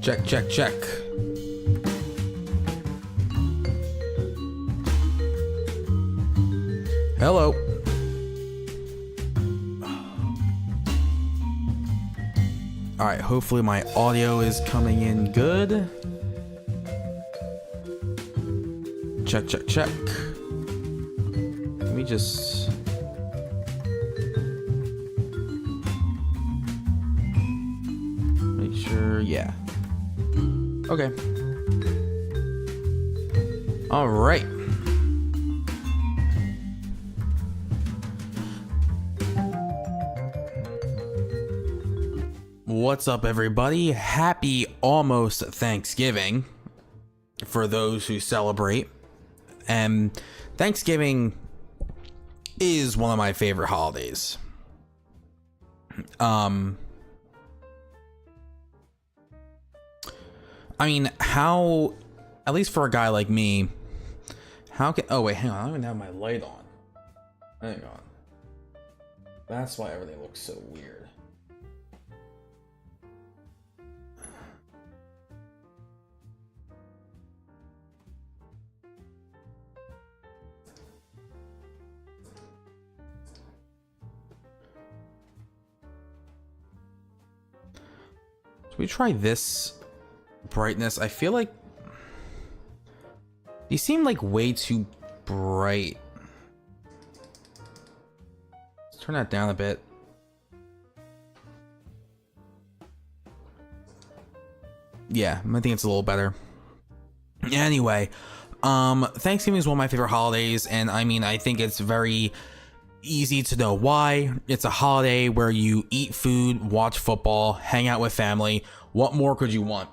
Check, check, check. Hello. All right, hopefully my audio is coming in good. Check, check, check. Let me just... make sure, yeah. Okay. All right. What's up, everybody? Happy almost Thanksgiving for those who celebrate. And Thanksgiving is one of my favorite holidays. I mean, how, at least for a guy like me, how can, oh wait, hang on, I don't even have my light on. Hang on. That's why everything looks so weird. Should we try this brightness? I feel like these seem like way too bright. Let's turn that down a bit. Yeah, I think it's a little better. Anyway, Thanksgiving is one of my favorite holidays, and I mean, I think it's very easy to know why. It's a holiday where you eat food, watch football, hang out with family. What more could you want?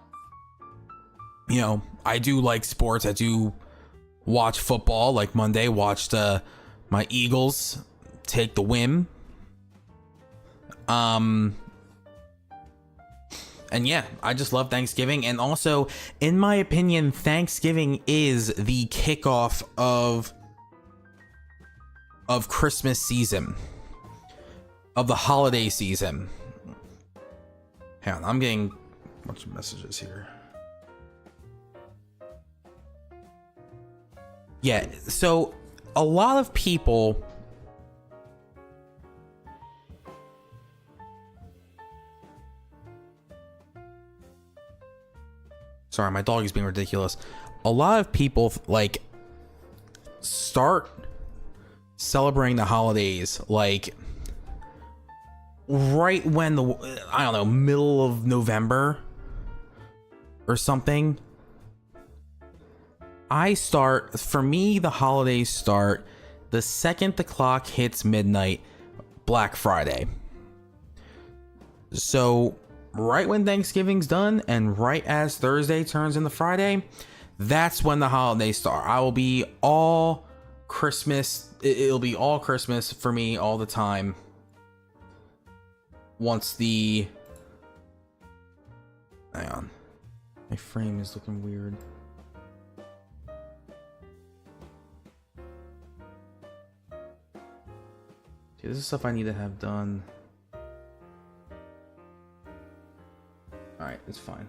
You know, I do like sports. I do watch football. Like Monday, watched my Eagles take the win. And yeah, I just love Thanksgiving. And also, in my opinion, Thanksgiving is the kickoff of Christmas season, of the holiday season. Hang on, I'm getting a bunch of messages here. Yeah, so a lot of people sorry, my dog is being ridiculous. A lot of people like start celebrating the holidays like right when the, I don't know, middle of November or something. For me, the holidays start the second the clock hits midnight, Black Friday. So right when Thanksgiving's done and right as Thursday turns into Friday, that's when the holidays start. I will be all Christmas. It'll be all Christmas for me all the time. Once the... hang on. My frame is looking weird. Okay, this is stuff I need to have done. Alright, it's fine.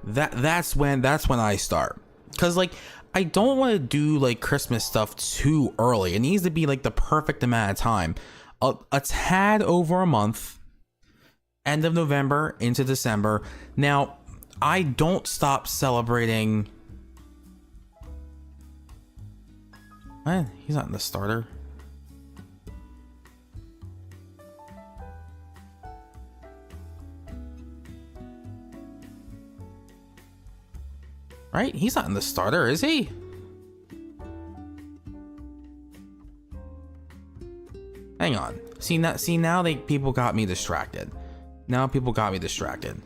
That's when I start. Cause like I don't want to do like Christmas stuff too early. It needs to be like the perfect amount of time. A tad over a month. End of November into December. Now, I don't stop celebrating. What? He's not in the starter. Right? He's not in the starter, is he? Hang on. See now people got me distracted. Now people got me distracted.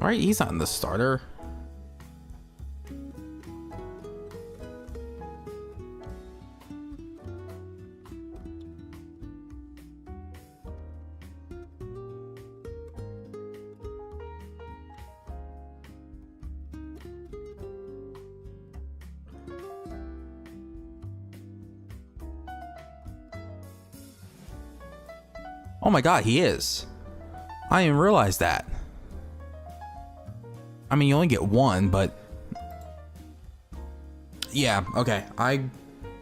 Right, he's not in the starter. Oh my god, he is. I didn't even realize that. I mean, you only get one, but... yeah, okay. I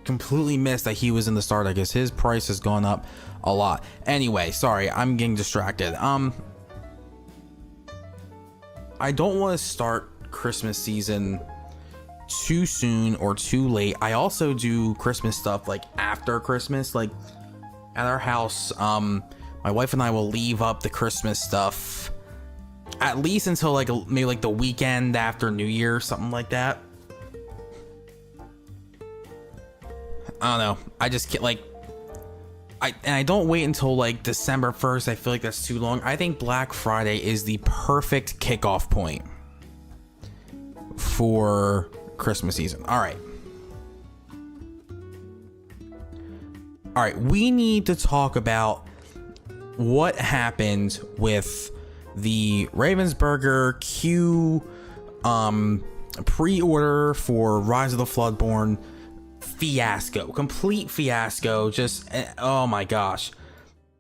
completely missed that he was in the start. I guess his price has gone up a lot. Anyway, sorry, I'm getting distracted. I don't want to start Christmas season too soon or too late. I also do Christmas stuff like after Christmas, like at our house. My wife and I will leave up the Christmas stuff at least until like maybe like the weekend after New Year, something like that. I don't know. I just get like, I don't wait until like December 1st. I feel like that's too long. I think Black Friday is the perfect kickoff point for Christmas season. All right. All right. We need to talk about what happened with the Ravensburger Q pre-order for Rise of the Floodborn fiasco. Complete fiasco. Just, oh my gosh.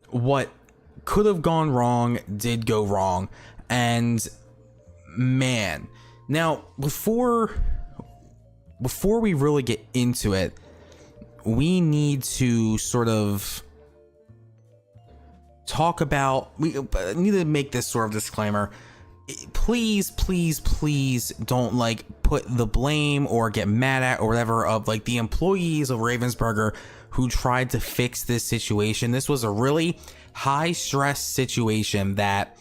What could have gone wrong did go wrong. And man, now before we really get into it, we need to sort of talk about, we need to make this sort of disclaimer. Please don't like put the blame or get mad at or whatever of like the employees of Ravensburger who tried to fix this situation. This was a really high stress situation that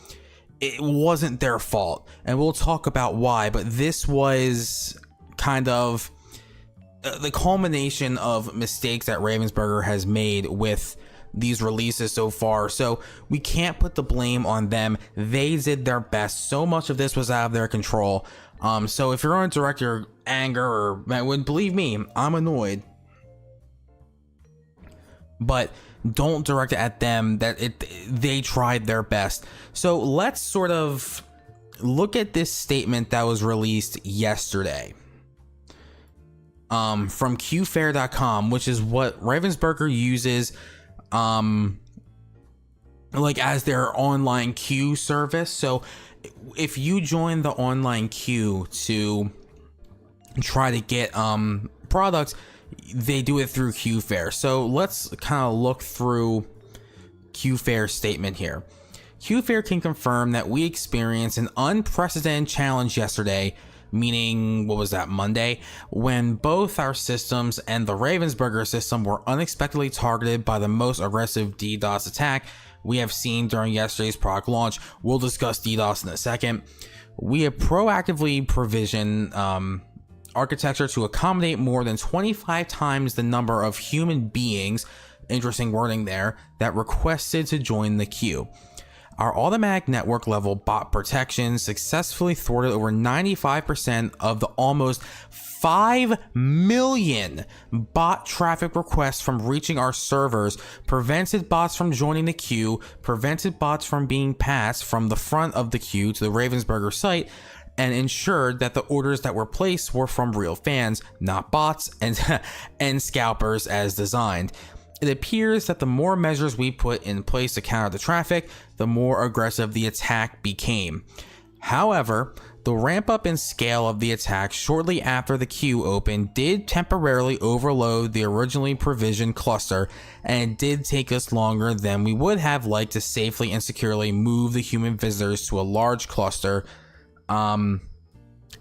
it wasn't their fault, and we'll talk about why, but this was kind of the culmination of mistakes that Ravensburger has made with these releases so far. So we can't put the blame on them. They did their best. So much of this was out of their control. So if you're going to direct your anger or believe me, I'm annoyed, but don't direct it at them. They tried their best. So let's sort of look at this statement that was released yesterday from qfair.com, which is what Ravensburger uses like as their online queue service. So if you join the online queue to try to get products, they do it through QFair. So let's kind of look through QFair's statement here. QFair can confirm that we experienced an unprecedented challenge yesterday, meaning, what was that, Monday, when both our systems and the Ravensburger system were unexpectedly targeted by the most aggressive DDoS attack we have seen during yesterday's product launch. We'll discuss DDoS in a second. We have proactively provisioned architecture to accommodate more than 25 times the number of human beings, interesting wording there, that requested to join the queue. Our automatic network level bot protection successfully thwarted over 95% of the almost 5 million bot traffic requests from reaching our servers, prevented bots from joining the queue, prevented bots from being passed from the front of the queue to the Ravensburger site, and ensured that the orders that were placed were from real fans, not bots and scalpers as designed. It appears that the more measures we put in place to counter the traffic, the more aggressive the attack became. However, the ramp up in scale of the attack shortly after the queue opened did temporarily overload the originally provisioned cluster, and it did take us longer than we would have liked to safely and securely move the human visitors to a large cluster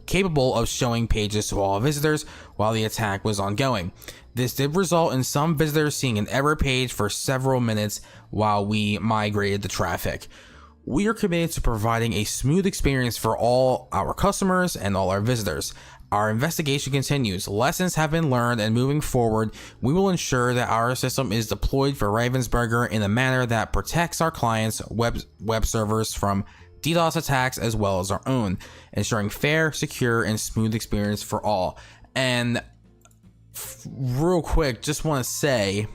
capable of showing pages to all visitors while the attack was ongoing. This did result in some visitors seeing an error page for several minutes while we migrated the traffic. We are committed to providing a smooth experience for all our customers and all our visitors. Our investigation continues. Lessons have been learned, and moving forward, we will ensure that our system is deployed for Ravensburger in a manner that protects our clients' web servers from DDoS attacks as well as our own, ensuring fair, secure, and smooth experience for all. And real quick, just want to say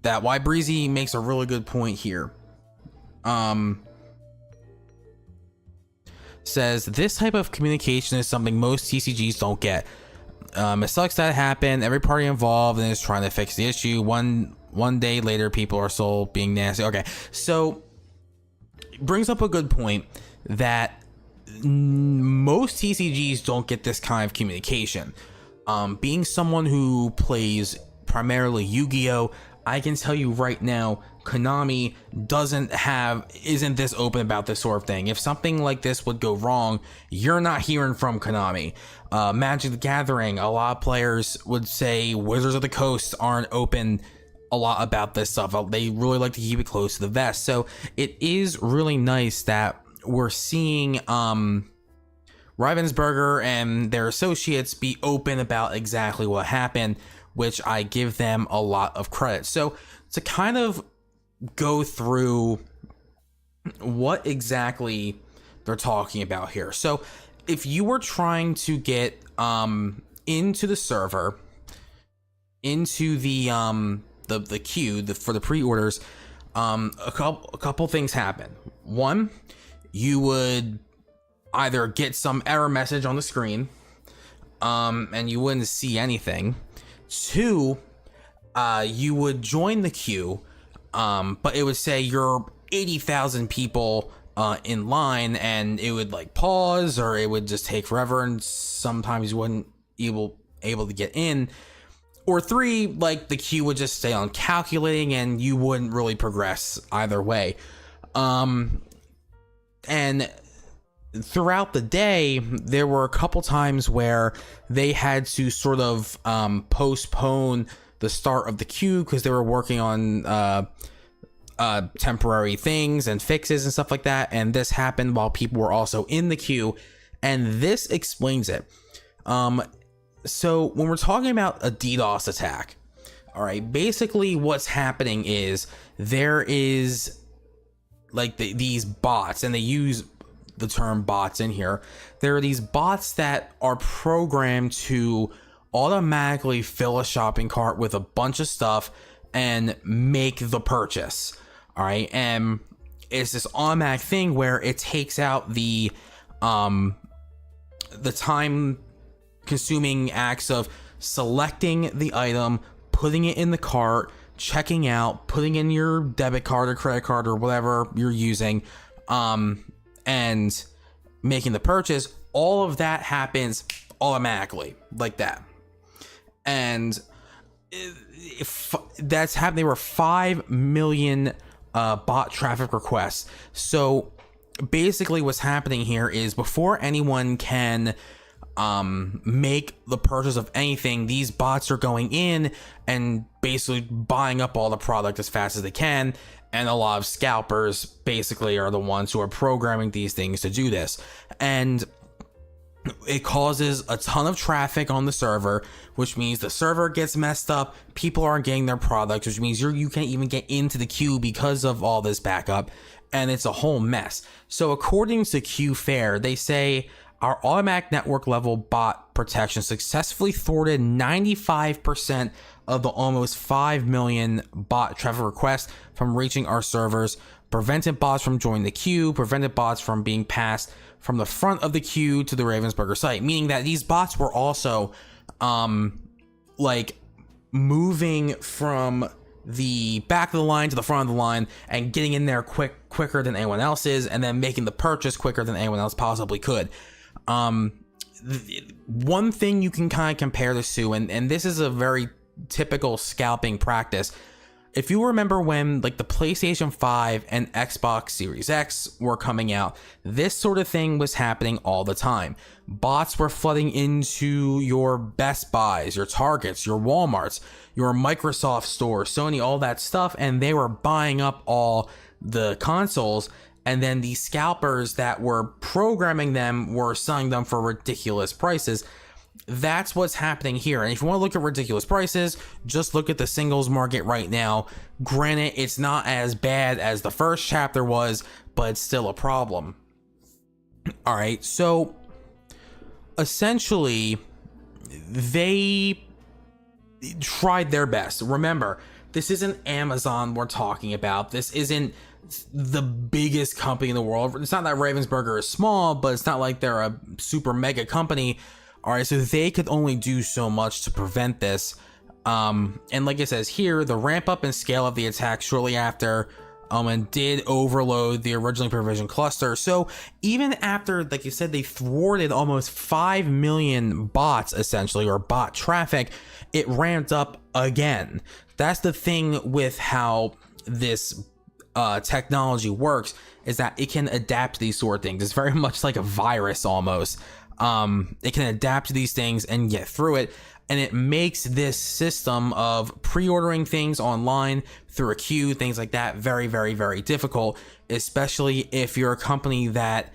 that why Breezy makes a really good point here. Says this type of communication is something most TCGs don't get. It sucks that it happened. Every party involved and is trying to fix the issue. One day later, people are still being nasty. Okay, so brings up a good point that most TCGs don't get this kind of communication. Being someone who plays primarily Yu-Gi-Oh, I can tell you right now, Konami isn't this open about this sort of thing. If something like this would go wrong, you're not hearing from Konami. Magic the Gathering, a lot of players would say Wizards of the Coast aren't open a lot about this stuff. They really like to keep it close to the vest. So it is really nice that we're seeing Ravensburger and their associates be open about exactly what happened, which I give them a lot of credit. So to kind of go through what exactly they're talking about here. So if you were trying to get into the server, into the queue for the pre-orders, a couple things happen. One, you would either get some error message on the screen, and you wouldn't see anything. Two, you would join the queue, but it would say you're 80,000 people in line, and it would like pause, or it would just take forever, and sometimes you wouldn't able to get in. Or three, like the queue would just stay on calculating, and you wouldn't really progress either way. And throughout the day, there were a couple times where they had to sort of postpone the start of the queue because they were working on temporary things and fixes and stuff like that. And this happened while people were also in the queue, and this explains it. So when we're talking about a DDoS attack, all right, basically what's happening is there is like these bots, and they use the term bots in here. There are these bots that are programmed to automatically fill a shopping cart with a bunch of stuff and make the purchase. All right, and it's this automatic thing where it takes out the time consuming acts of selecting the item, putting it in the cart, checking out, putting in your debit card or credit card or whatever you're using, and making the purchase. All of that happens automatically like that. And if that's happening, there were 5 million bot traffic requests. So basically what's happening here is before anyone can make the purchase of anything, these bots are going in and basically buying up all the product as fast as they can. And a lot of scalpers basically are the ones who are programming these things to do this. And it causes a ton of traffic on the server, which means the server gets messed up. People aren't getting their products, which means you can't even get into the queue because of all this backup. And it's a whole mess. So according to QFair, they say our automatic network level bot protection successfully thwarted 95% of the almost 5 million bot traffic requests from reaching our servers, prevented bots from joining the queue, prevented bots from being passed from the front of the queue to the Ravensburger site, meaning that these bots were also like moving from the back of the line to the front of the line and getting in there quicker than anyone else is, and then making the purchase quicker than anyone else possibly could. One thing you can kind of compare this to, and this is a very typical scalping practice. If you remember when like the PlayStation 5 and Xbox Series X were coming out, this sort of thing was happening all the time. Bots were flooding into your Best Buys, your Targets, your Walmarts, your Microsoft stores, Sony, all that stuff, and they were buying up all the consoles. And then the scalpers that were programming them were selling them for ridiculous prices. That's what's happening here. And if you want to look at ridiculous prices, just look at the singles market right now. Granted, it's not as bad as the first chapter was, but it's still a problem. All right, so essentially they tried their best. Remember, this isn't Amazon we're talking about. This isn't the biggest company in the world. It's not that Ravensburger is small, but it's not like they're a super mega company. All right, so they could only do so much to prevent this. And like it says here, the ramp up and scale of the attack shortly after and did overload the originally provisioned cluster. So even after, like you said, they thwarted almost 5 million bots essentially, or bot traffic, it ramped up again. That's the thing with how this technology works, is that it can adapt to these sort of things. It's very much like a virus almost. It can adapt to these things and get through it. And it makes this system of pre-ordering things online through a queue, things like that, very, very, very difficult, especially if you're a company that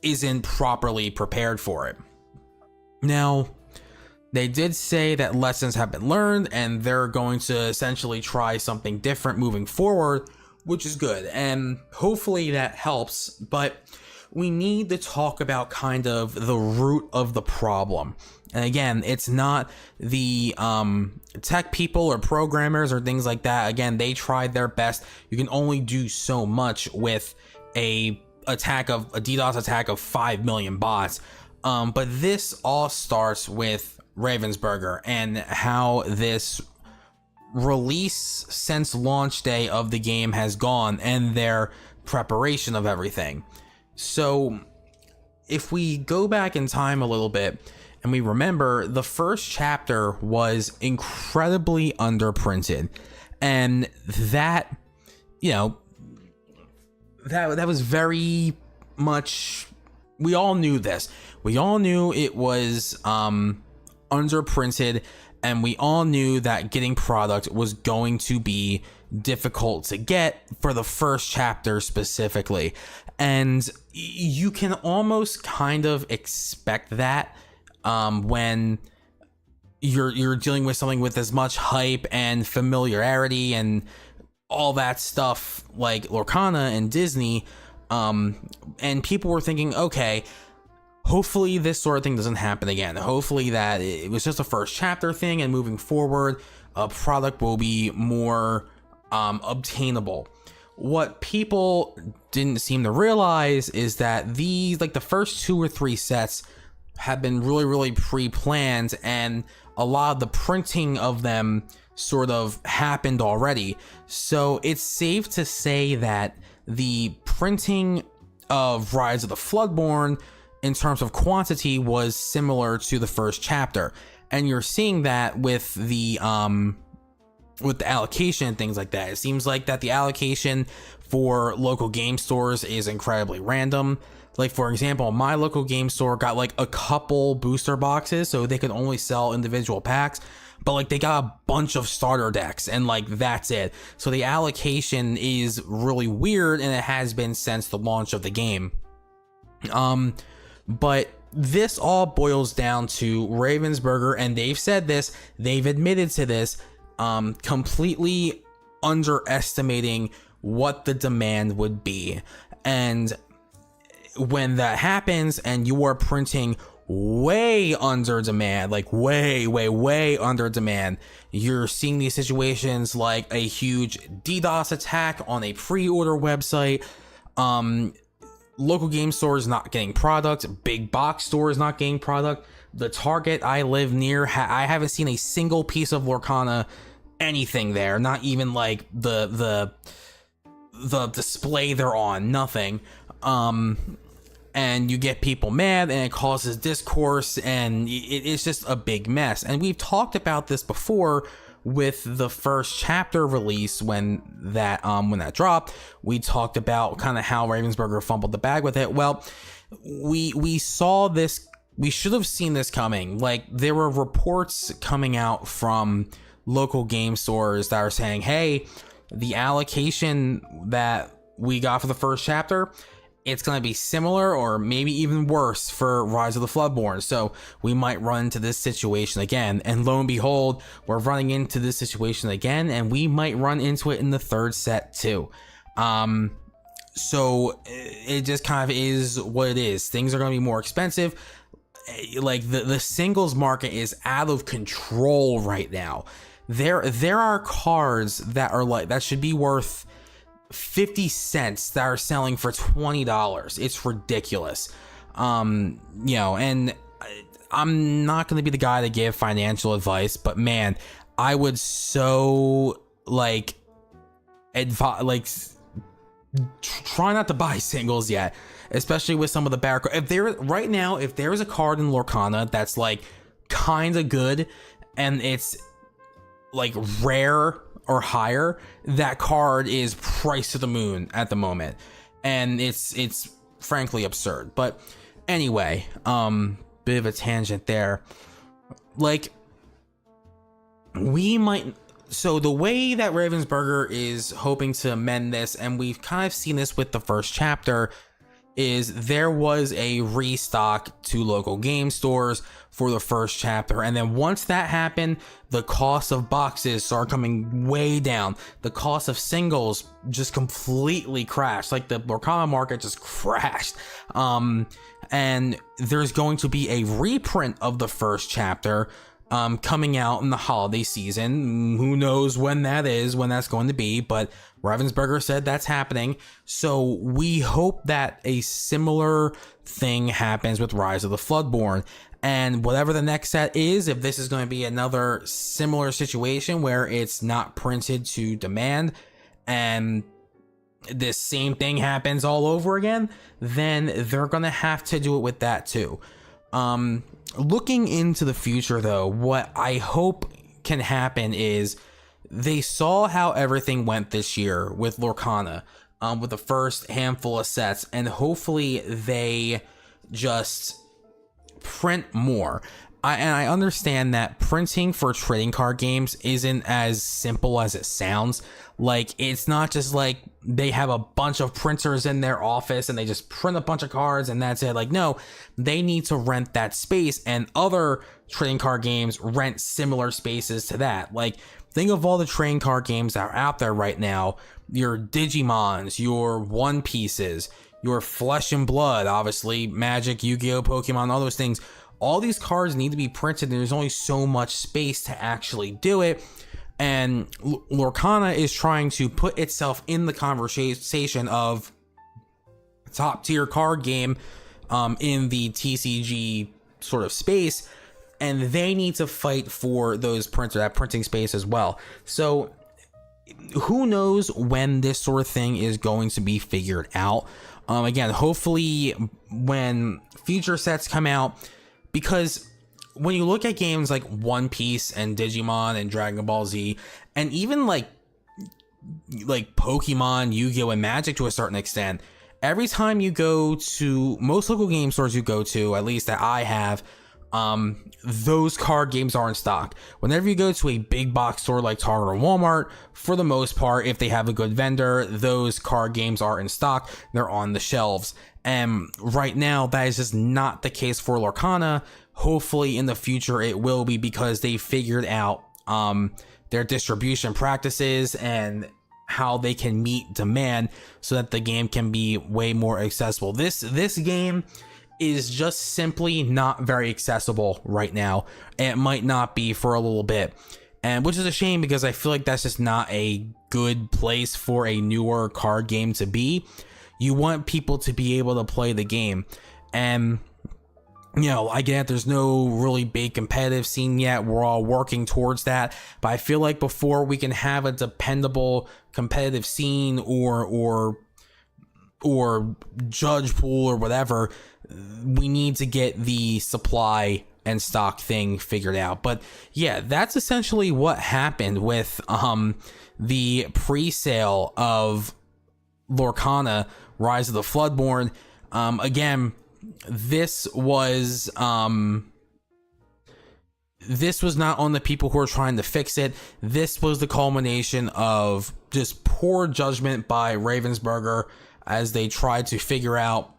isn't properly prepared for it. Now, they did say that lessons have been learned and they're going to essentially try something different moving forward, which is good. And hopefully that helps. But we need to talk about kind of the root of the problem. And again, it's not the tech people or programmers or things like that. Again, they tried their best. You can only do so much with a DDoS attack of 5 million bots. But this all starts with Ravensburger and how this release since launch day of the game has gone and their preparation of everything. So if we go back in time a little bit and we remember, the first chapter was incredibly underprinted, and that, you know, that was very much, we all knew this. We all knew it was underprinted, and we all knew that getting product was going to be difficult to get for the first chapter specifically. And you can almost kind of expect that when you're dealing with something with as much hype and familiarity and all that stuff like Lorcana and Disney. And people were thinking, okay, hopefully this sort of thing doesn't happen again. Hopefully that it was just a first chapter thing, and moving forward, a product will be more obtainable. What people didn't seem to realize is that these, like the first 2 or 3 sets, have been really, really pre-planned, and a lot of the printing of them sort of happened already. So it's safe to say that the printing of Rise of the Floodborn in terms of quantity was similar to the first chapter, and you're seeing that with the allocation and things like that. It seems like that the allocation for local game stores is incredibly random. Like, for example, my local game store got like a couple booster boxes, so they could only sell individual packs, but like they got a bunch of starter decks and like that's it. So the allocation is really weird, and it has been since the launch of the game. But this all boils down to Ravensburger, and they've said this, they've admitted to this, completely underestimating what the demand would be. And when that happens and you are printing way under demand, like way under demand, you're seeing these situations like a huge DDoS attack on a pre-order website, local game stores not getting product, big box stores not getting product. The Target I live near, I haven't seen a single piece of Lorcana anything there, not even like the display they're on, nothing. And you get people mad, and it causes discourse, and it's just a big mess. And we've talked about this before with the first chapter release when that dropped. We talked about kind of how Ravensburger fumbled the bag with it. Well, we saw this, we should have seen this coming. Like, there were reports coming out from local game stores that are saying, hey, the allocation that we got for the first chapter, it's going to be similar or maybe even worse for Rise of the Floodborn. So we might run into this situation again. And lo and behold, we're running into this situation again, and we might run into it in the third set too. So it just kind of is what it is. Things are going to be more expensive. Like the singles market is out of control right now. There are cards that are like that should be worth 50 cents that are selling for $20. It's ridiculous. And I'm not going to be the guy to give financial advice, but man, I would so try not to buy singles yet, especially with some of the better. If there is a card in Lorcana that's like kind of good and it's like rare or higher, that card is priced to the moon at the moment, and it's frankly absurd. But anyway, bit of a tangent there. Like, so the way that Ravensburger is hoping to amend this, and we've kind of seen this with the first chapter, is there was a restock to local game stores for the first chapter, and then once that happened, the cost of boxes started coming way down. The cost of singles just completely crashed. Like, the Lorcana market just crashed. And there's going to be a reprint of the first chapter coming out in the holiday season. Who knows when that's going to be, but Ravensburger said that's happening. So we hope that a similar thing happens with Rise of the Floodborn. And whatever the next set is, if this is going to be another similar situation where it's not printed to demand and this same thing happens all over again, then they're going to have to do it with that too. Looking into the future though, what I hope can happen is they saw how everything went this year with Lorcana, with the first handful of sets, and hopefully they just print more. I understand that printing for trading card games isn't as simple as it sounds. Like, it's not just like they have a bunch of printers in their office and they just print a bunch of cards and that's it. Like, no, they need to rent that space, and other trading card games rent similar spaces to that. Like, think of all the trading card games that are out there right now. Your Digimons, your One Pieces, your Flesh and Blood, obviously, Magic, Yu-Gi-Oh, Pokemon, all those things. All these cards need to be printed, and there's only so much space to actually do it. And Lorcana is trying to put itself in the conversation of top tier card game in the TCG sort of space, and they need to fight for that printing space as well. So who knows when this sort of thing is going to be figured out. Again, hopefully when future sets come out, because when you look at games like One Piece and Digimon and Dragon Ball Z, and even like Pokemon, Yu-Gi-Oh, and Magic to a certain extent, every time you go to most local game stores you go to, at least that I have, those card games are in stock. Whenever you go to a big box store like Target or Walmart, for the most part, if they have a good vendor, those card games are in stock. They're on the shelves. And right now, that is just not the case for Lorcana. Hopefully in the future it will be, because they figured out their distribution practices and how they can meet demand so that the game can be way more accessible. This game is just simply not very accessible right now. It might not be for a little bit, and which is a shame, because I feel like that's just not a good place for a newer card game to be. You want people to be able to play the game, and I get there's no really big competitive scene yet. We're all working towards that, but I feel like before we can have a dependable competitive scene or judge pool or whatever, we need to get the supply and stock thing figured out. But yeah, that's essentially what happened with the pre-sale of Lorcana Rise of the Floodborn. Again, this was not on the people who are trying to fix it. This was the culmination of just poor judgment by Ravensburger as they tried to figure out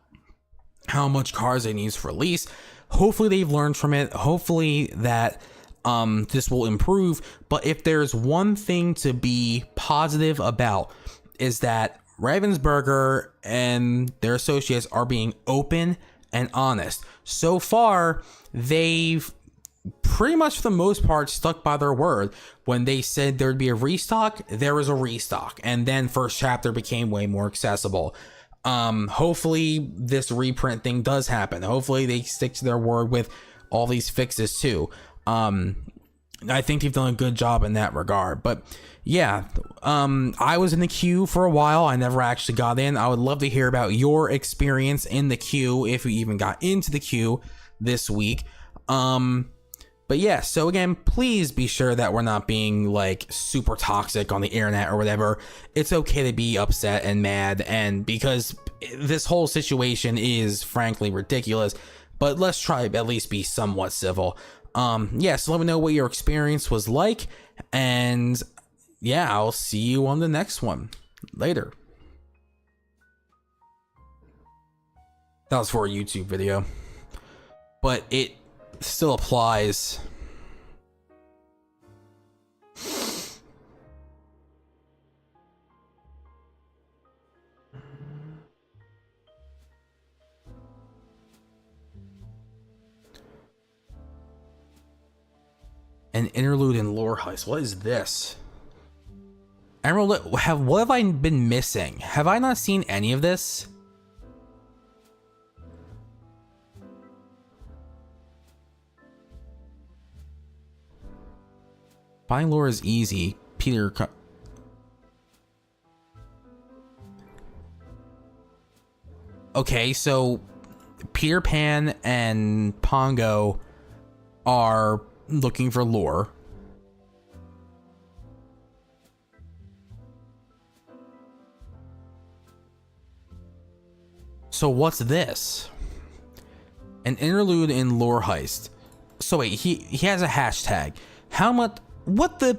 how much cards they need for release. Hopefully they've learned from it. Hopefully that this will improve. But if there's one thing to be positive about, is that Ravensburger and their associates are being open and honest. So far, they've pretty much for the most part stuck by their word. When they said there'd be a restock, there was a restock, and then first chapter became way more accessible. Hopefully this reprint thing does happen. Hopefully they stick to their word with all these fixes too. I think they've done a good job in that regard. But yeah, I was in the queue for a while. I never actually got in. I would love to hear about your experience in the queue, if you even got into the queue this week. But yeah, so again, please be sure that we're not being like super toxic on the internet or whatever. It's okay to be upset and mad, and because this whole situation is frankly ridiculous, but let's try to at least be somewhat civil. Yeah, so let me know what your experience was like, and yeah, I'll see you on the next one. Later. That was for a YouTube video, but it still applies. An interlude in Lore Heist. What is this? Emerald, what have I been missing? Have I not seen any of this? Buying lore is easy. Peter. Okay, so Peter Pan and Pongo are looking for lore. So what's this? An interlude in Lore Heist. So wait, he has a hashtag. How much? What the?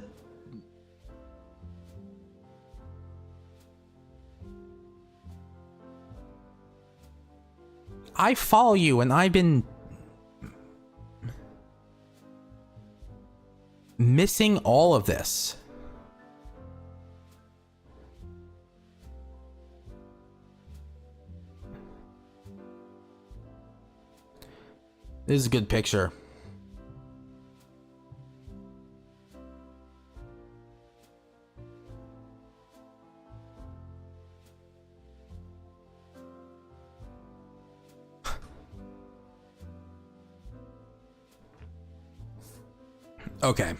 I follow you, and I've been missing all of this. This is a good picture. Okay.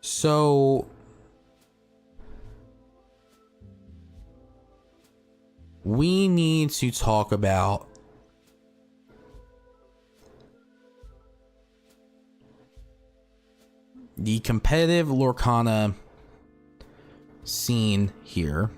So we need to talk about the competitive Lorcana scene here.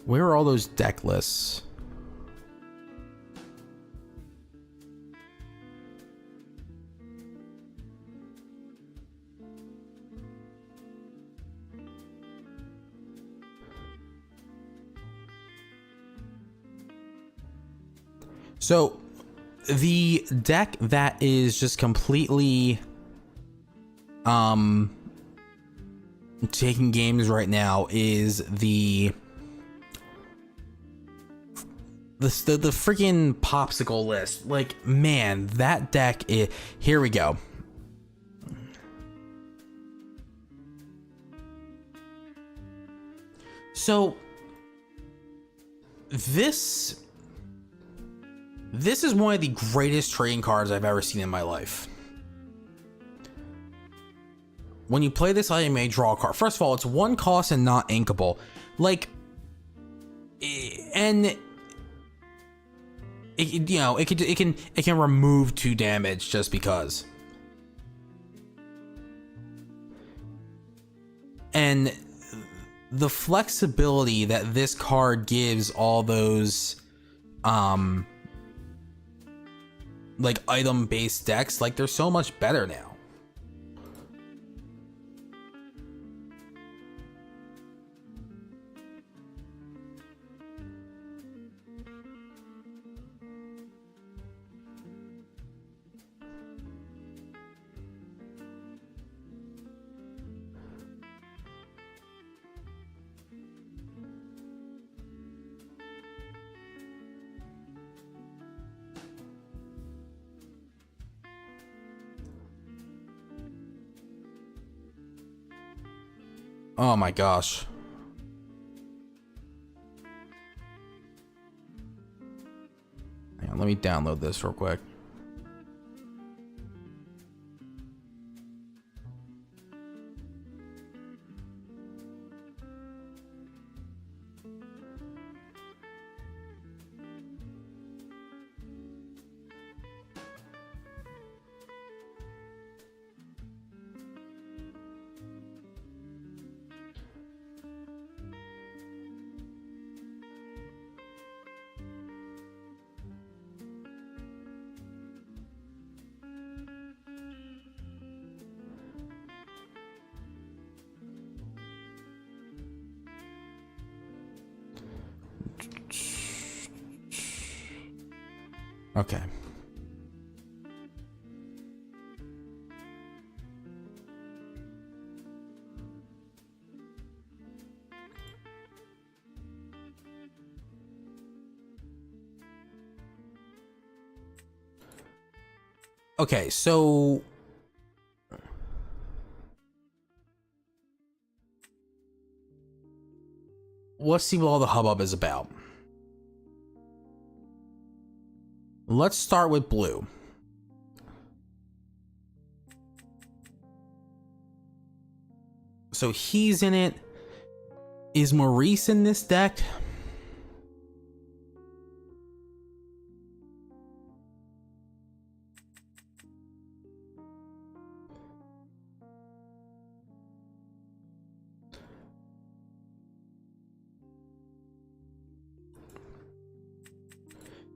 Where are all those deck lists? So the deck that is just completely taking games right now is the freaking popsicle list. Like, man, that deck is... Here we go. So this is one of the greatest trading cards I've ever seen in my life. When you play this item, you may draw a card. First of all, it's one cost and not inkable. Like, and it, you know, it can remove 2 damage just because. And the flexibility that this card gives all those like item based decks. Like they're so much better now. Oh my gosh. Hang on, let me download this real quick. Okay. Okay, so let's see what all the hubbub is about. Let's start with blue. So he's in it. Is Maurice in this deck?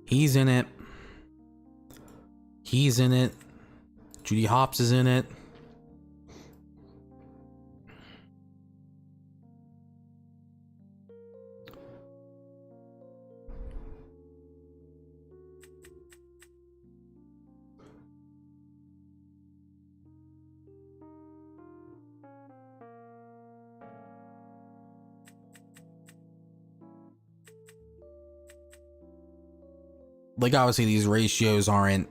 He's in it. He's in it. Judy Hopps is in it. Like, obviously, these ratios aren't...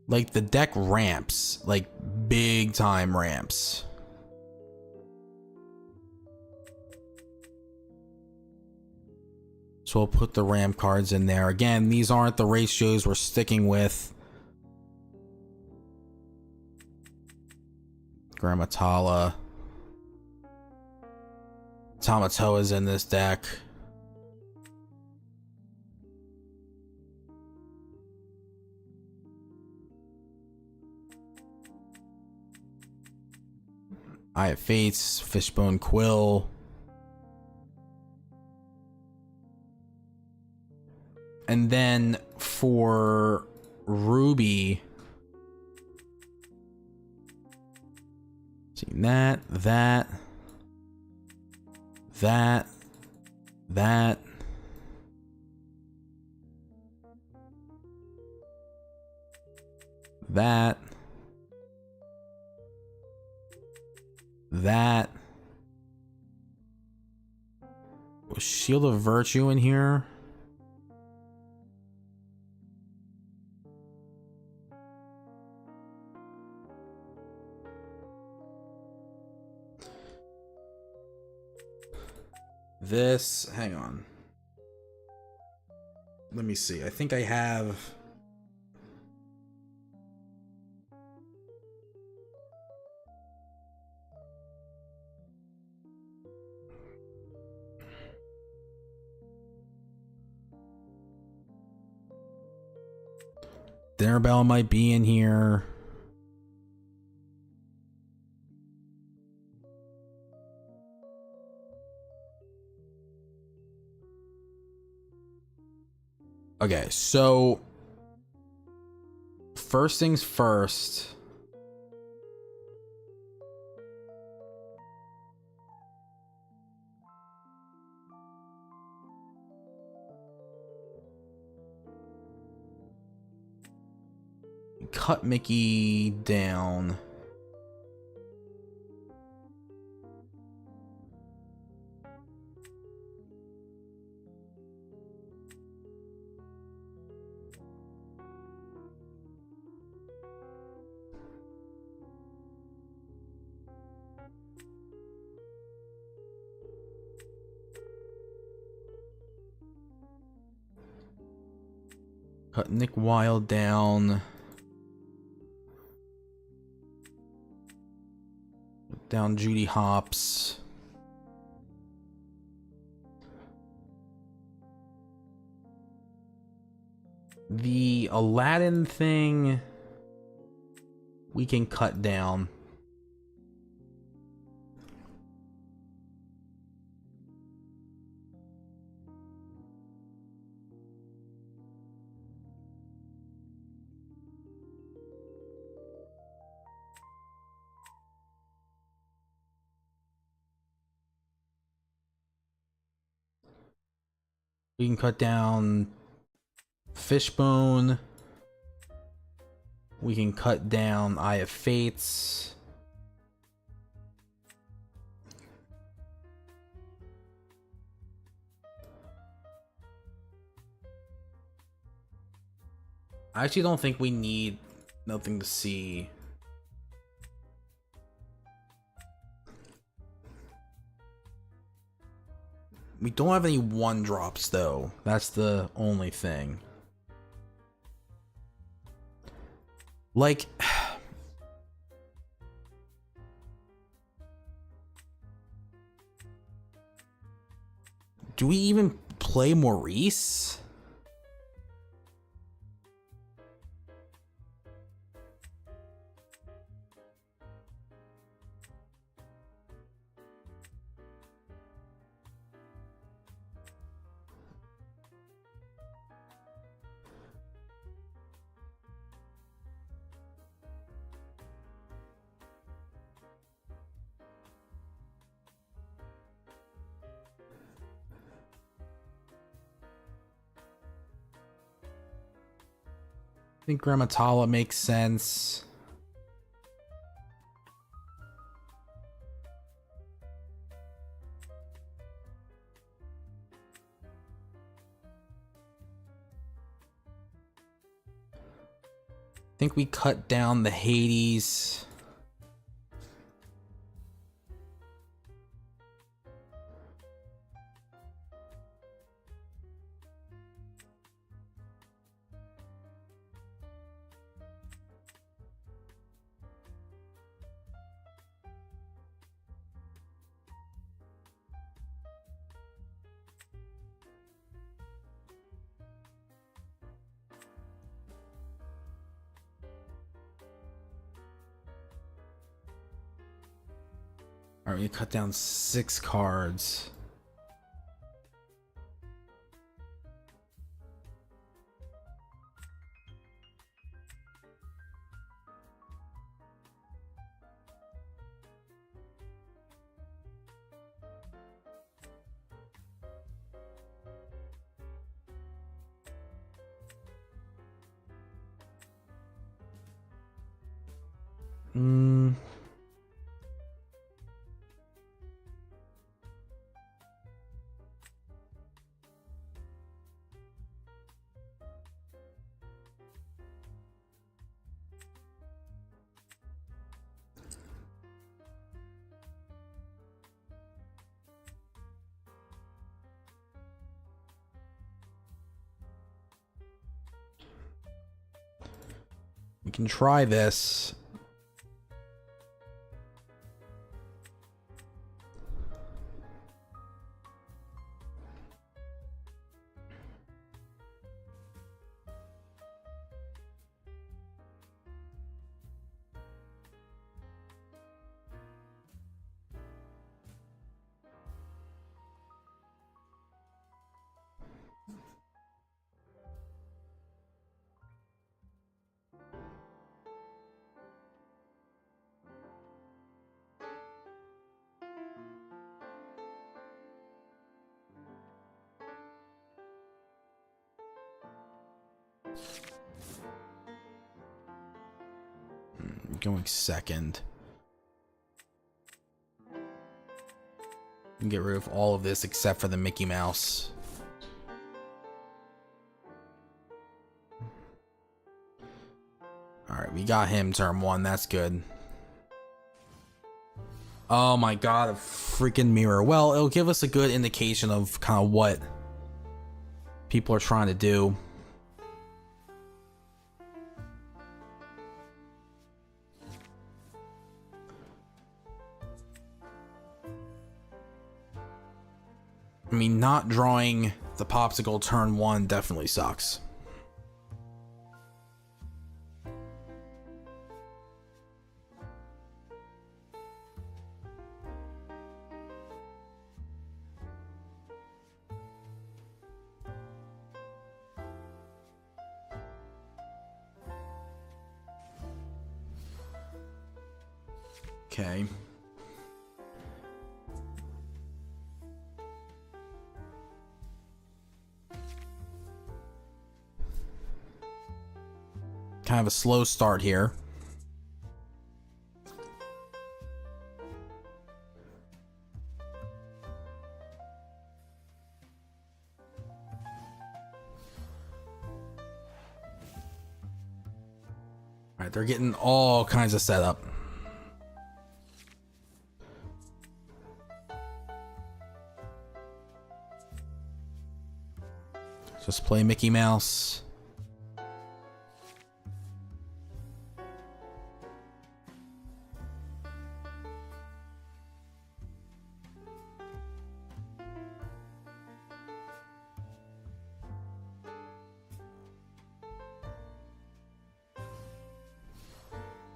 Like, the deck ramps. Like, big time ramps. So we'll put the ramp cards in there. Again, these aren't the ratios we're sticking with. Grammatala. Tamatoa's in this deck. Eye of Fates, Fishbone Quill. And then for Ruby, see that, that, that, that. That. That. Was Shield of Virtue in here? This, hang on. Let me see. I think I have... Dinner Bell might be in here. Okay, so first things first. Cut Mickey down. Cut Nick Wilde down. Down Judy Hopps. The Aladdin thing we can cut down. We can cut down Fishbone. We can cut down Eye of Fates. I actually don't think we need Nothing to See. We don't have any 1-drops though. That's the only thing. Like, do we even play Maurice? I think Grammatala makes sense. I think we cut down the Hades. Alright, we cut down 6 cards. We can try this. Going second. Get rid of all of this except for the Mickey Mouse. Alright, we got him turn 1. That's good. Oh my god, a freaking mirror. Well, it'll give us a good indication of kind of what people are trying to do. I mean, not drawing the popsicle turn 1 definitely sucks. Okay. Kind of a slow start here. All right, they're getting all kinds of setup. Just play Mickey Mouse.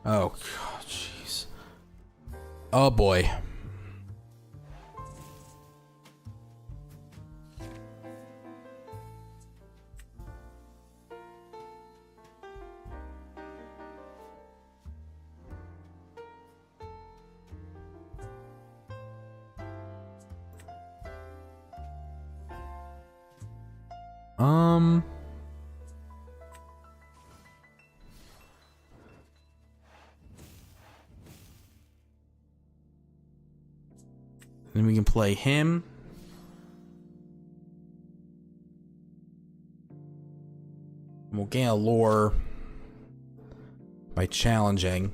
Oh, God, jeez. Oh, boy. Then we can play him. We'll gain a lore by challenging.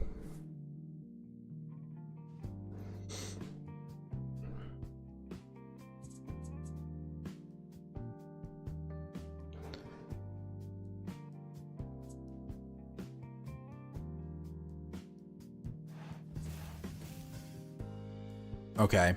Okay.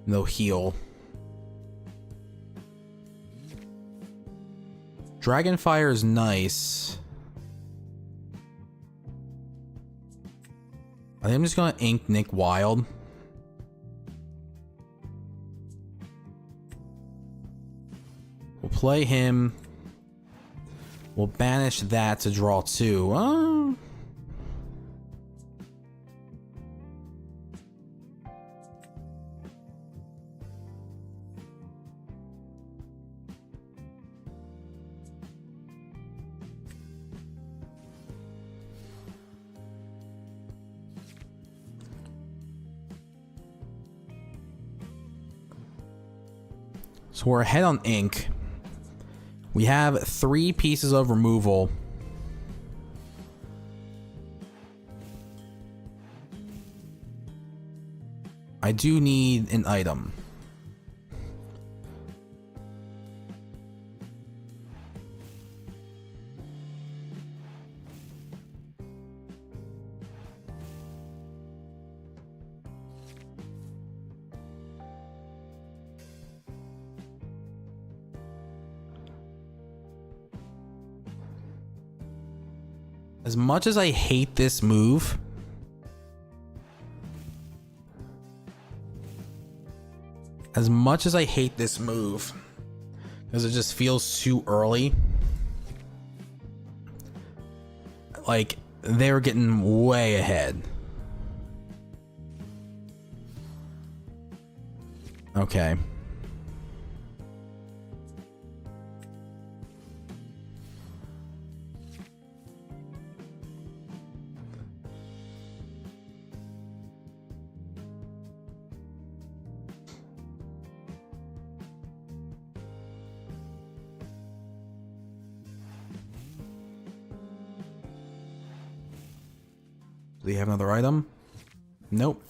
No heal. Dragonfire is nice. I think I'm just gonna ink Nick Wild. We'll play him. We'll banish that to draw 2. So we're ahead on ink. We have 3 pieces of removal. I do need an item. As much as I hate this move, As much as I hate this move, because it just feels too early, like, they're getting way ahead. Okay. Do we have another item? Nope.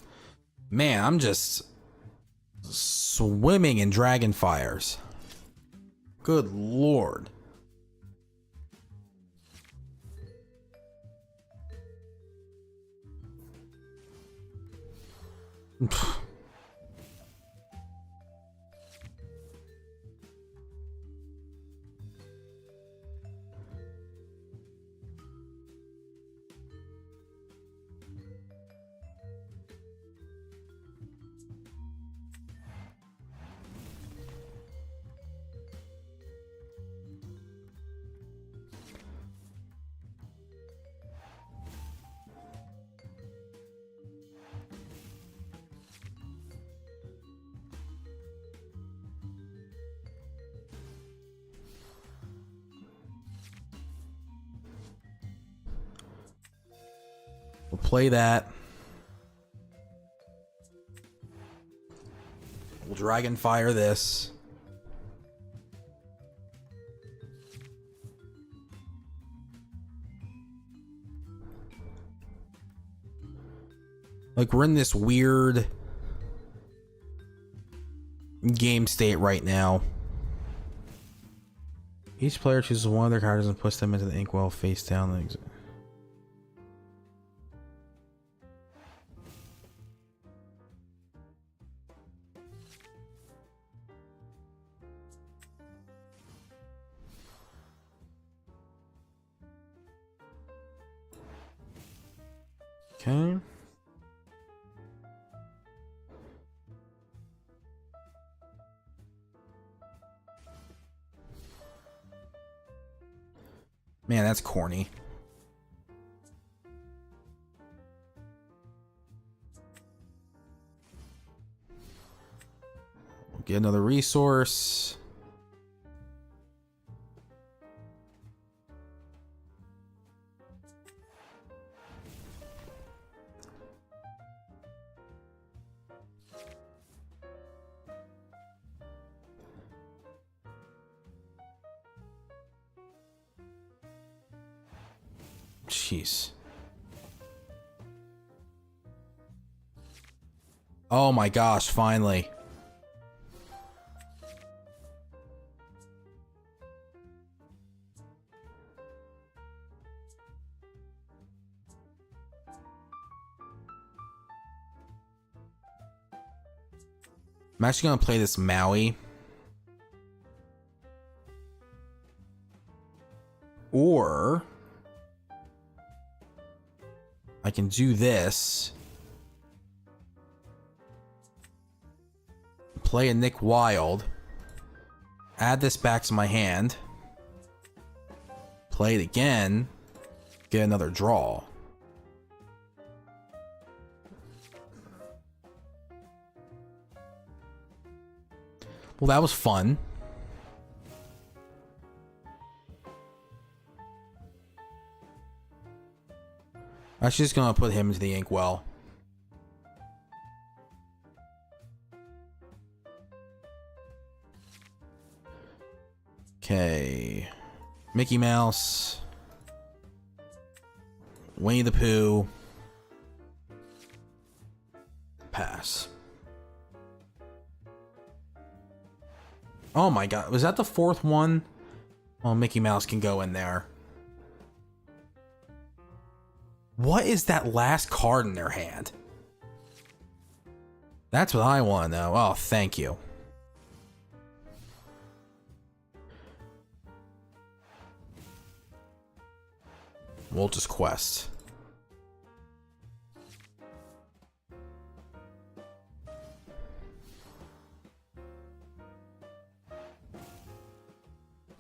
Man, I'm just swimming in dragon fires. Good lord. We'll play that. We'll dragon fire this. Like, we're in this weird game state right now. Each player chooses one of their characters and puts them into the inkwell face down. Okay. Man, that's corny. We'll get another resource. Jeez. Oh my gosh, finally. I'm actually gonna play this Maui. Or I can do this. Play a Nick Wild. Add this back to my hand. Play it again. Get another draw. Well, that was fun. I'm just gonna put him into the inkwell. Okay. Mickey Mouse. Winnie the Pooh. Pass. Oh my god, was that the fourth one? Oh, Mickey Mouse can go in there. What is that last card in their hand? That's what I want to know. Oh, thank you. Walt's Quest.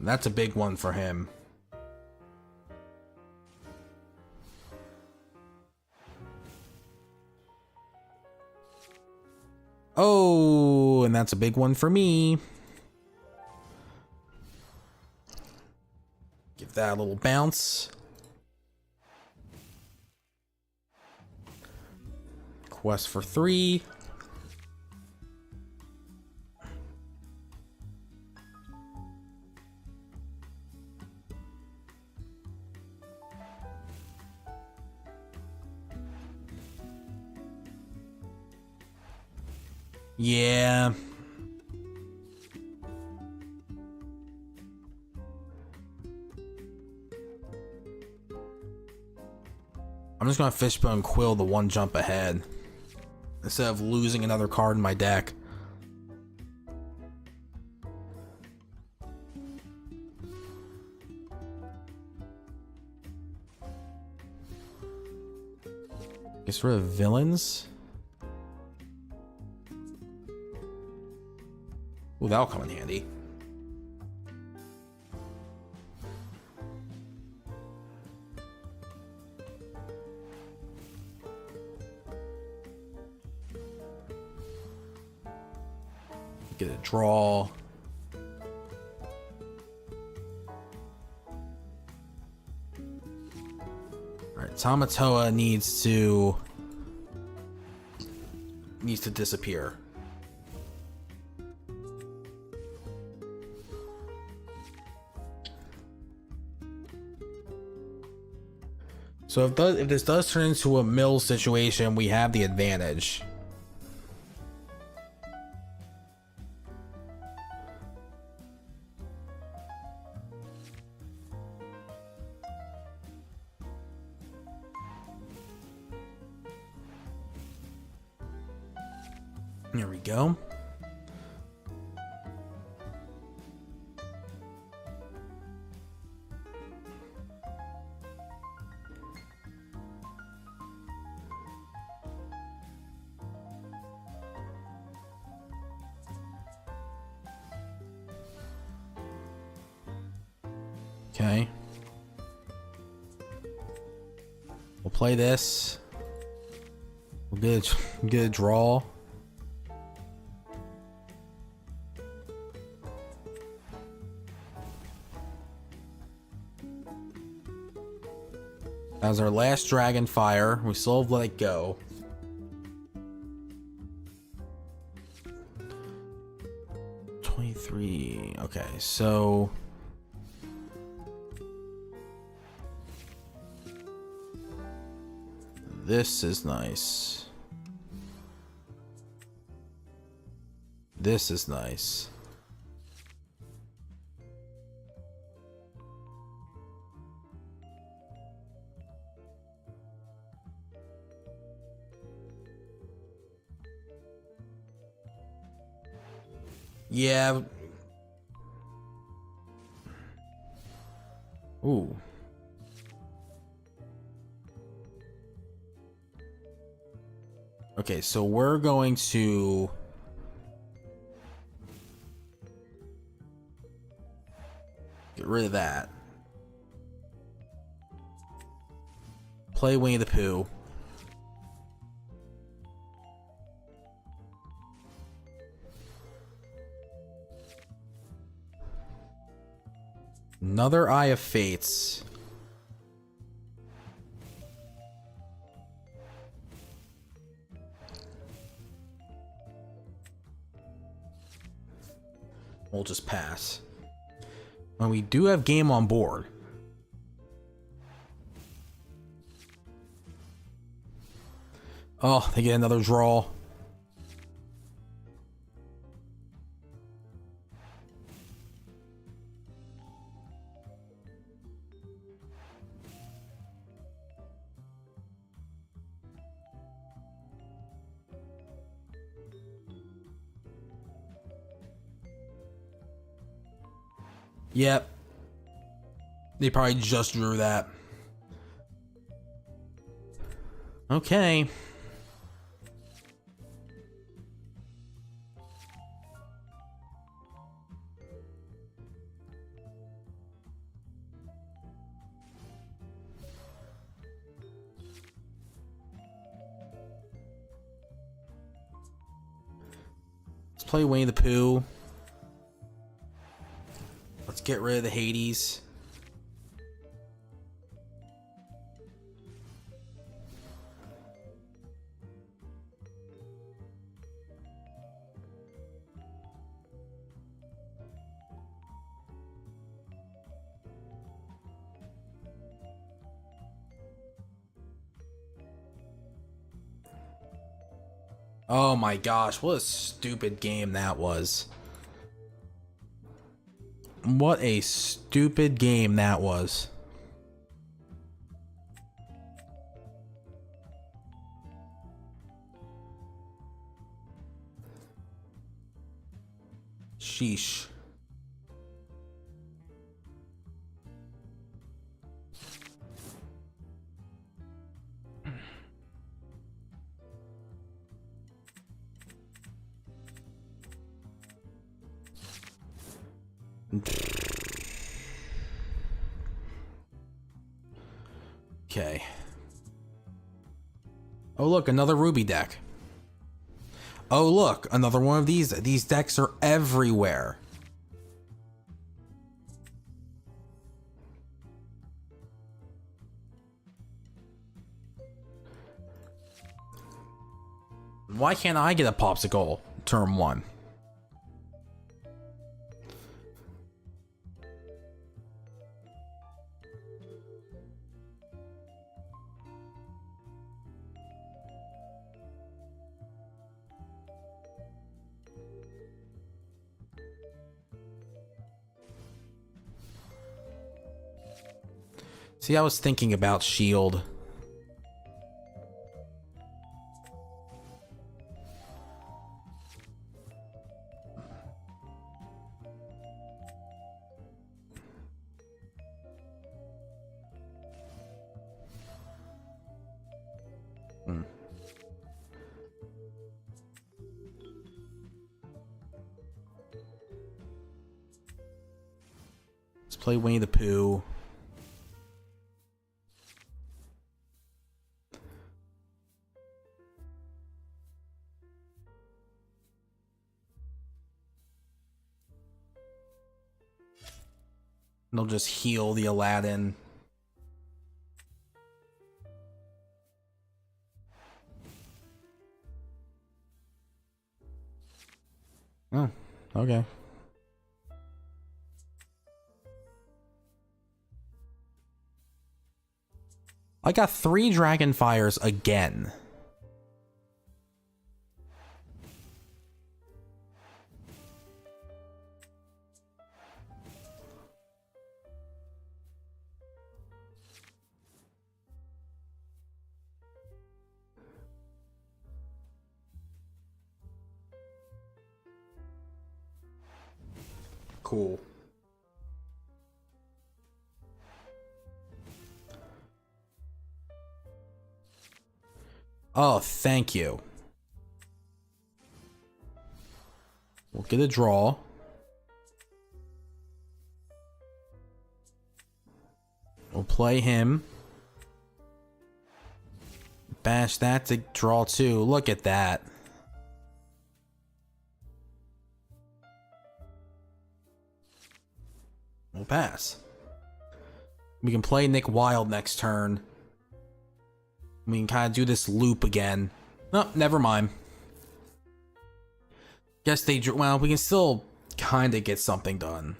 That's a big one for him. Oh, and that's a big one for me. Give that a little bounce. Quest for 3. Yeah. I'm just gonna Fishbone Quill the one jump ahead instead of losing another card in my deck. Get rid of villains. Ooh, that'll come in handy. Get a draw. Alright, Tamatoa needs to disappear. So if this does turn into a mill situation, we have the advantage. There we go. Okay. We'll play this. We'll get a draw. That was our last Dragon Fire. We still have let it go. Okay, so this is nice. This is nice. Yeah. Ooh. Okay, so we're going to get rid of that. Play Winnie the Pooh. Another Eye of Fates. We'll just pass. And we do have game on board. Oh, they get another draw. Yep. They probably just drew that. Okay. play Winnie the Pooh. Let's get rid of the Hades. Oh my gosh, what a stupid game that was. What a stupid game that was. Sheesh. Okay. Oh look, another Ruby deck. Oh look, another one of these. These decks are everywhere. Why can't I get a popsicle turn 1? See, I was thinking about Shield. Let's play Winnie the Pooh. They'll just heal the Aladdin. Oh, okay. I got 3 Dragonfires again. Cool. Oh, thank you. We'll get a draw. We'll play him. Bash that to draw 2. Look at that. We'll pass. We can play Nick Wilde next turn. We can kind of do this loop again. No, never mind. Guess they... Well, we can still kind of get something done.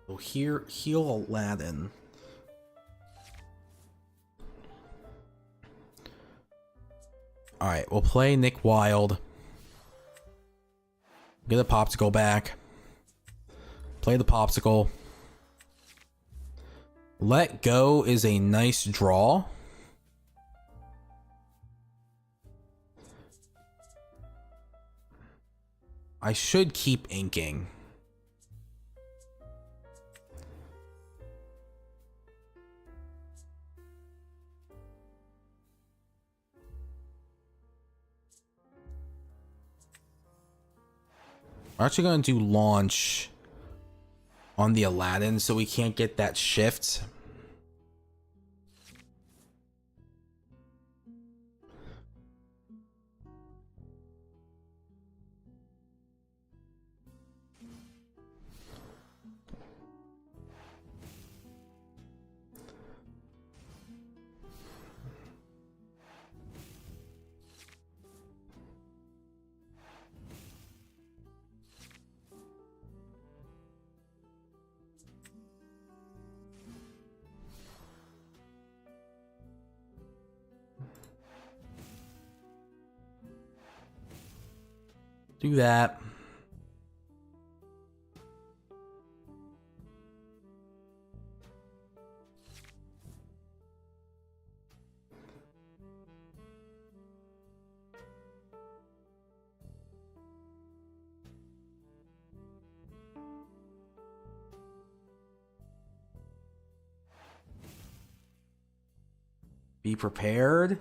We'll heal Aladdin. Alright, we'll play Nick Wilde. Get the popsicle back. Play the popsicle. Let Go is a nice draw. I should keep inking. We're actually going to do launch on the Aladdin so we can't get that shift. Do that. Be prepared.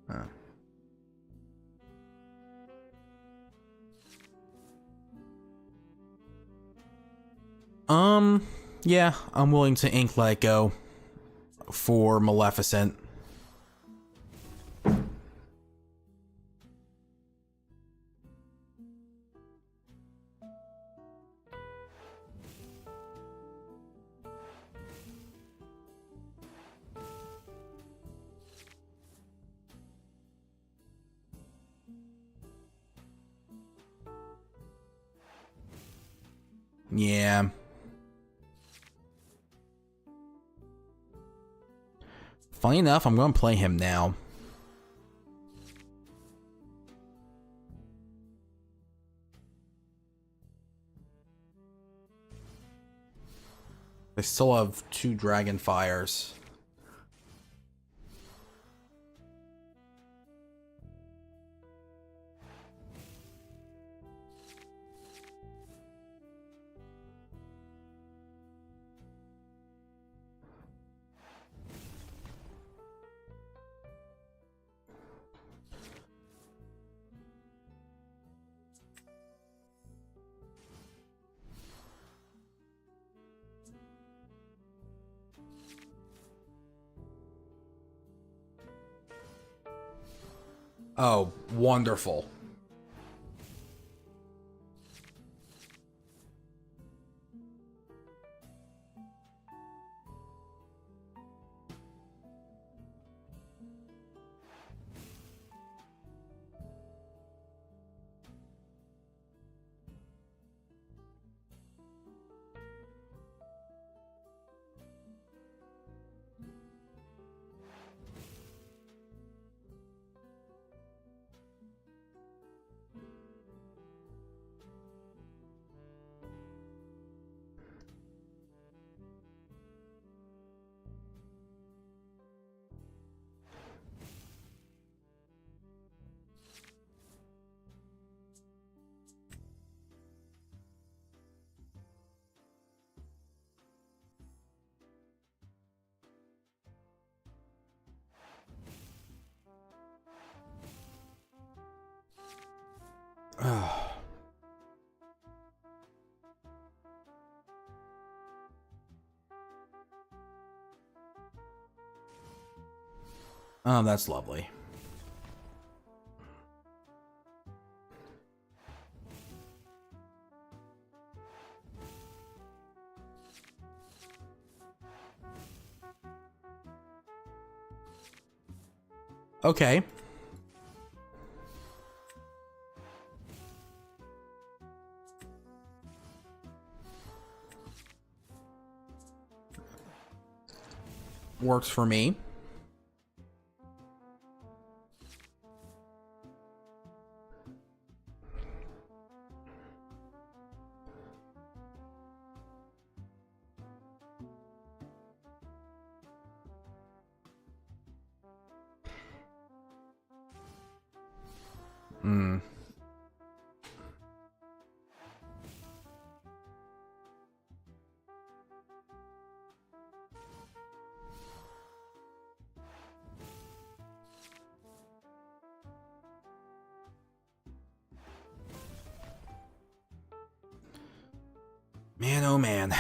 Huh. Yeah, I'm willing to ink let it go for Maleficent. Yeah. Funny enough, I'm going to play him now. I still have 2 Dragon Fires. Oh, wonderful. Oh, that's lovely. Okay. Works for me. Hmm. Man, oh man.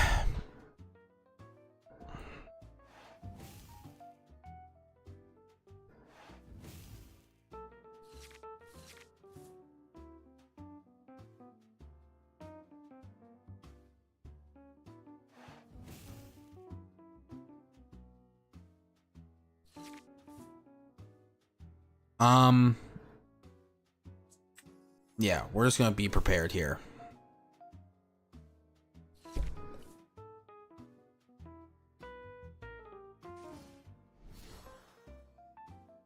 Yeah, we're just gonna be prepared here.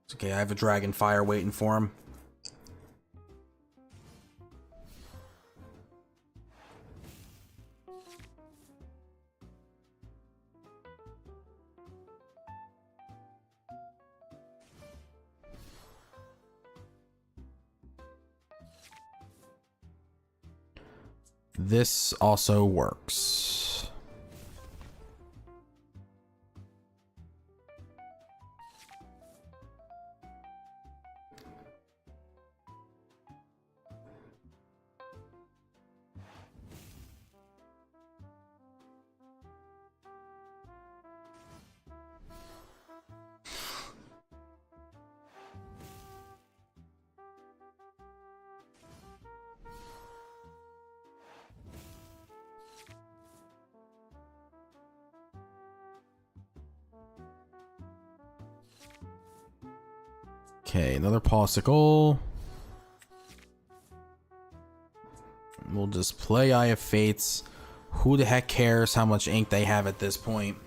It's okay, I have a dragon fire waiting for him. This also works. Okay, another popsicle. We'll just play Eye of Fates. Who the heck cares how much ink they have at this point?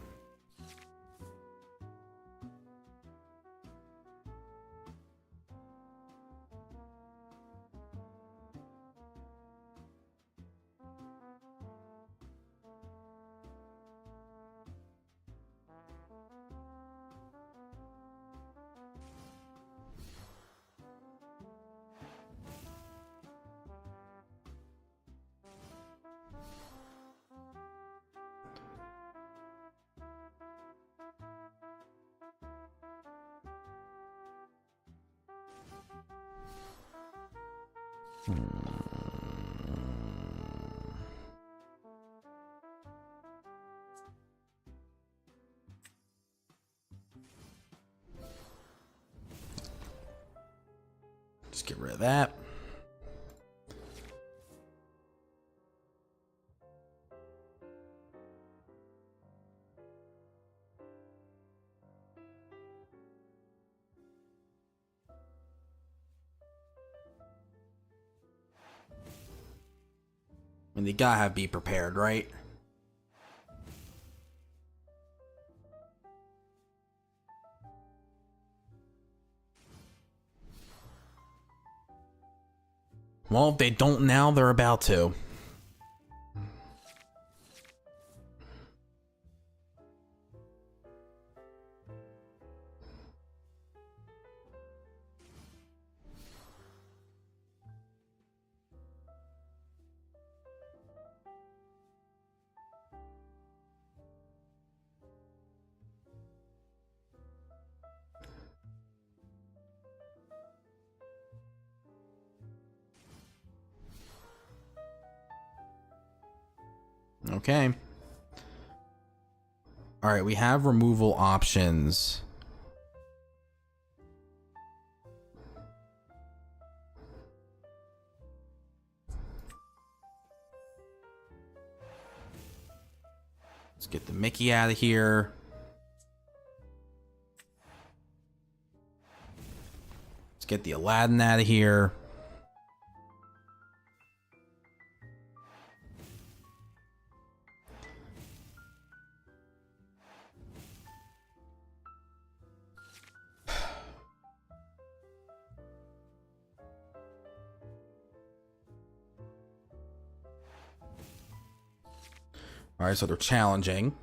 Just get rid of that. And you gotta be prepared, right? Well, if they don't now, they're about to. Okay. All right, we have removal options. Let's get the Mickey out of here. Let's get the Aladdin out of here. All right, so they're challenging.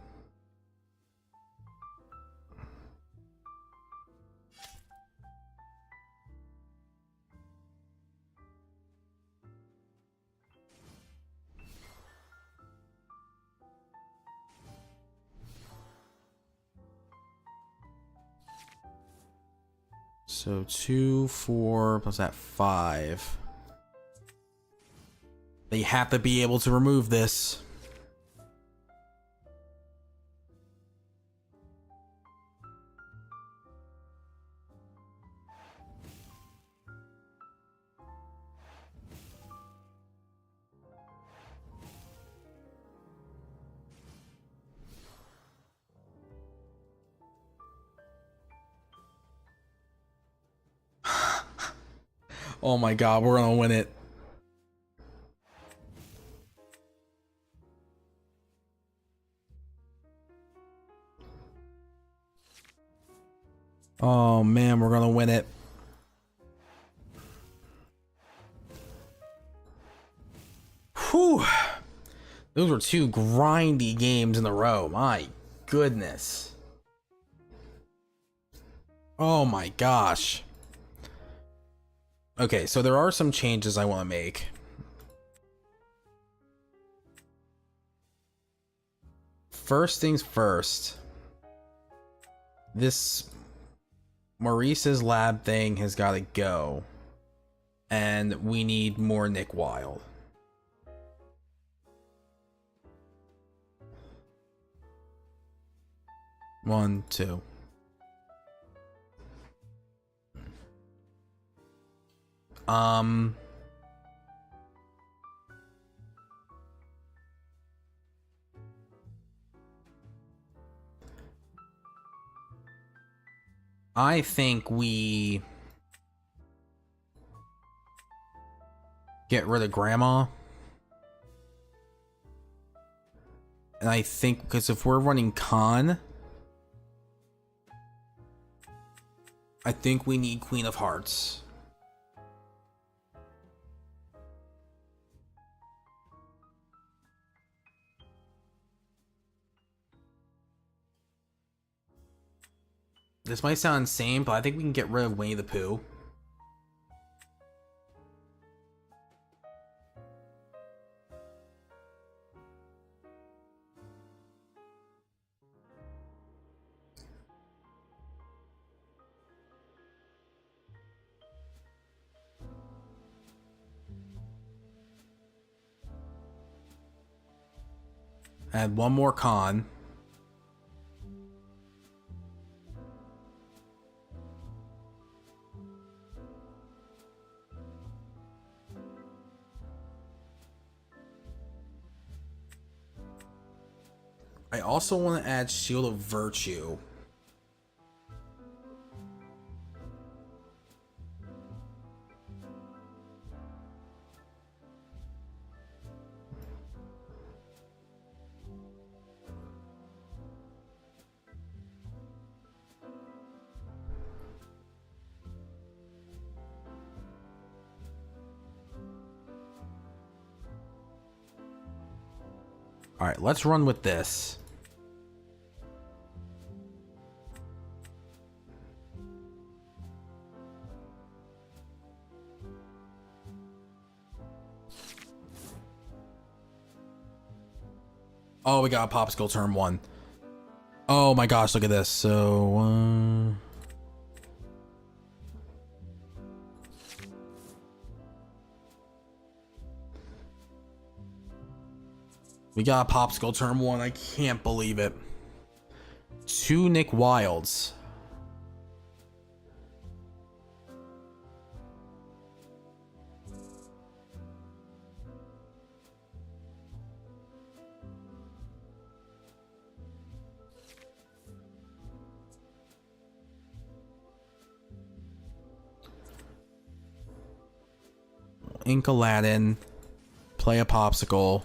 So 2, 4, plus that 5. They have to be able to remove this. Oh my god, we're gonna win it. Oh man, we're gonna win it. Whew. Those were two grindy games in a row. My goodness. Oh my gosh. Okay, so there are some changes I want to make. First things first. This Maurice's lab thing has got to go. And we need more Nick Wilde. One, two. I think we get rid of Grandma. And I think because if we're running Con, I think we need Queen of Hearts. This might sound insane, but I think we can get rid of Winnie the Pooh. Add one more Con. I also want to add Shield of Virtue. All right, let's run with this. Oh, we got a popsicle turn 1. Oh my gosh, look at this. So, we got a popsicle turn 1. I can't believe it. 2 Nick Wildes. Ink Aladdin. Play a popsicle.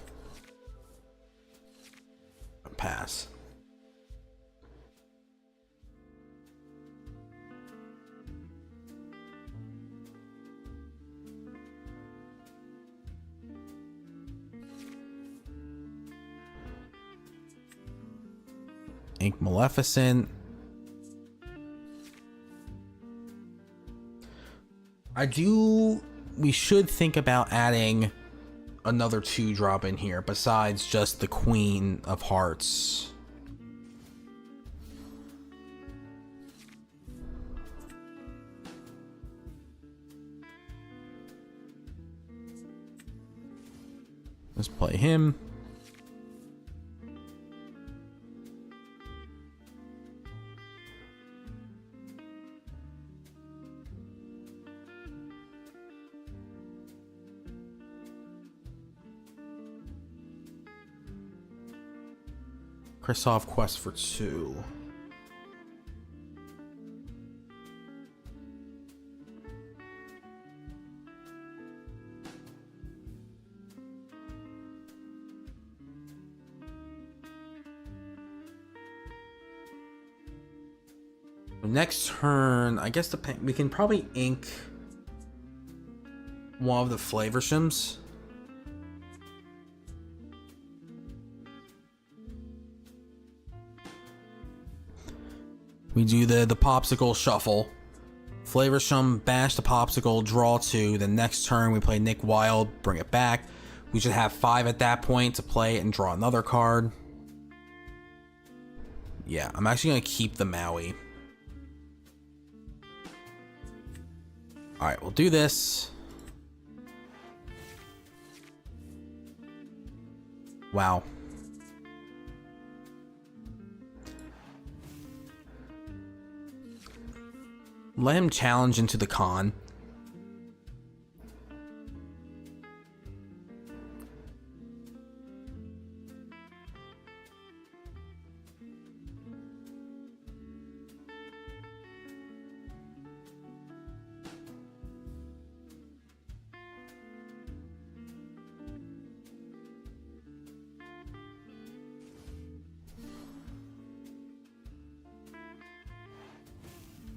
Pass. Ink Maleficent. We should think about adding another 2-drop in here besides just the Queen of Hearts. Let's play him. Kristoff quest for 2. Next turn, I guess we can probably ink one of the Flavershoms. We do the Popsicle shuffle. Flavorshum, bash the Popsicle, draw 2. The next turn we play Nick Wild, bring it back. We should have 5 at that point to play it and draw another card. Yeah, I'm actually going to keep the Maui. Alright, we'll do this. Wow. Let him challenge into the con.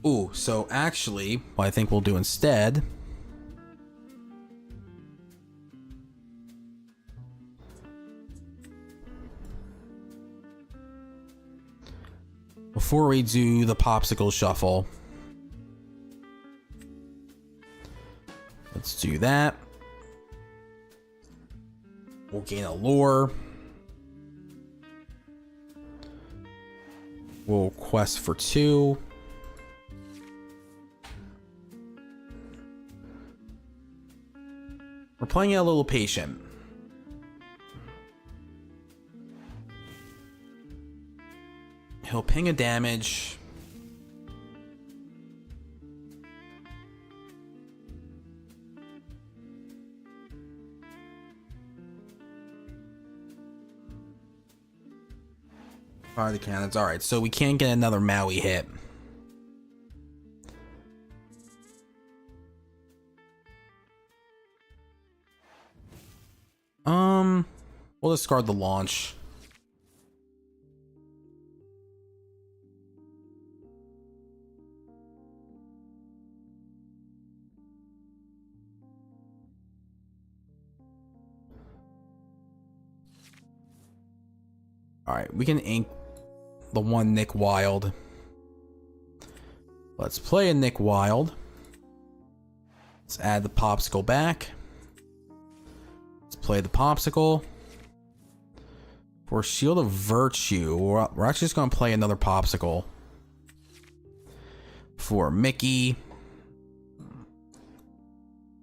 Ooh, so actually, what I think we'll do instead before we do the Popsicle shuffle, let's do that. We'll gain a lure. We'll quest for 2. We're playing it a little patient. He'll ping a damage. Fire the cannons. Alright, so we can't get another Maui hit. We'll discard the launch. Alright, we can ink the one Nick Wild. Let's play a Nick Wild. Let's add the Popsicle back. Let's play the Popsicle. For Shield of Virtue, we're actually just going to play another Popsicle. For Mickey,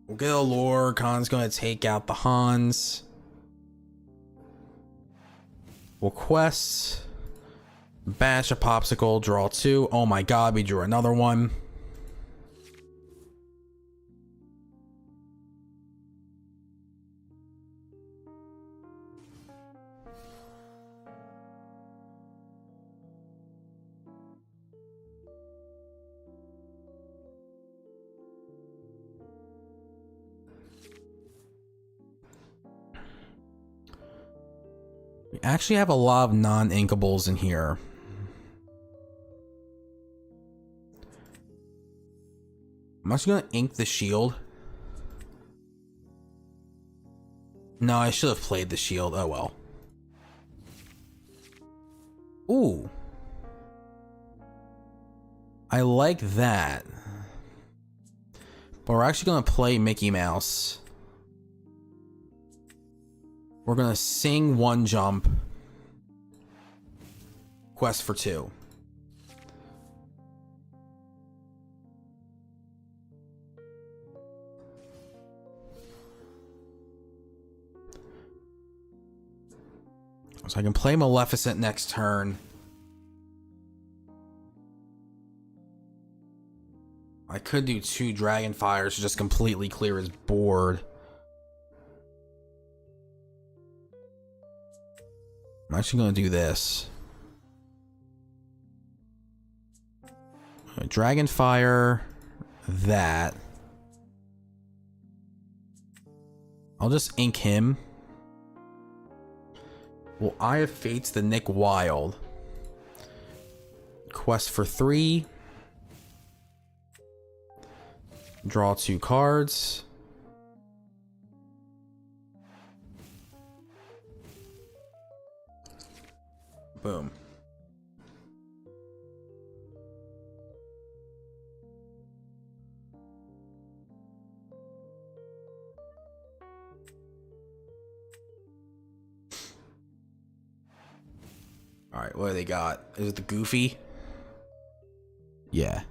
we'll get a lure. Khan's going to take out the Hans. We'll quest. Bash a Popsicle, draw 2. Oh my god, we drew another one. We actually have a lot of non-inkables in here. I'm actually going to ink the shield. No, I should have played the shield. Oh well. Ooh. I like that. But we're actually going to play Mickey Mouse. We're going to sing 1 jump. Quest for 2. So I can play Maleficent next turn. I could do 2 Dragon Fires to just completely clear his board. I'm actually going to do this. Dragon Fire, that. I'll just ink him. Well, Eye of Fate's the Nick Wild. Quest for 3. Draw 2 cards. Boom. All right, what do they got? Is it the Goofy? Yeah.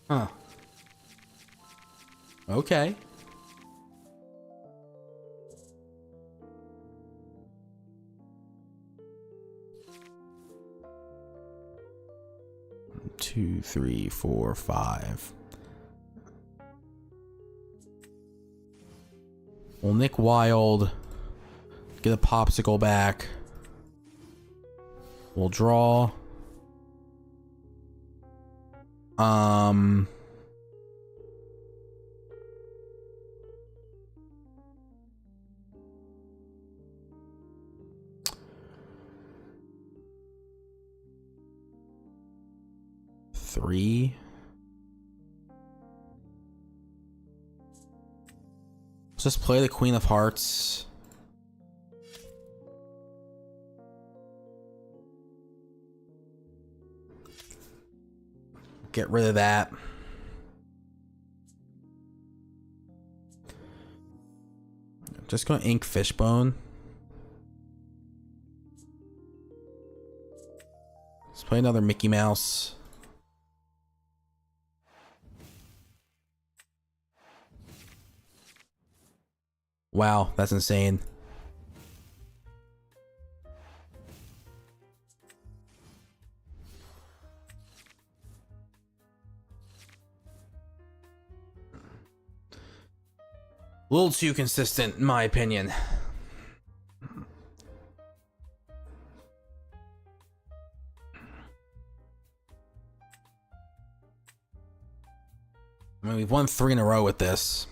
Huh. Okay. Two, three, four, five. Well, Nick Wilde. Get a popsicle back. We'll draw. Three. Let's just play the Queen of Hearts. Get rid of that. Just gonna ink Fishbone. Let's play another Mickey Mouse. Wow, that's insane. A little too consistent, in my opinion. I mean, we've won 3 in a row with this.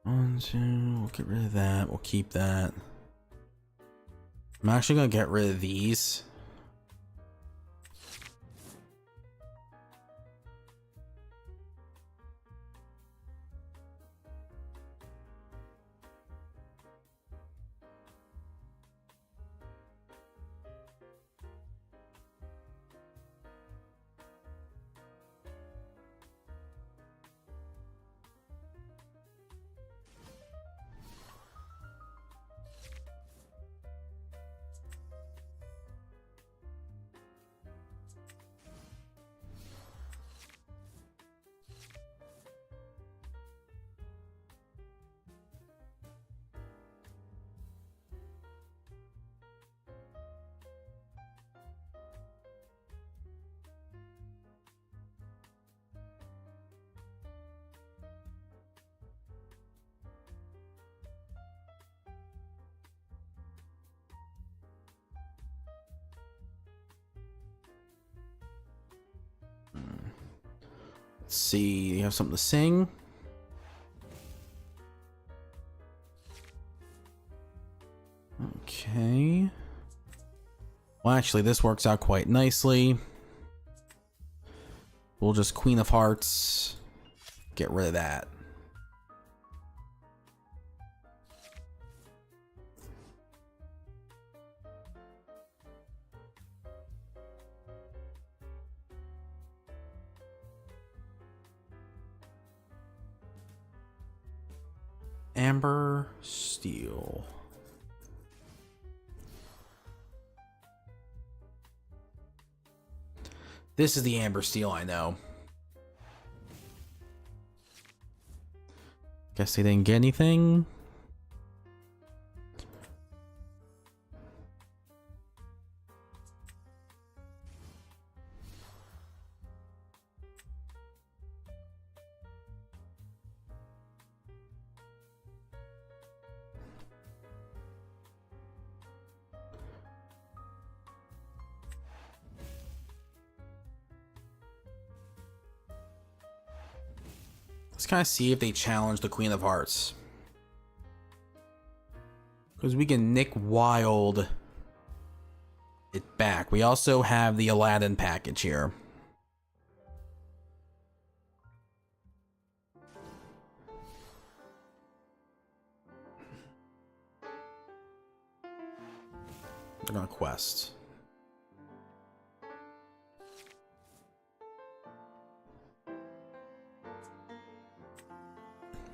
One, two, we'll get rid of that. We'll keep that. I'm actually gonna get rid of these. Let's see, you have something to sing? Okay. Well, actually, this works out quite nicely. We'll just Queen of Hearts. Get rid of that. Amber Steel. This is the Amber Steel I know. Guess they didn't get anything. Let's kind of see if they challenge the Queen of Hearts. Because we can Nick Wild it back. We also have the Aladdin package here. They're gonna quest.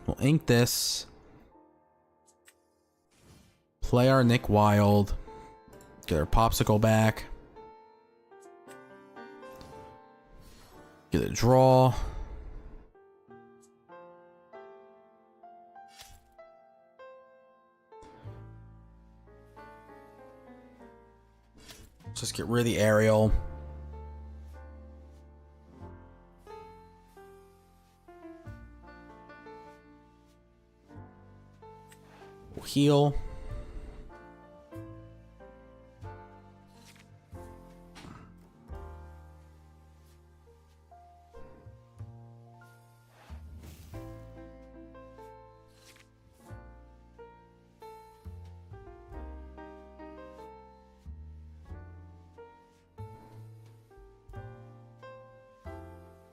We'll ink this. Play our Nick Wild. Get our Popsicle back. Get a draw. Just get rid of the aerial. We'll heal.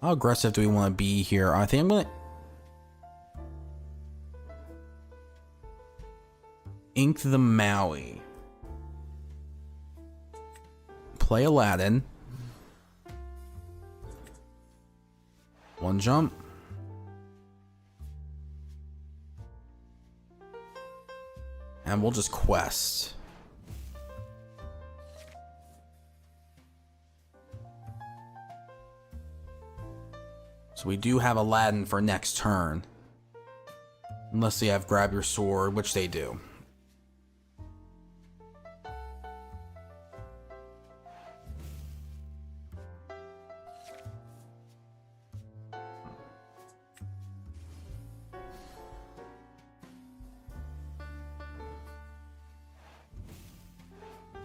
How aggressive do we want to be here? I think I'm gonna ink the Maui. Play Aladdin. One jump. And we'll just quest. So we do have Aladdin for next turn. Unless they have Grab Your Sword, which they do.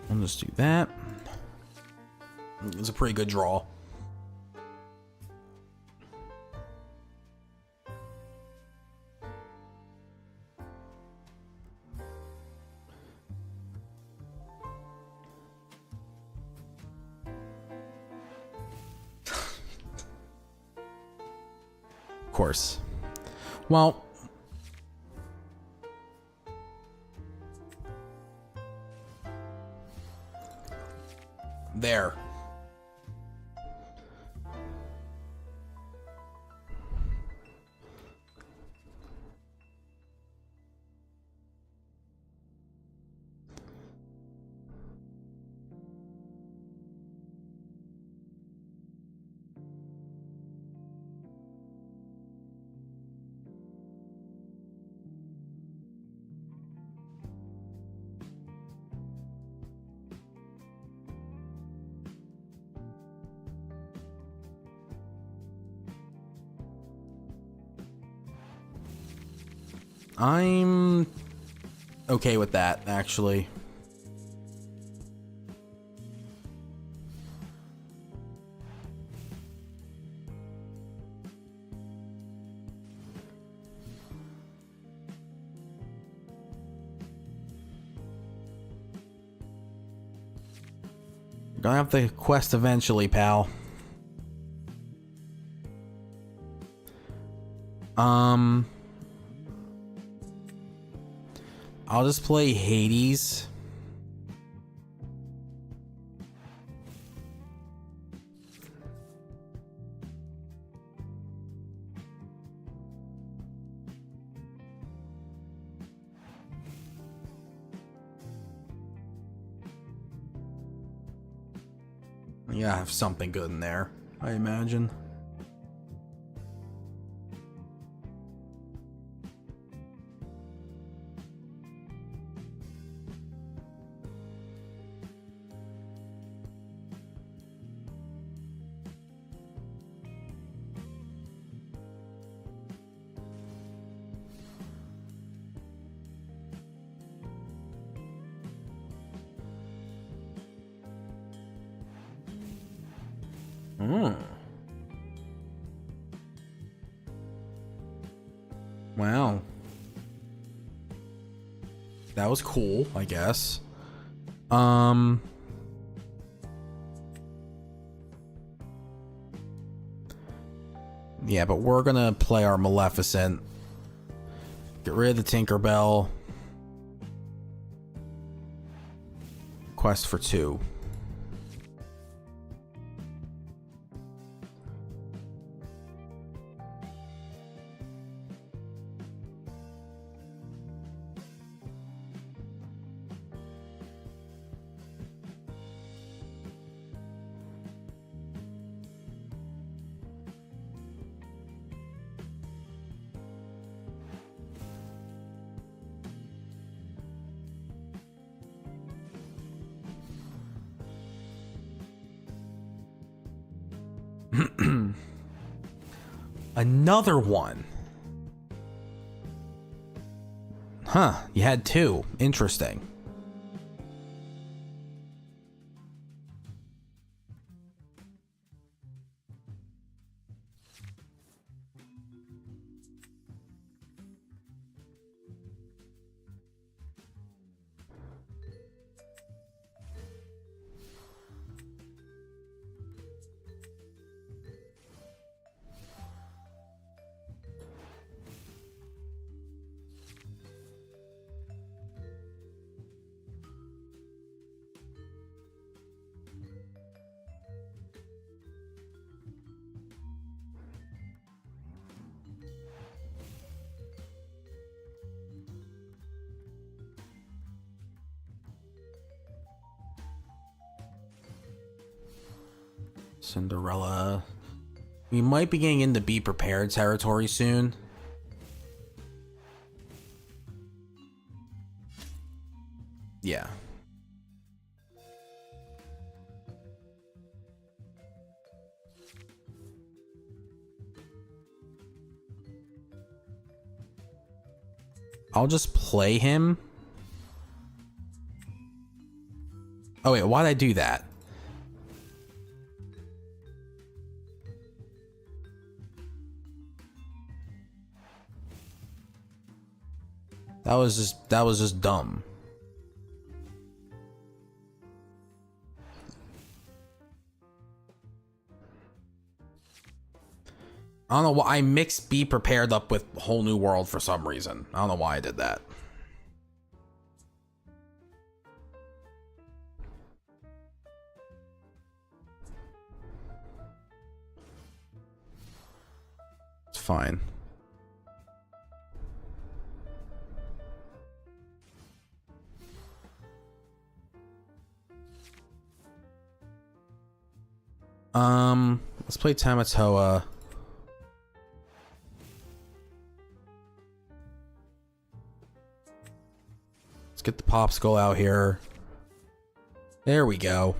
I'll just do that. It's a pretty good draw. Of course. Well, there. I'm okay with that, actually. Gonna have to quest eventually, pal. I'll just play Hades. Yeah, I have something good in there, I imagine. Wow. That was cool, I guess. Yeah, but we're gonna play our Maleficent. Get rid of the Tinkerbell. Quest for 2. Another one. Huh, you had 2. Interesting. Cinderella. We might be getting into Be Prepared territory soon. Yeah. I'll just play him. Oh wait, why'd I do that? That was just dumb. I don't know why I mixed Be Prepared up with Whole New World for some reason. I don't know why I did that. It's fine. Let's play Tamatoa. Let's get the popsicle out here. There we go.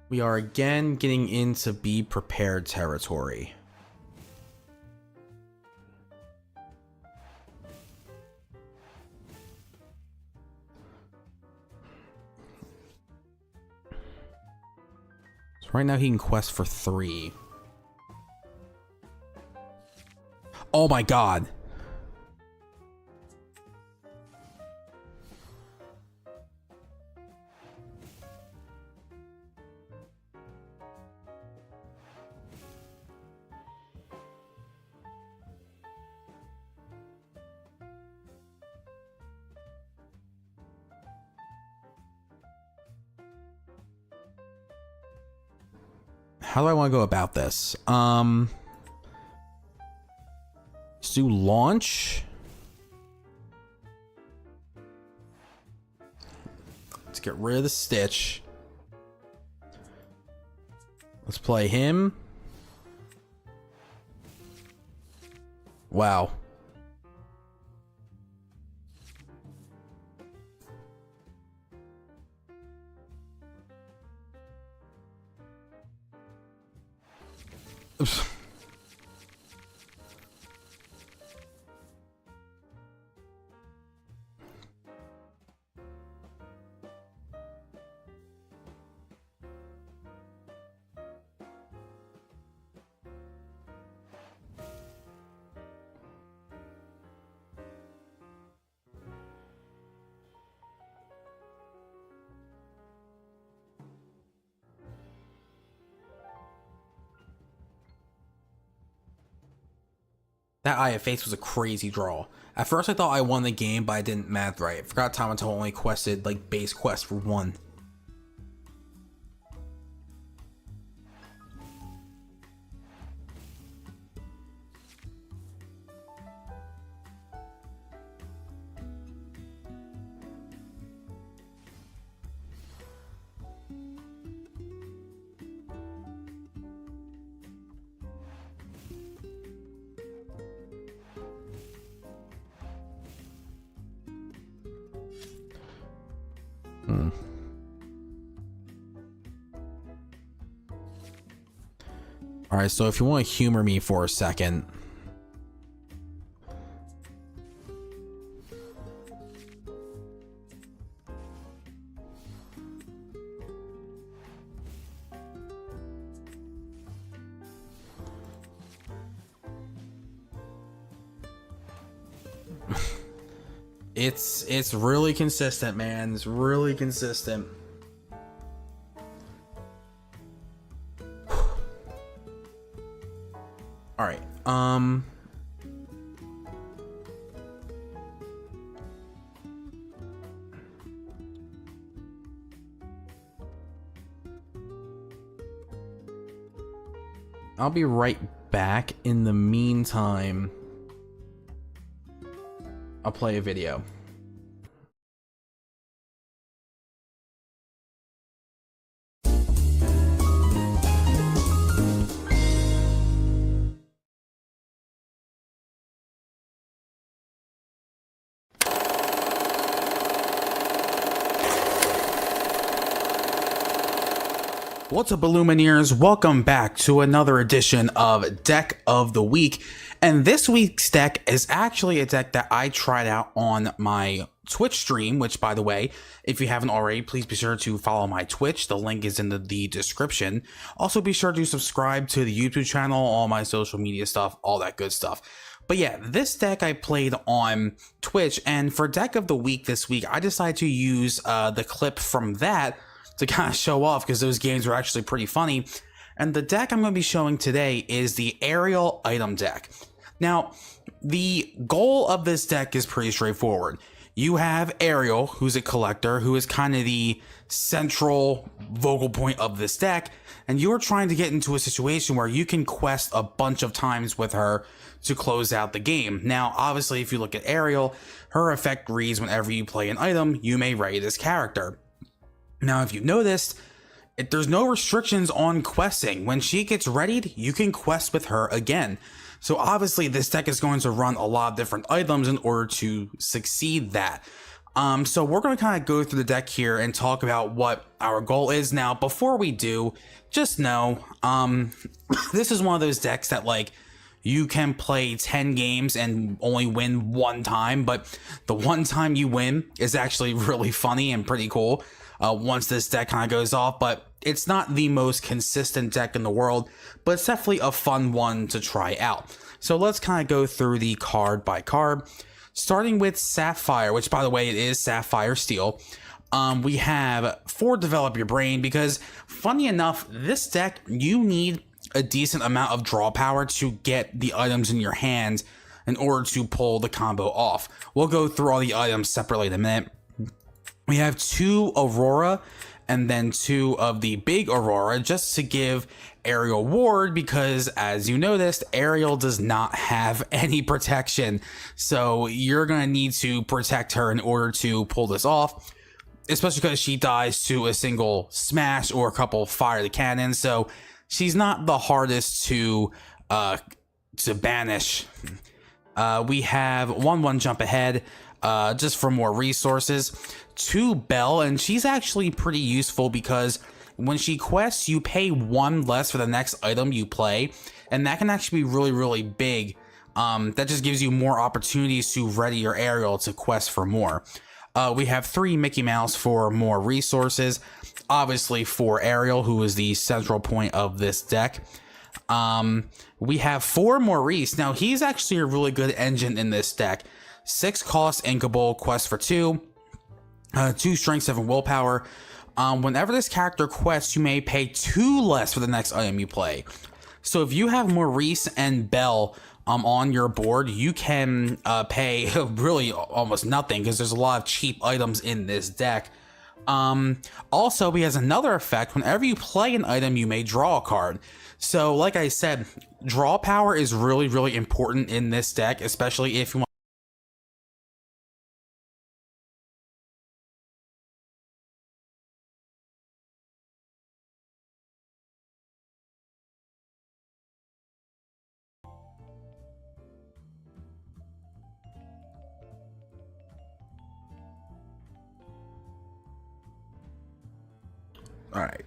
We are again getting into Be Prepared territory. So right now he can quest for 3. Oh my god. How do I want to go about this? Let's do launch. Let's get rid of the Stitch. Let's play him. Wow. Oops. That Eye of Faith was a crazy draw. At first I thought I won the game, but I didn't math right. I forgot Tamato only quested like base quest for one. Alright, so if you want to humor me for a second. It's really consistent, man. It's really consistent. All right. I'll be right back. In the meantime, I'll play a video. What's up, Illumineers? Welcome back to another edition of Deck of the Week. And this week's deck is actually a deck that I tried out on my Twitch stream, which, by the way, if you haven't already, please be sure to follow my Twitch. The link is in the description. Also, be sure to subscribe to the YouTube channel, all my social media stuff, all that good stuff. But yeah, this deck I played on Twitch, and for Deck of the Week this week, I decided to use the clip from that to kind of show off, because those games were actually pretty funny. And the deck I'm going to be showing today is the Aerial Item deck. Now, the goal of this deck is pretty straightforward. You have Ariel, who's a collector, who is kind of the central vocal point of this deck, and you're trying to get into a situation where you can quest a bunch of times with her to close out the game. Now, obviously, if you look at Ariel, her effect reads whenever you play an item, you may ready this character. Now, if you noticed, there's no restrictions on questing. When she gets readied, you can quest with her again. So obviously this deck is going to run a lot of different items in order to succeed that. So we're going to kind of go through the deck here and talk about what our goal is. Now, before we do, just know, this is one of those decks that, like, you can play 10 games and only win one time, but the one time you win is actually really funny and pretty cool. Once this deck kind of goes off, but it's not the most consistent deck in the world, but it's definitely a fun one to try out. So let's kind of go through the card by card, starting with Sapphire, which, by the way, it is Sapphire Steel. We have for Develop Your Brain, because funny enough, this deck, you need a decent amount of draw power to get the items in your hand in order to pull the combo off. We'll go through all the items separately in a minute. We have 2 Aurora and then 2 of the big Aurora, just to give Ariel ward, because as you noticed, Ariel does not have any protection. So you're going to need to protect her in order to pull this off, especially because she dies to a single smash or a couple fire the cannon. So she's not the hardest to banish. We have 1/1 jump ahead, just for more resources. 2 Bell, and she's actually pretty useful because when she quests, you pay 1 less for the next item you play, and that can actually be really, really big. That just gives you more opportunities to ready your Ariel to quest for more. We have 3 Mickey Mouse for more resources, obviously for Ariel, who is the central point of this deck. We have 4 Maurice. Now, he's actually a really good engine in this deck. 6 cost Inkable, quest for 2, 2 strength, 7 willpower. Whenever this character quests, you may pay 2 less for the next item you play. So if you have Maurice and Belle on your board, you can pay really almost nothing because there's a lot of cheap items in this deck. Also, he has another effect. Whenever you play an item, you may draw a card. So like I said, draw power is really, really important in this deck, especially if you want. All right.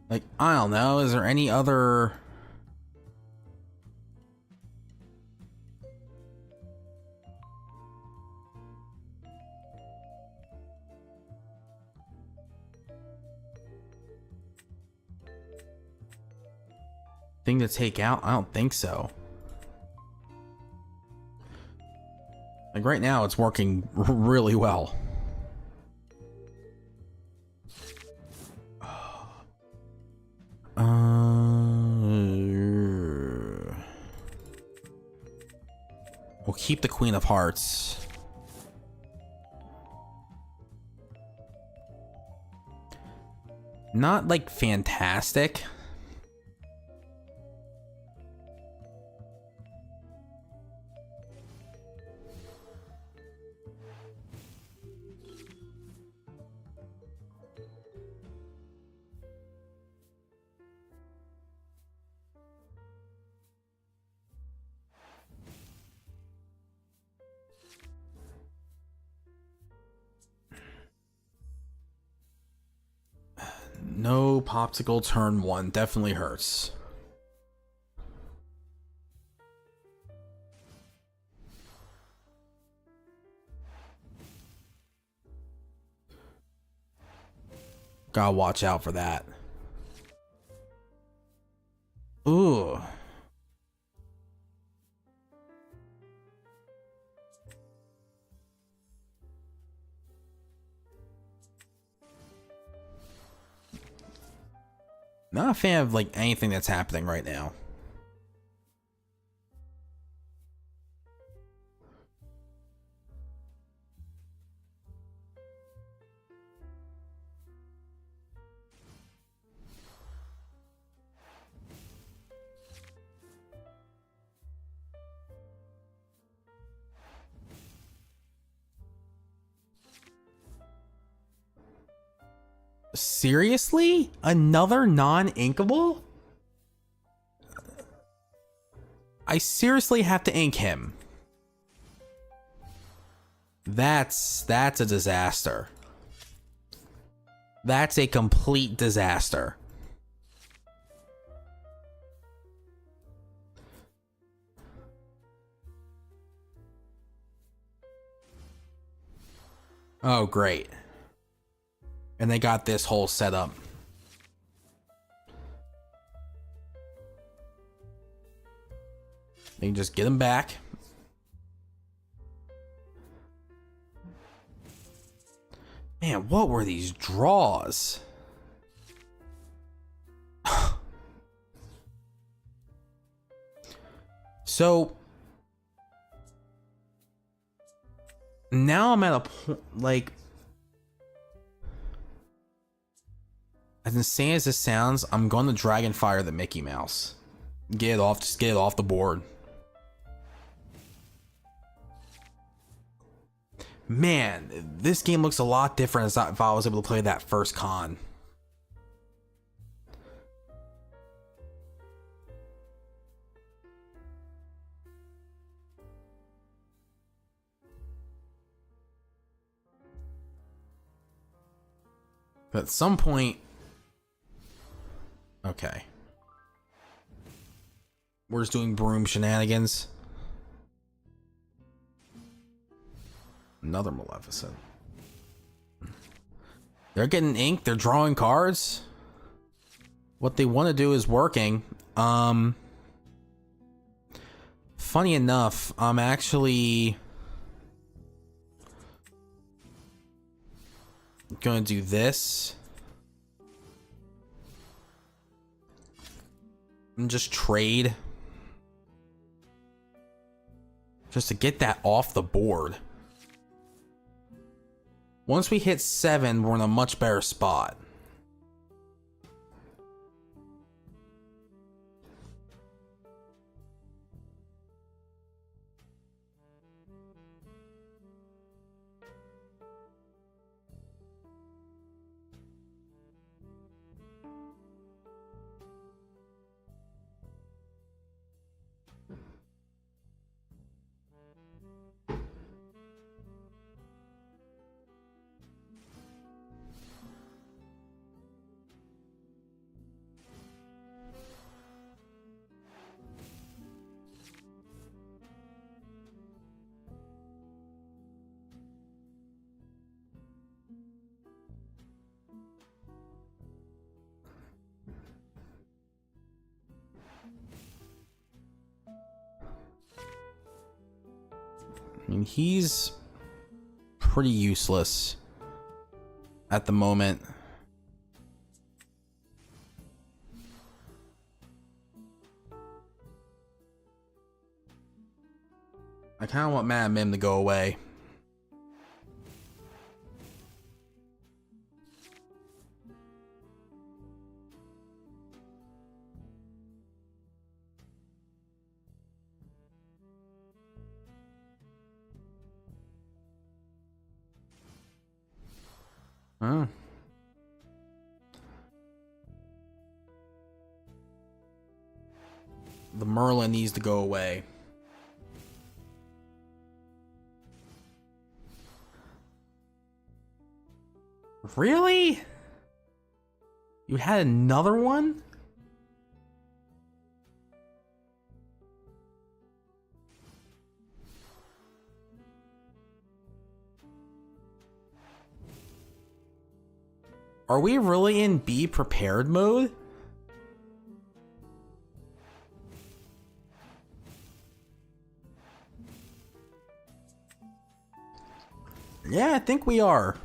Like, I don't know, is there any other... thing to take out? I don't think so. Like, right now, it's working really well. We'll keep the Queen of Hearts. Not like fantastic. No popsicle turn 1 definitely hurts. Gotta watch out for that. Ooh. Not a fan of like anything that's happening right now. Seriously? Another non-inkable? I seriously have to ink him. That's a disaster. That's a complete disaster. Oh, great. And they got this whole setup. They can just get him back. Man, what were these draws? So now I'm at a point, like, as insane as this sounds, I'm going to Dragon Fire the Mickey Mouse. Get it off, just get it off the board. Man, this game looks a lot different as if I was able to play that first con. But at some point... Okay. We're just doing broom shenanigans. Another Maleficent. They're getting ink. They're drawing cards. What they want to do is working. Funny enough, I'm actually going to do this. And just trade. Just to get that off the board. Once we hit 7, we're in a much better spot. I mean, he's pretty useless at the moment. I kind of want Madam Mim to go away. Huh. The Merlin needs to go away. Really? You had another one? Are we really in be prepared mode? Yeah, I think we are.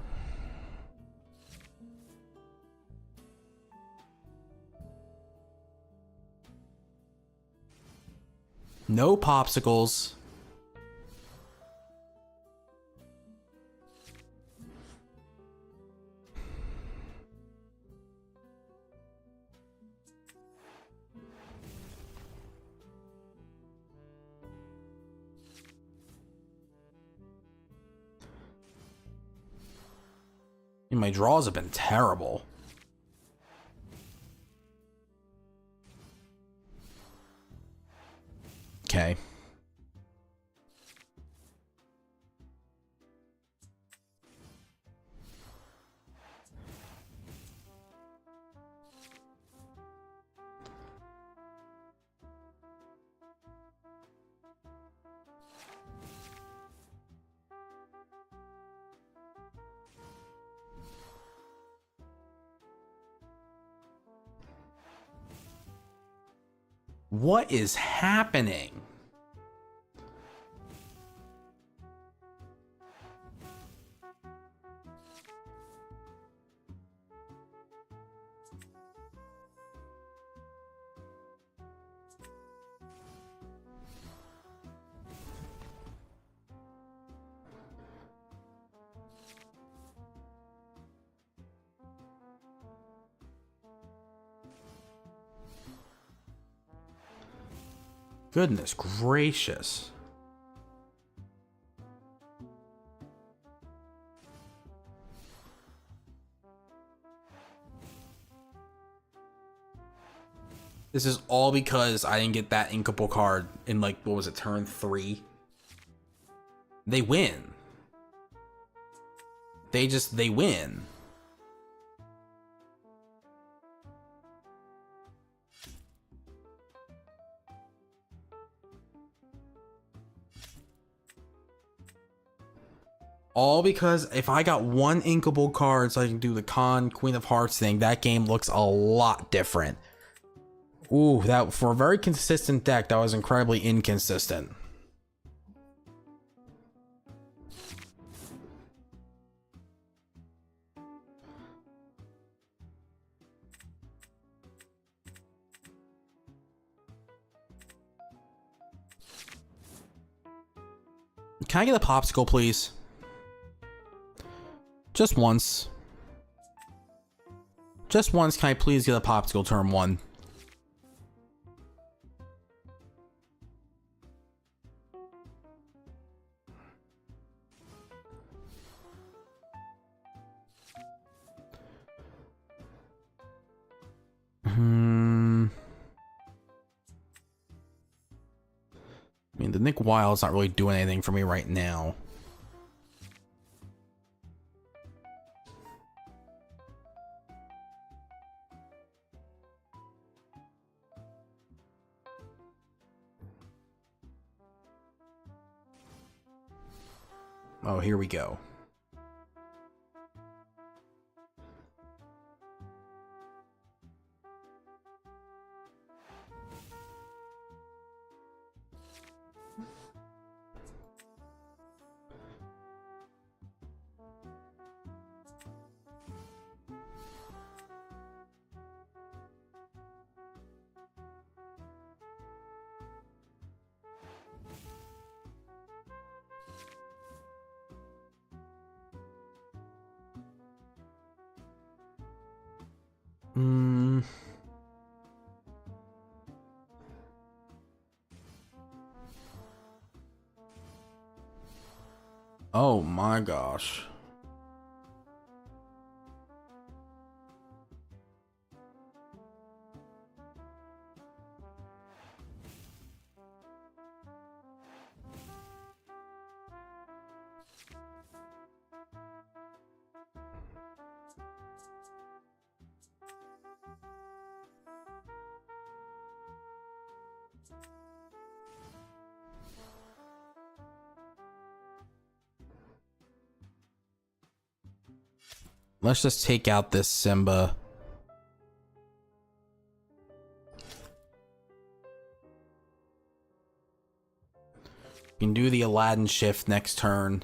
No popsicles. My draws have been terrible. Okay. What is happening? Goodness gracious. This is all because I didn't get that inkable card in, like, what was it, turn 3? They win. They win. All because if I got one inkable card so I can do the Queen of Hearts thing, that game looks a lot different. Ooh, that for a very consistent deck, that was incredibly inconsistent. Can I get a popsicle, please? Just once. Just once, can I please get a popsicle turn 1? I mean, the Nick Wild's not really doing anything for me right now. Oh, here we go. Oh my gosh. Let's just take out this Simba. We can do the Aladdin shift next turn.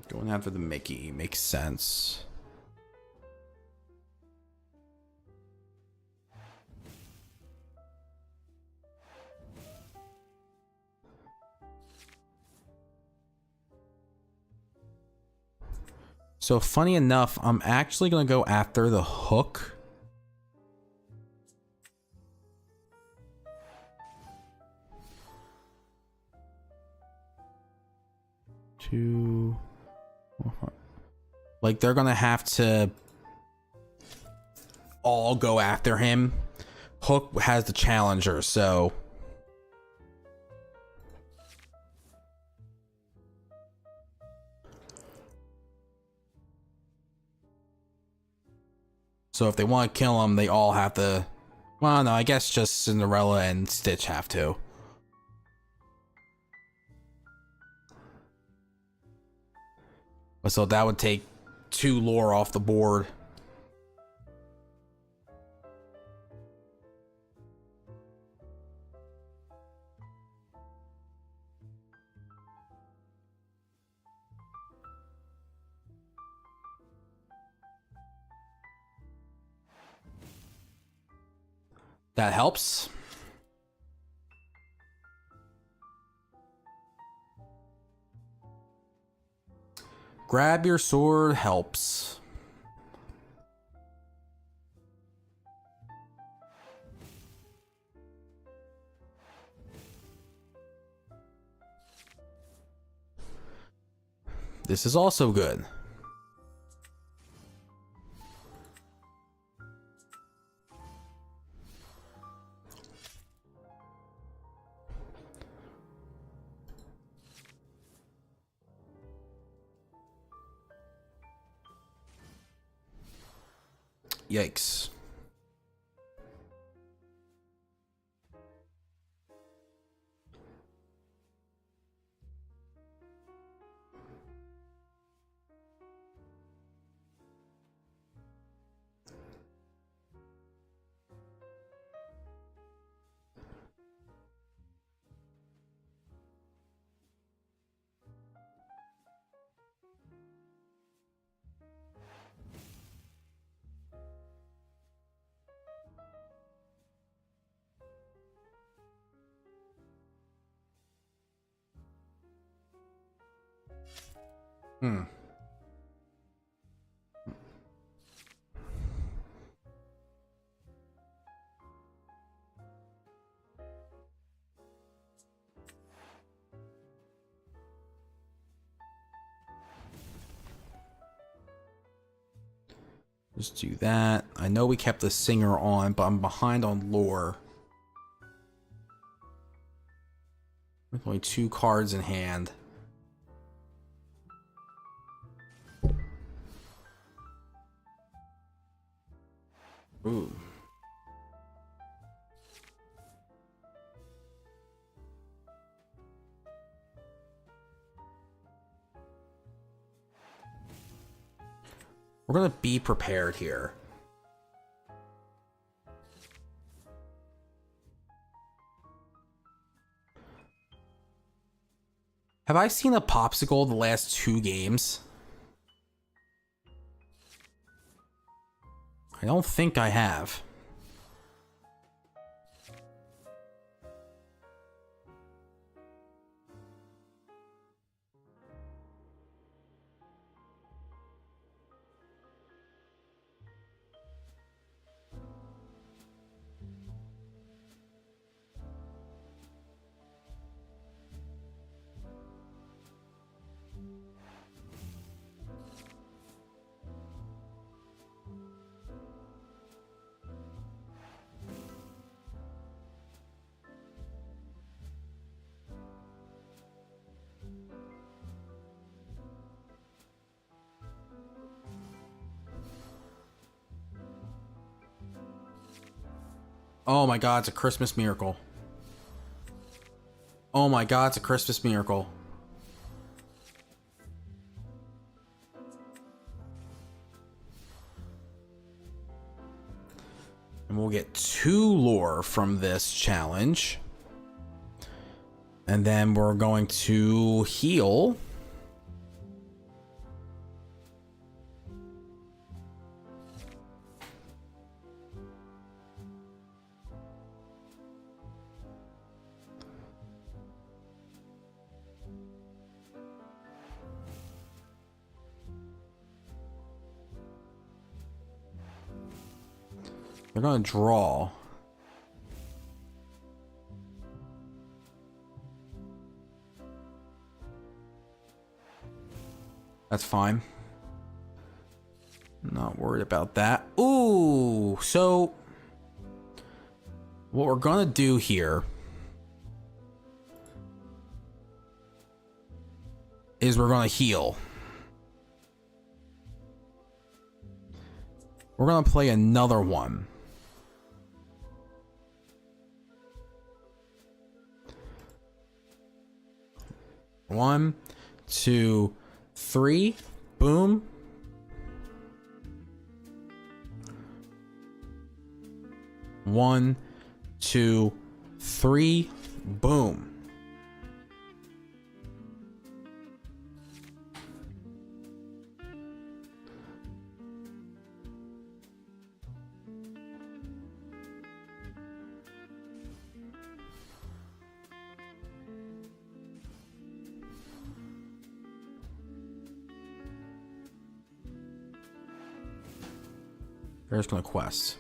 Going after the Mickey makes sense. So funny enough, I'm actually going to go after the Hook. Like, they're gonna have to all go after him. Hook has the challenger, so if they want to kill him, they all have to. Well, no, I guess just Cinderella and Stitch have to. So that would take 2 lore off the board. That helps. Grab your sword helps. This is also good. Yikes. Hmm. Just do that. I know we kept the singer on, but I'm behind on lore. With only 2 cards in hand. Ooh. We're gonna be prepared here. Have I seen a popsicle the last 2 games? I don't think I have. Oh my god, it's a Christmas miracle. Oh my god, it's a Christmas miracle. And we'll get 2 lore from this challenge. And then we're going to heal. They're going to draw. That's fine. Not worried about that. Ooh, so what we're going to do here is we're going to heal. We're going to play another one. One, 2, 3, boom. One, 2, 3, boom. They're just gonna quest.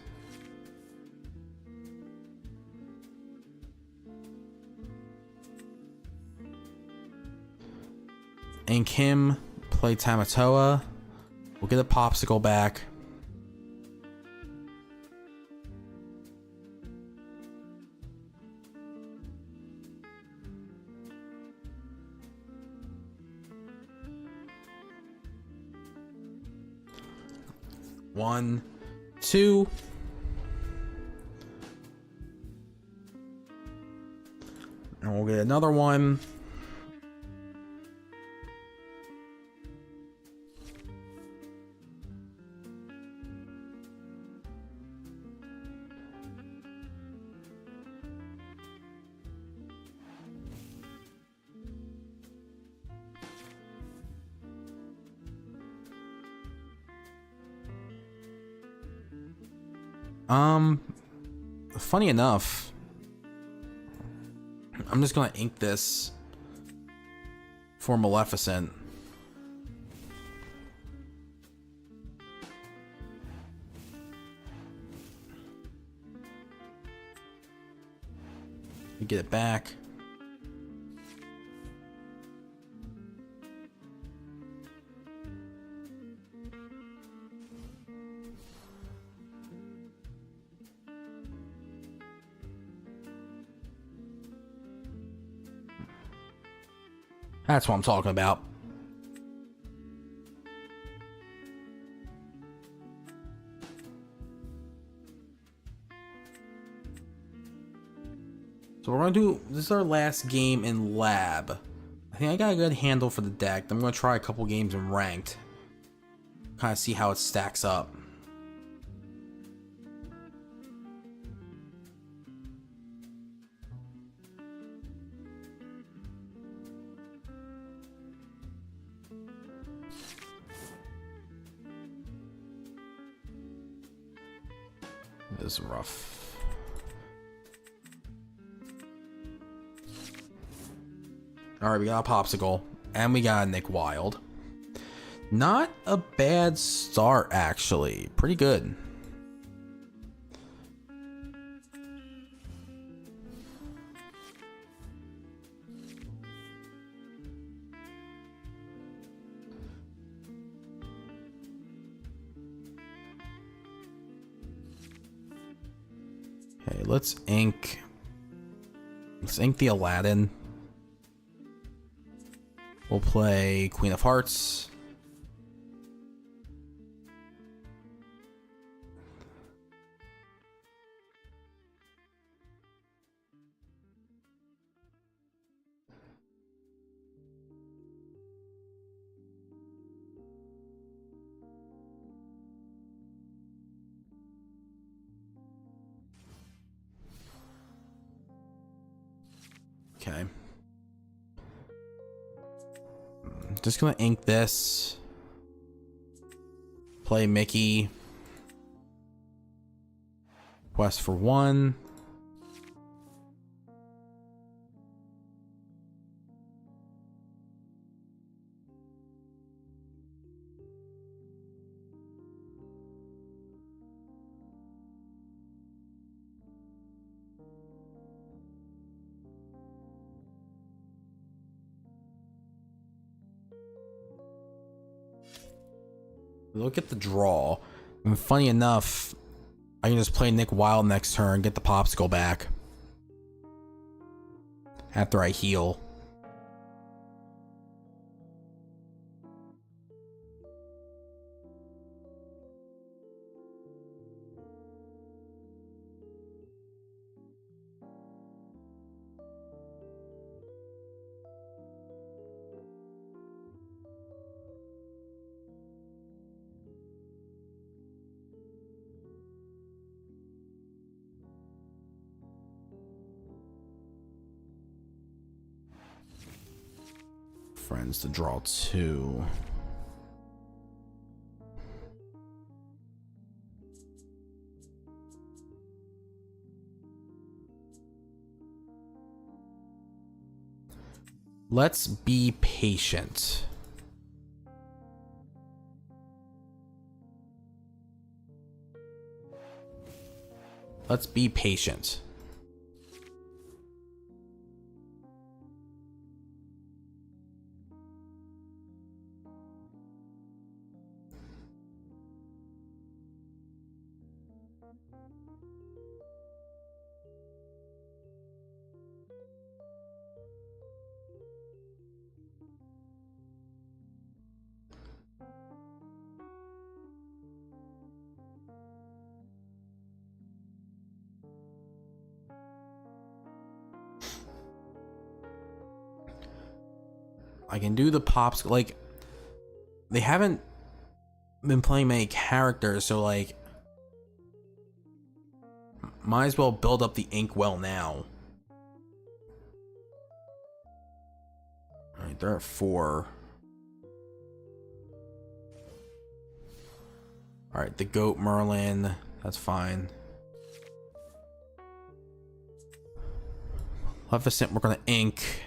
And Kim play Tamatoa. We'll get a popsicle back. One, two. And we'll get another one. Funny enough, I'm just gonna ink this for Maleficent. You get it back. That's what I'm talking about. So we're gonna do, this is our last game in lab. I think I got a good handle for the deck. I'm gonna try a couple games in ranked. Kind of see how it stacks up. This is rough. Alright, we got a popsicle. And we got a Nick Wilde. Not a bad start, actually. Pretty good. Okay, let's ink the Aladdin. We'll play Queen of Hearts. Okay. Just gonna ink this. Play Mickey. Quest for one. Look at the draw. And funny enough, I can just play Nick Wilde next turn, get the popsicle back. After I heal. Friends to draw two. Let's be patient. Let's be patient. I can do the pops, like, they haven't been playing many characters, so like, might as well build up the inkwell now. Alright, they're at 4. Alright, the goat Merlin, that's fine. Maleficent, we're gonna ink.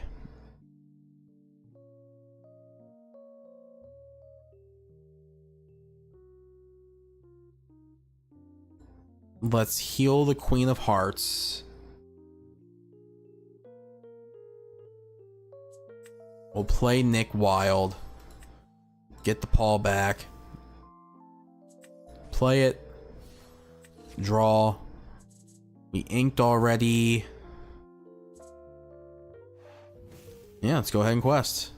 Let's heal the Queen of Hearts. We'll play Nick Wild. Get the paw back. Play it. Draw. We inked already. Yeah, let's go ahead and quest.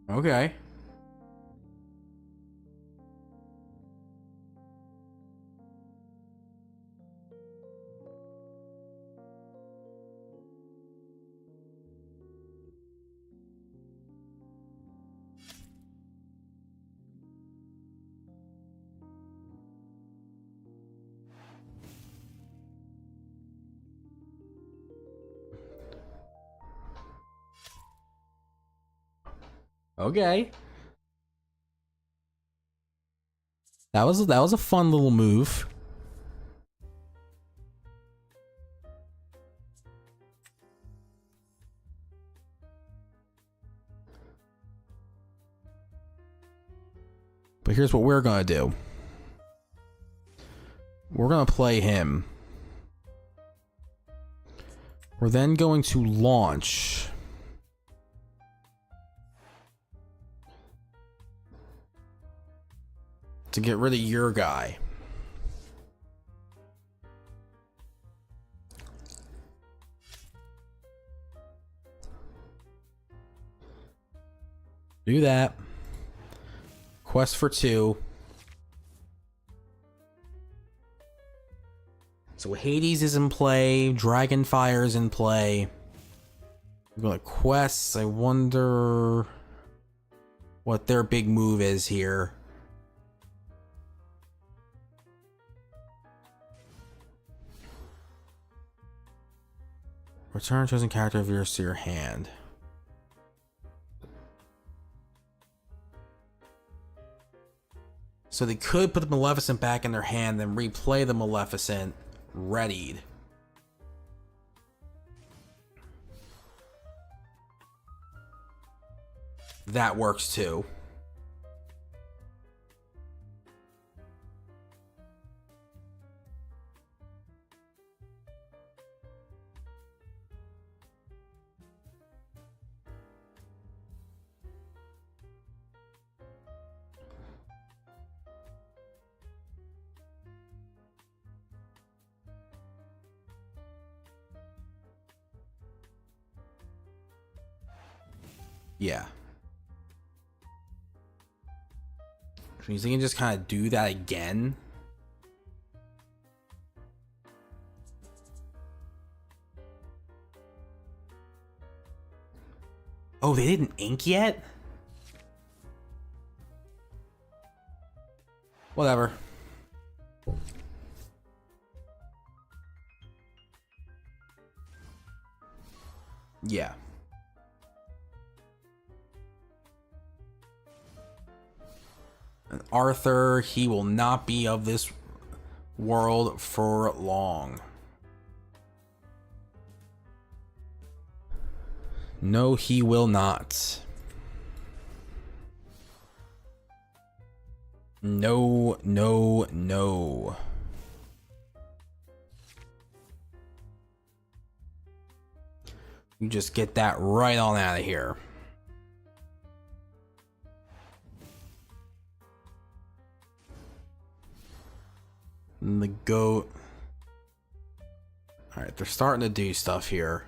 Okay. Okay. That was a fun little move. But here's what we're gonna do. We're gonna play him. We're then going to launch. To get rid of your guy. Do that. Quest for 2. So Hades is in play. Dragonfire is in play. We're going to quests. I wonder what their big move is here. Return a chosen character of yours to your hand. So they could put the Maleficent back in their hand, then replay the Maleficent readied. That works too. Yeah. Which means they can just kind of do that again. Oh, they didn't ink yet? Whatever. Yeah. And Arthur, he will not be of this world for long. No, he will not. No, no, no. You just get that right on out of here. And the goat. Alright, they're starting to do stuff here.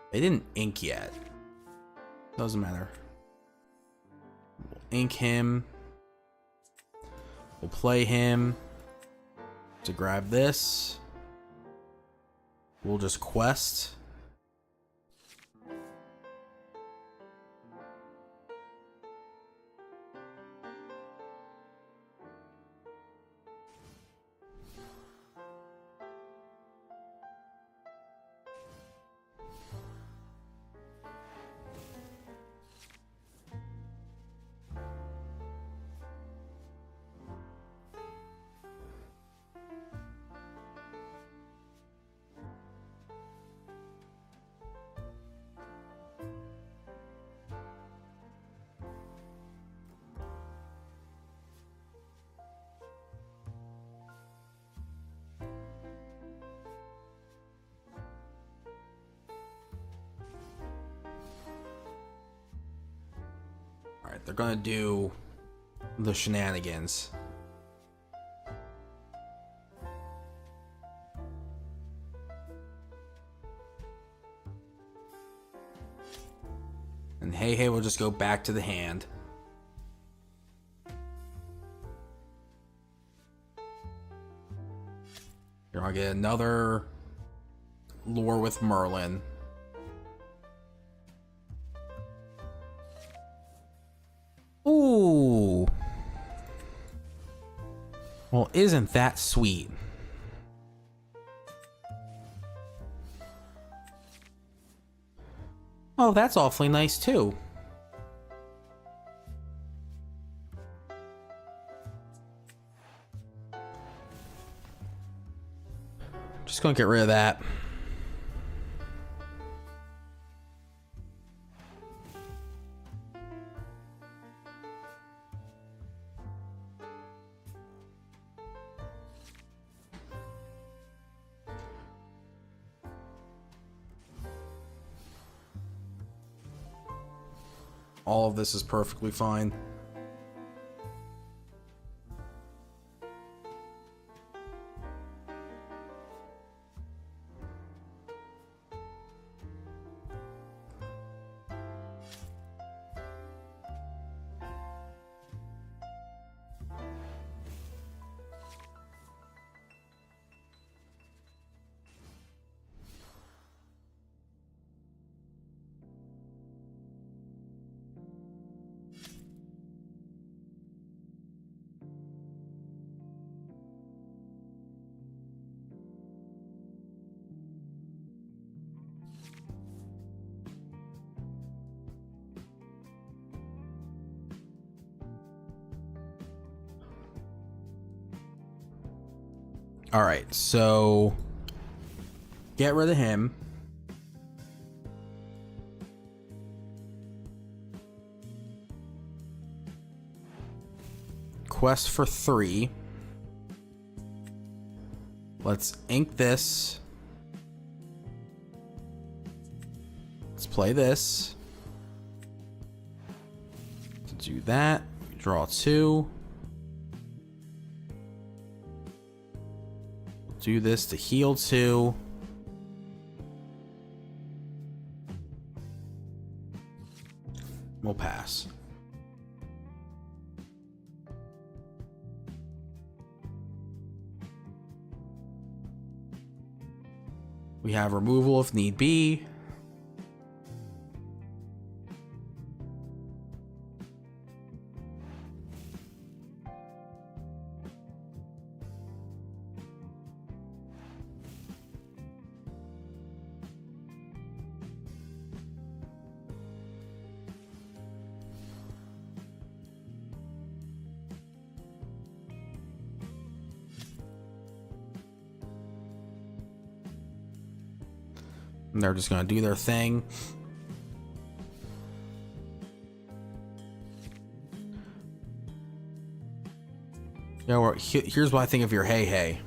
They didn't ink yet. Doesn't matter. We'll ink him. We'll play him to grab this. We'll just quest. Alright, they're gonna do the shenanigans. And hey, we'll just go back to the hand. You're gonna get another lore with Merlin. Ooh. Well, isn't that sweet? Oh, that's awfully nice too. Just gonna get rid of that. All of this is perfectly fine. All right, so get rid of him. Quest for 3. Let's ink this. Let's play this. To do that, draw 2. Do this to heal 2. We'll pass. We have removal if need be. And they're just going to do their thing. You know, here's what I think of your hey hey.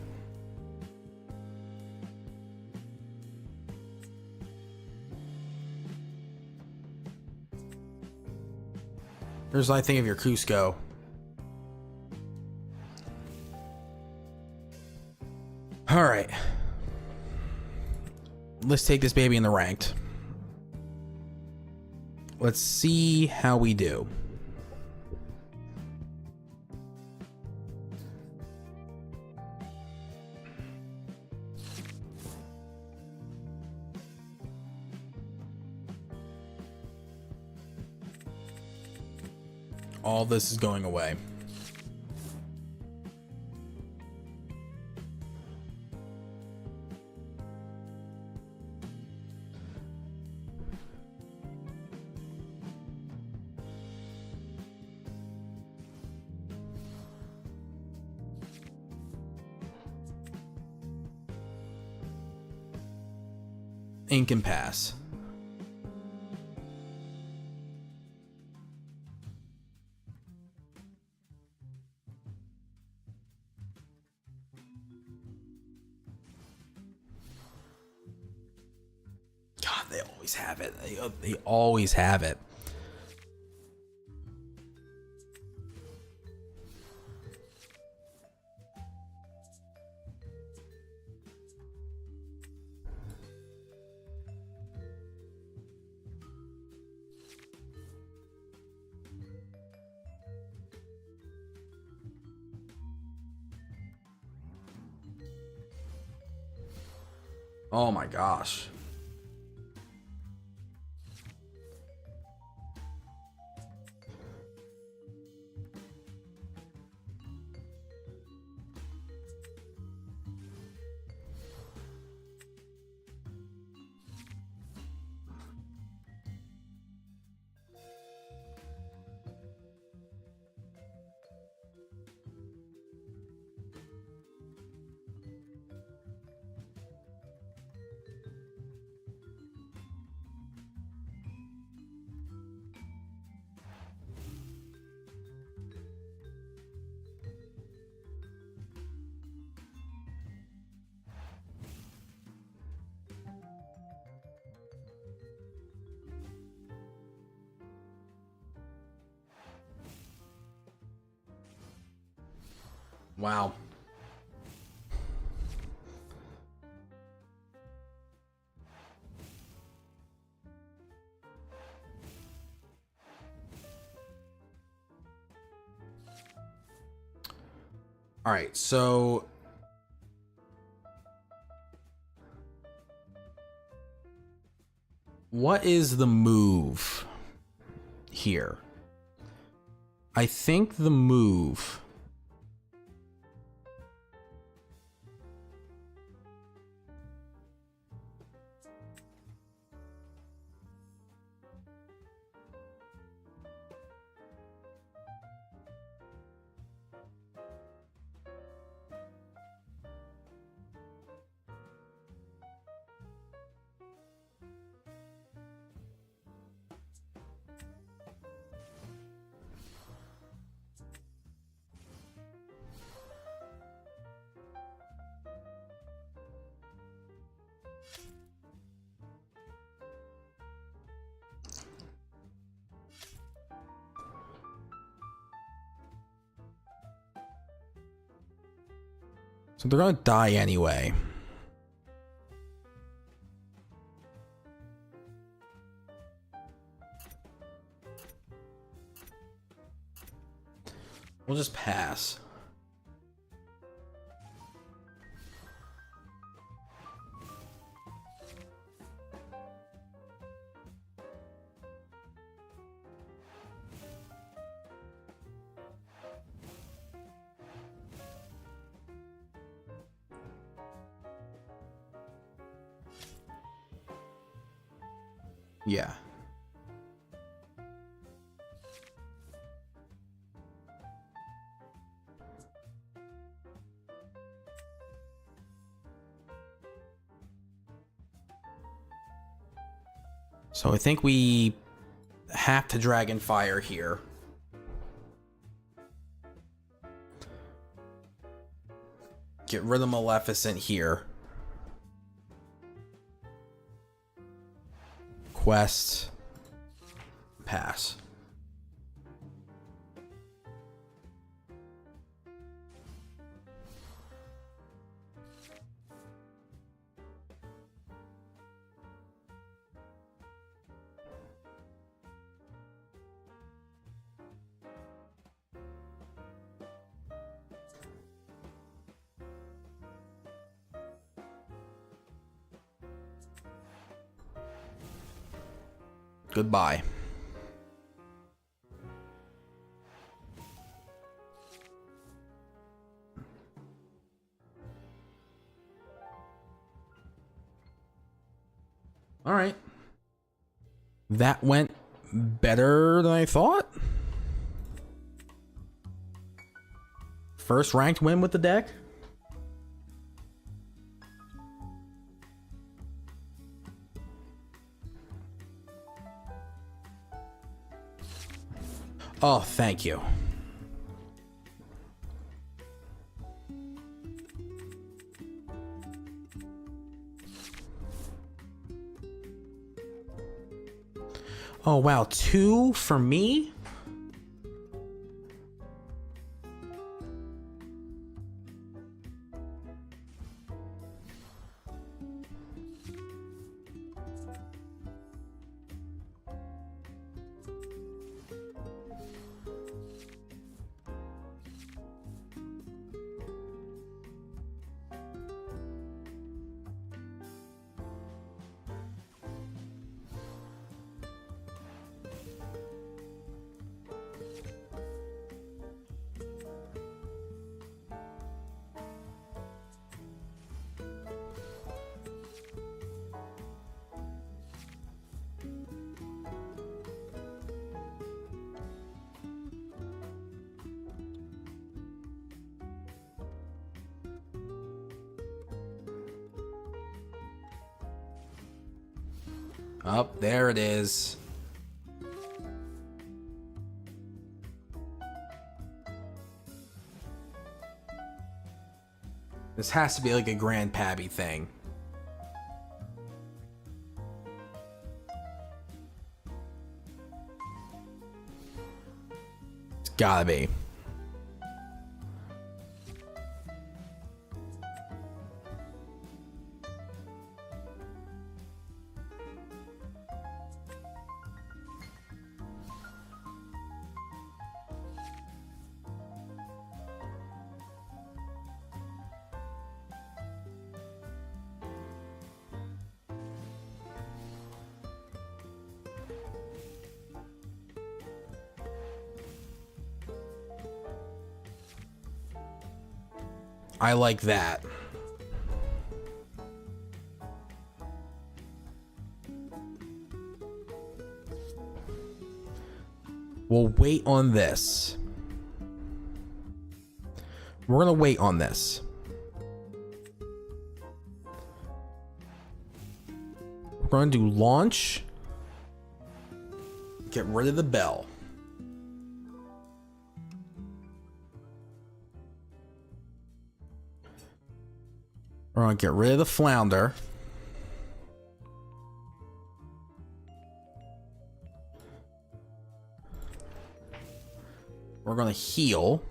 Here's what I think of your Cusco. All right. Let's take this baby in the ranked. Let's see how we do. All this is going away. Ink and pass. God, they always have it. They always have it. Oh my gosh. Wow. All right, so what is the move here? I think the move So they're gonna die anyway. We'll just pass. Yeah. So I think we have to Dragon Fire here. Get rid of Maleficent here. Quest. Pass. Goodbye. All right. That went better than I thought. First ranked win with the deck. Oh, thank you. Oh, wow. 2 for me? Oh, there it is. This has to be like a Grand Pabby thing. It's gotta be. I like that. We'll wait on this. We're gonna wait on this. We're gonna do launch. Get rid of the bell. We're gonna get rid of the flounder. We're gonna heal.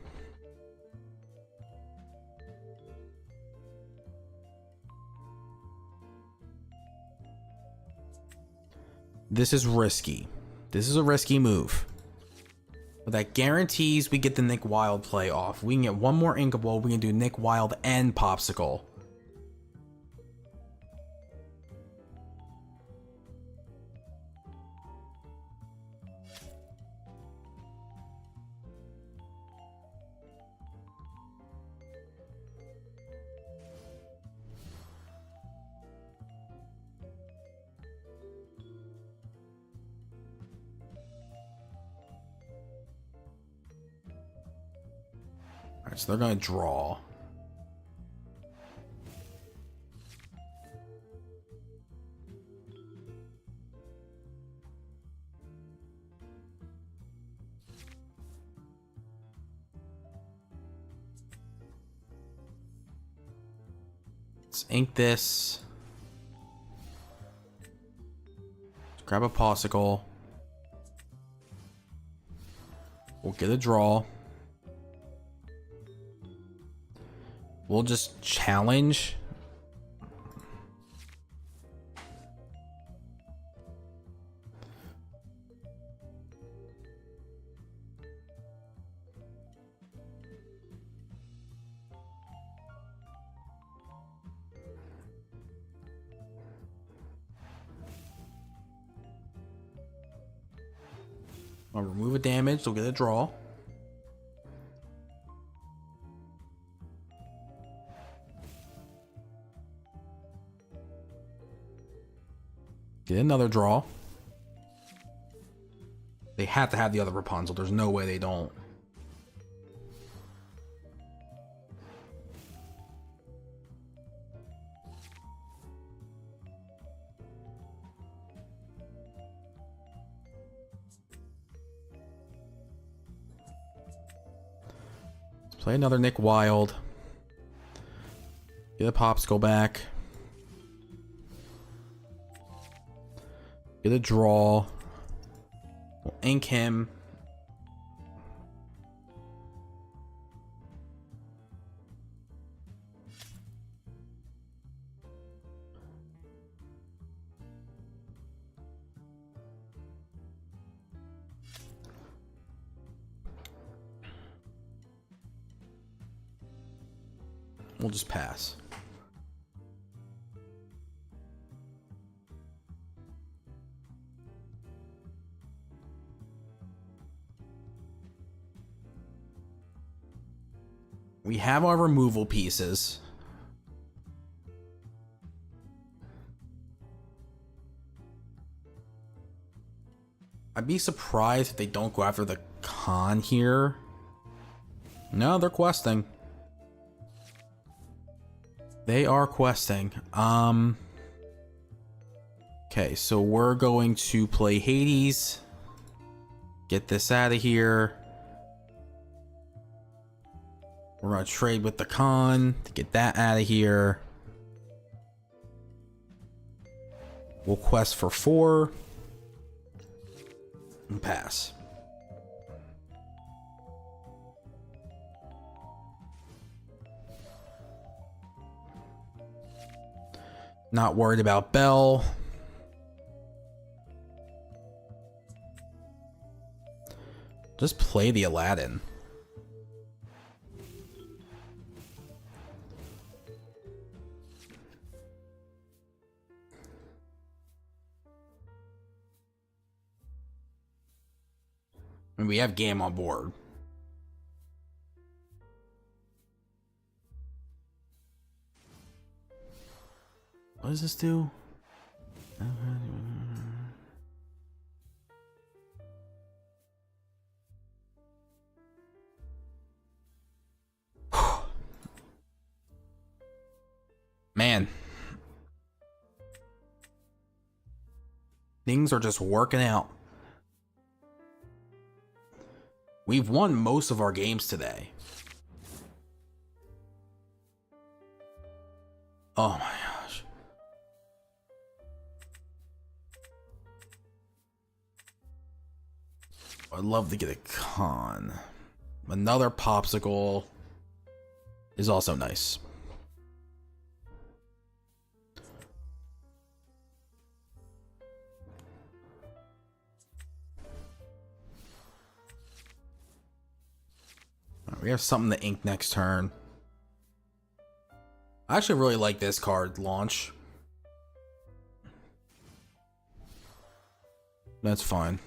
This is risky. This is a risky move. But that guarantees we get the Nick Wild play off. We can get one more Inkable, we can do Nick Wild and Popsicle. Alright, so they're gonna draw. Let's ink this. Let's grab a Popsicle. We'll get a draw. We'll just challenge. I'll remove a damage, so we'll get a draw. Get another draw. They have to have the other Rapunzel. There's no way they don't. Let's play another Nick Wild. Get a Popsicle back. Get a draw. We'll ink him. We'll just pass. We have our removal pieces. I'd be surprised if they don't go after the con here. No, they're questing. They are questing. Okay, so we're going to play Hades. Get this out of here. We're gonna trade with the con to get that out of here. We'll quest for 4 and pass. Not worried about Belle. Just play the Aladdin. And we have game on board. What does this do? Man. Things are just working out. We've won most of our games today. Oh my gosh. I'd love to get a con. Another Popsicle is also nice. we have something to ink next turn. I actually really like this card, Launch. That's fine.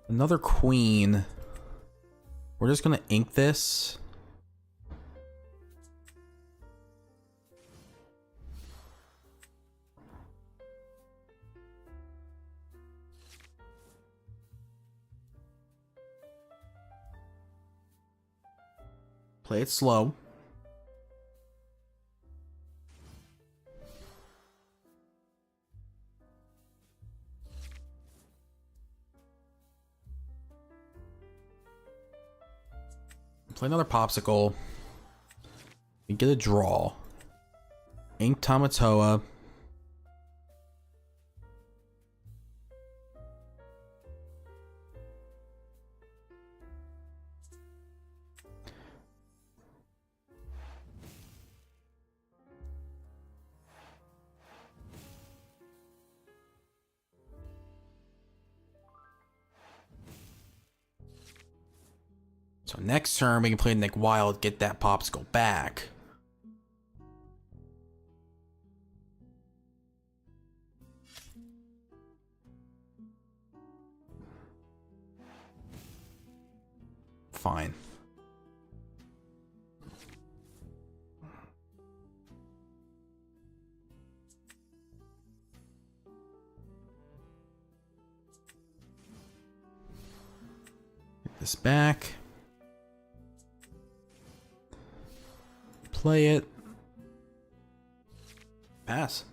Another queen. We're just gonna ink this. Play it slow. Play another popsicle. We get a draw. Ink Tamatoa. So next turn we can play Nick Wild, get that popsicle back. Fine. Get this back. Play it. Pass.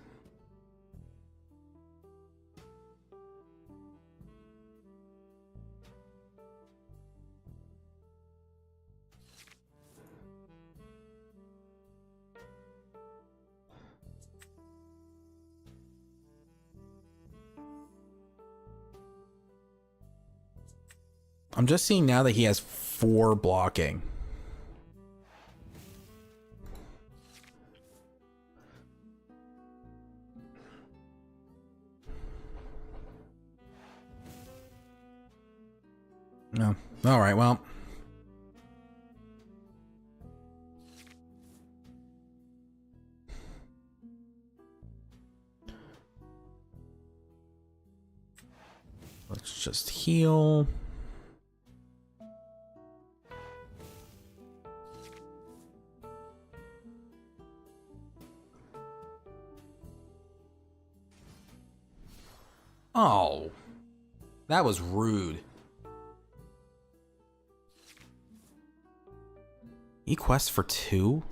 I'm just seeing now that he has 4 blocking. No. All right, well. Let's just heal. Oh. That was rude. Quest for 2?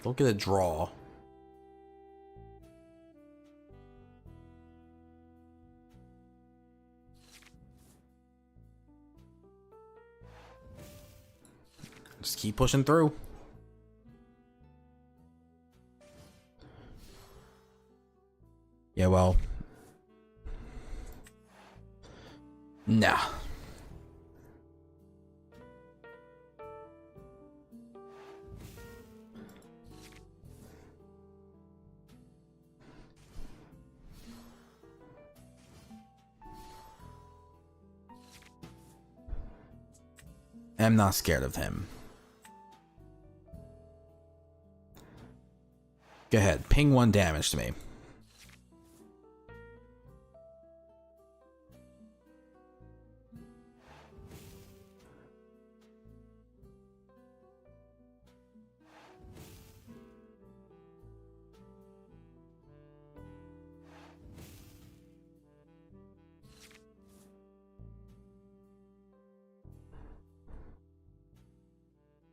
Don't get a draw. Just keep pushing through. Yeah, well. Nah. I'm not scared of him. Go ahead, ping 1 damage to me.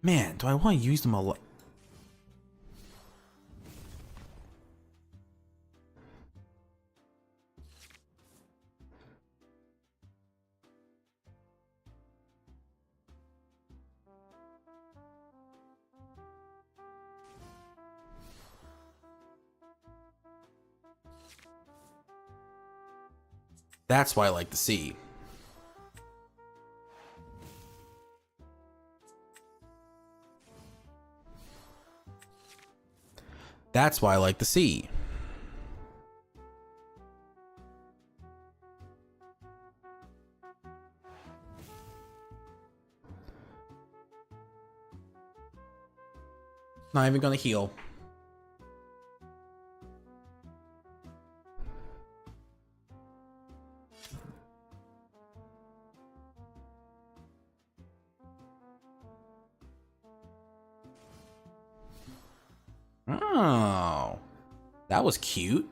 Man, do I want to use them a lot? That's why I like the sea. That's why I like the sea. Not even gonna heal. Oh, that was cute.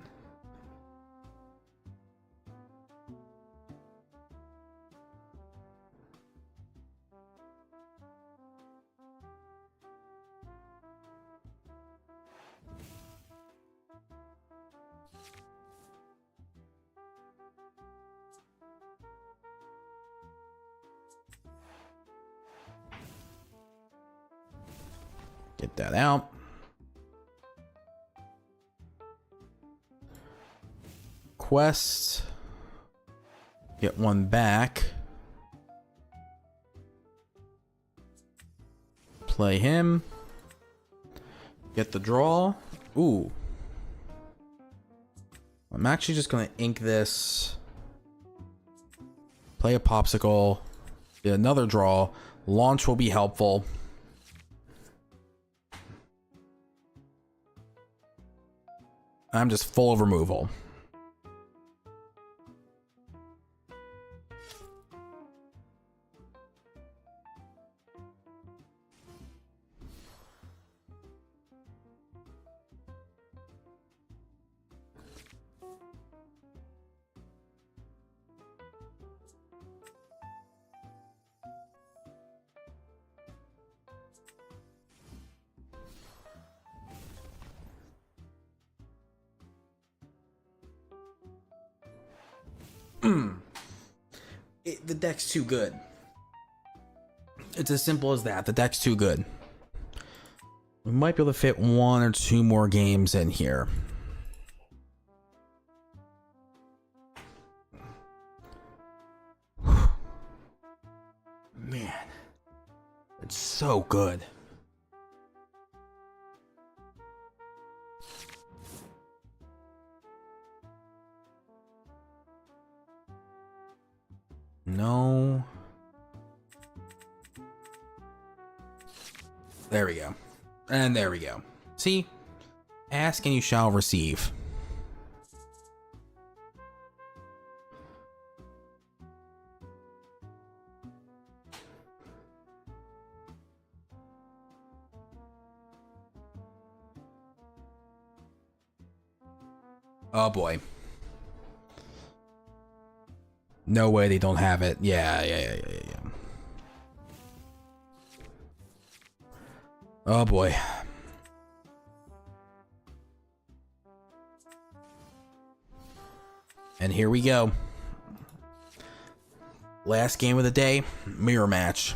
Get that out. Quest. Get one back. Play him. Get the draw. Ooh. I'm actually just gonna ink this. Play a popsicle. Get another draw. Launch will be helpful. I'm just full of removal. The deck's too good. It's as simple as that. The deck's too good. We might be able to fit 1 or 2 more games in here. Man, it's so good. No. There we go. And there we go. See? Ask and you shall receive. Oh boy. No way they don't have it. Yeah. Oh boy. And here we go. Last game of the day, mirror match.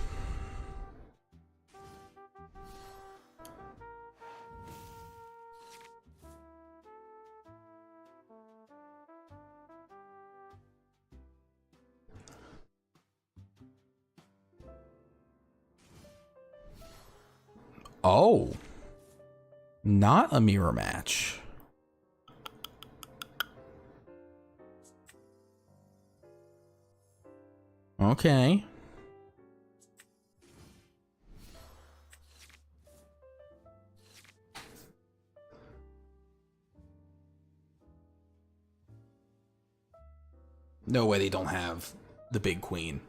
Oh, not a mirror match. Okay. No way they don't have the big queen.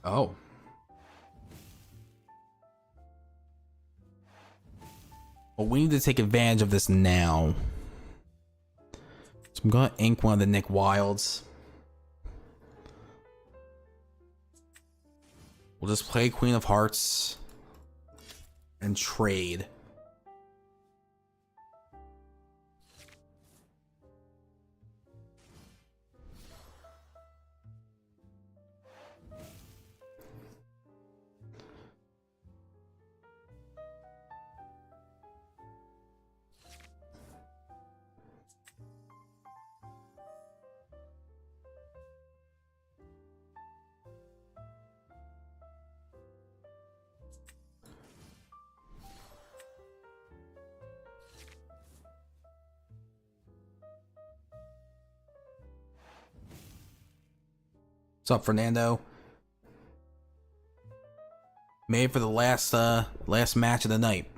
Oh. Well, we need to take advantage of this now. So I'm gonna ink one of the Nick Wilds. We'll just play Queen of Hearts and trade. What's up, Fernando? Made for the last match of the night.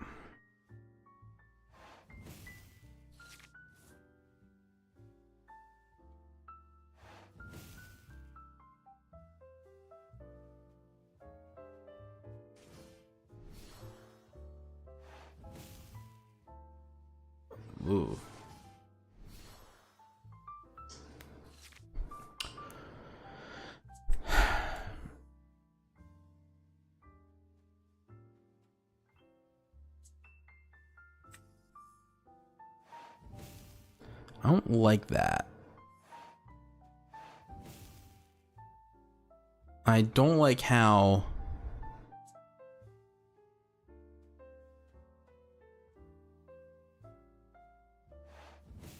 Ooh. I don't like that. I don't like how...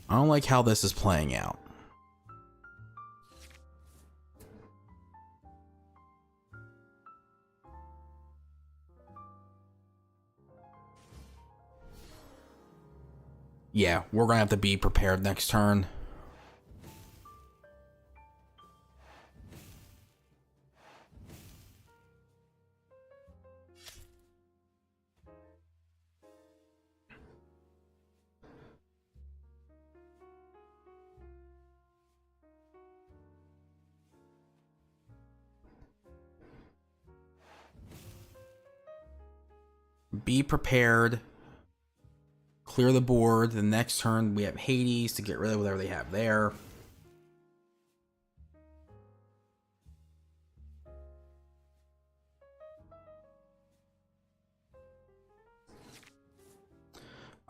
I don't like how this is playing out. Yeah, we're gonna have to be prepared next turn. Be prepared. Clear the board. The next turn we have Hades to get rid of whatever they have there.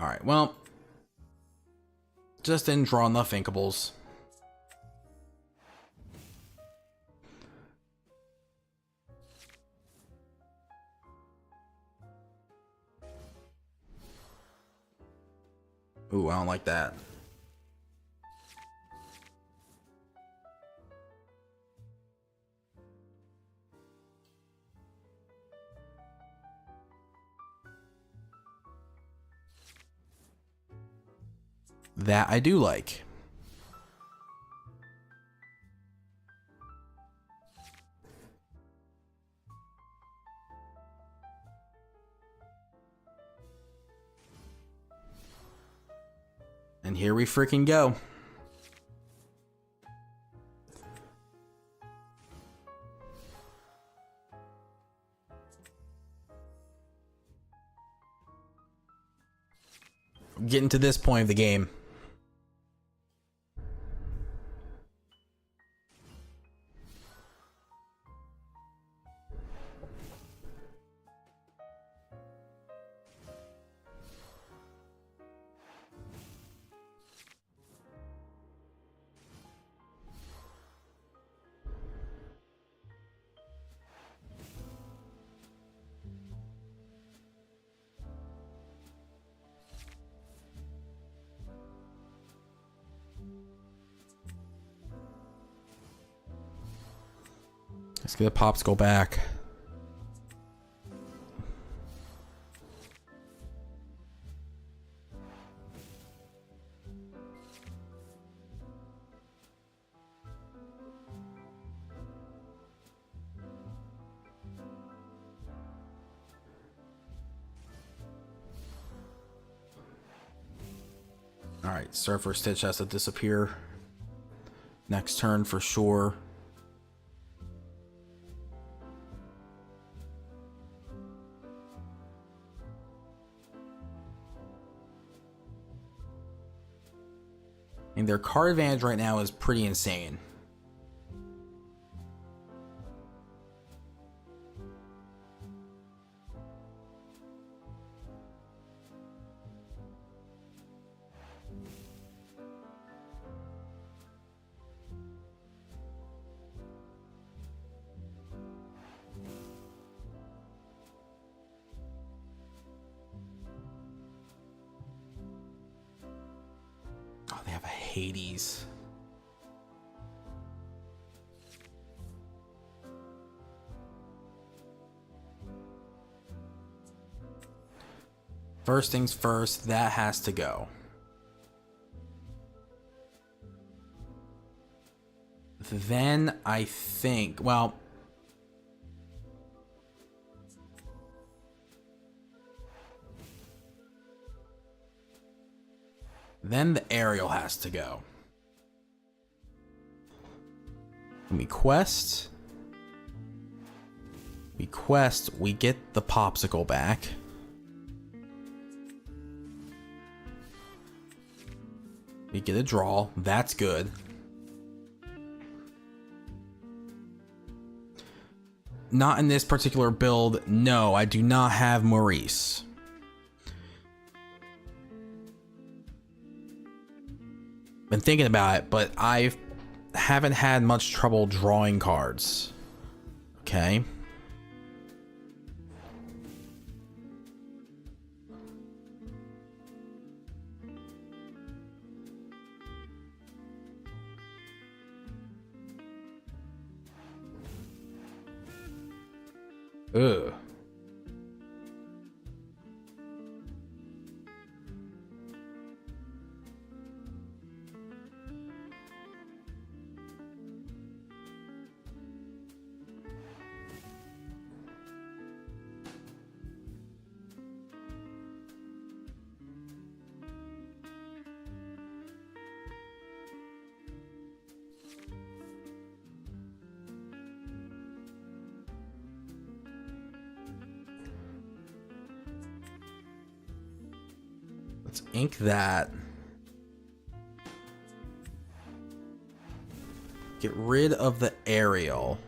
Alright, well. Just didn't draw enough Inkables. Ooh, I don't like that. That I do like. And here we freaking go. Getting to this point of the game. Let's get a popsicle back. Alright, Surfer Stitch has to disappear. Next turn for sure. And their card advantage right now is pretty insane. Hades. First things first, that has to go. Then I think, well, then the aerial has to go. We quest. We get the popsicle back. We get a draw. That's good. Not in this particular build. No, I do not have Maurice. Been thinking about it, but I haven't had much trouble drawing cards. Okay. Ugh. Let's ink that. Get rid of the aerial.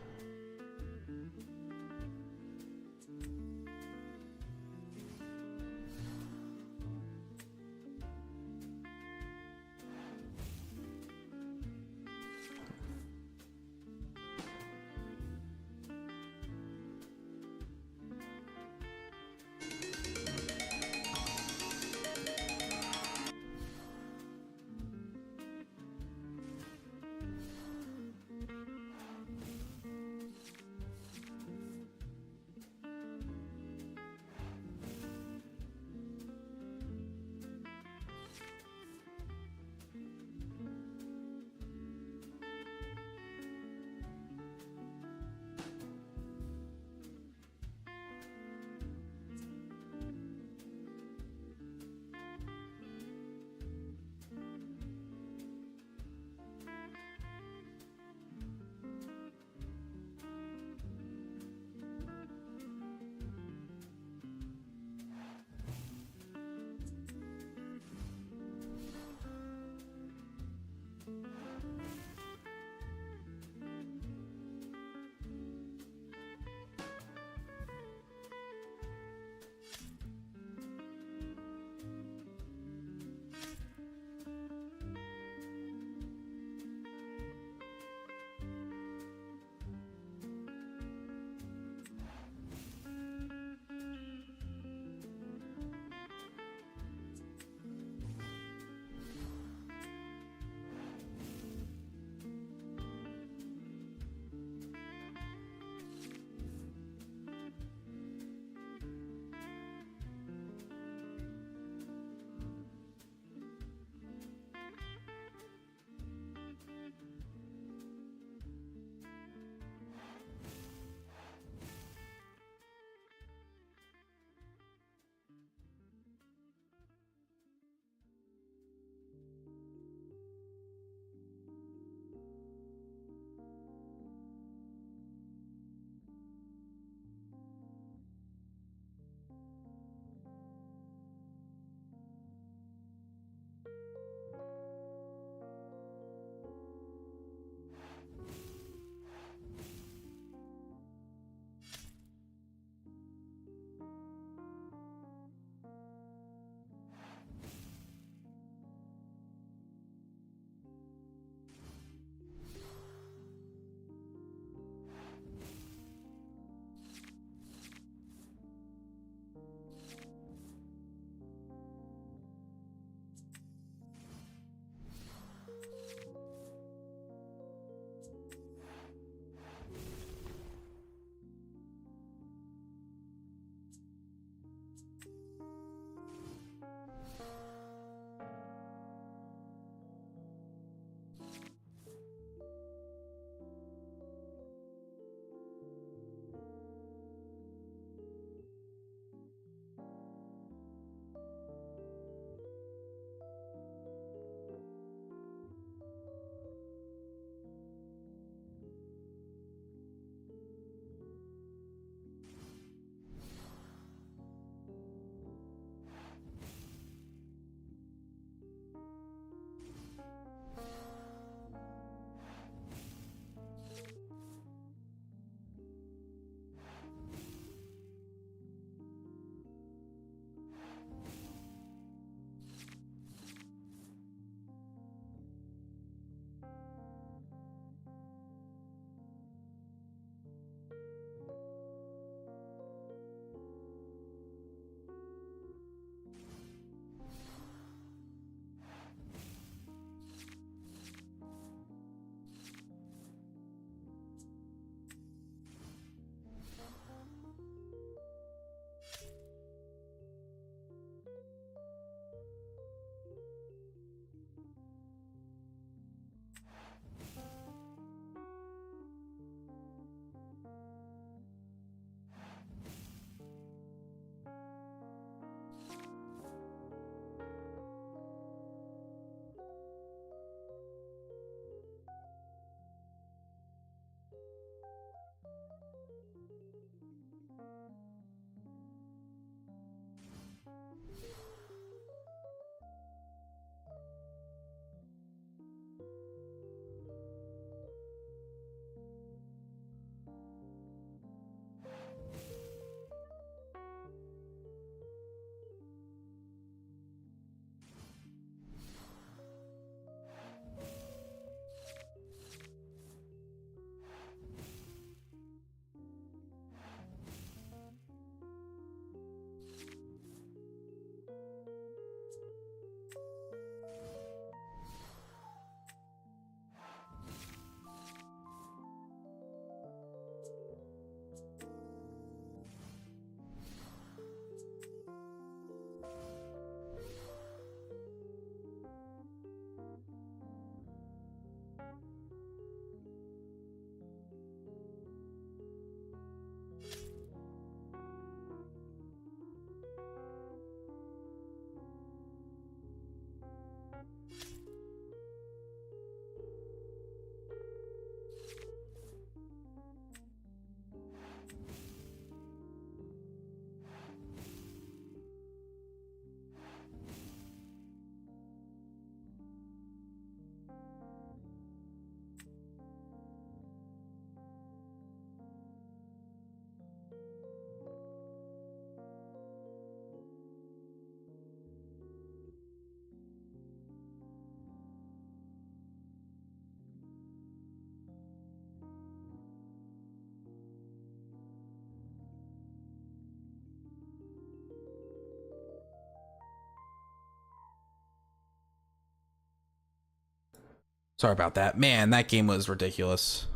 Sorry about that. Man, that game was ridiculous.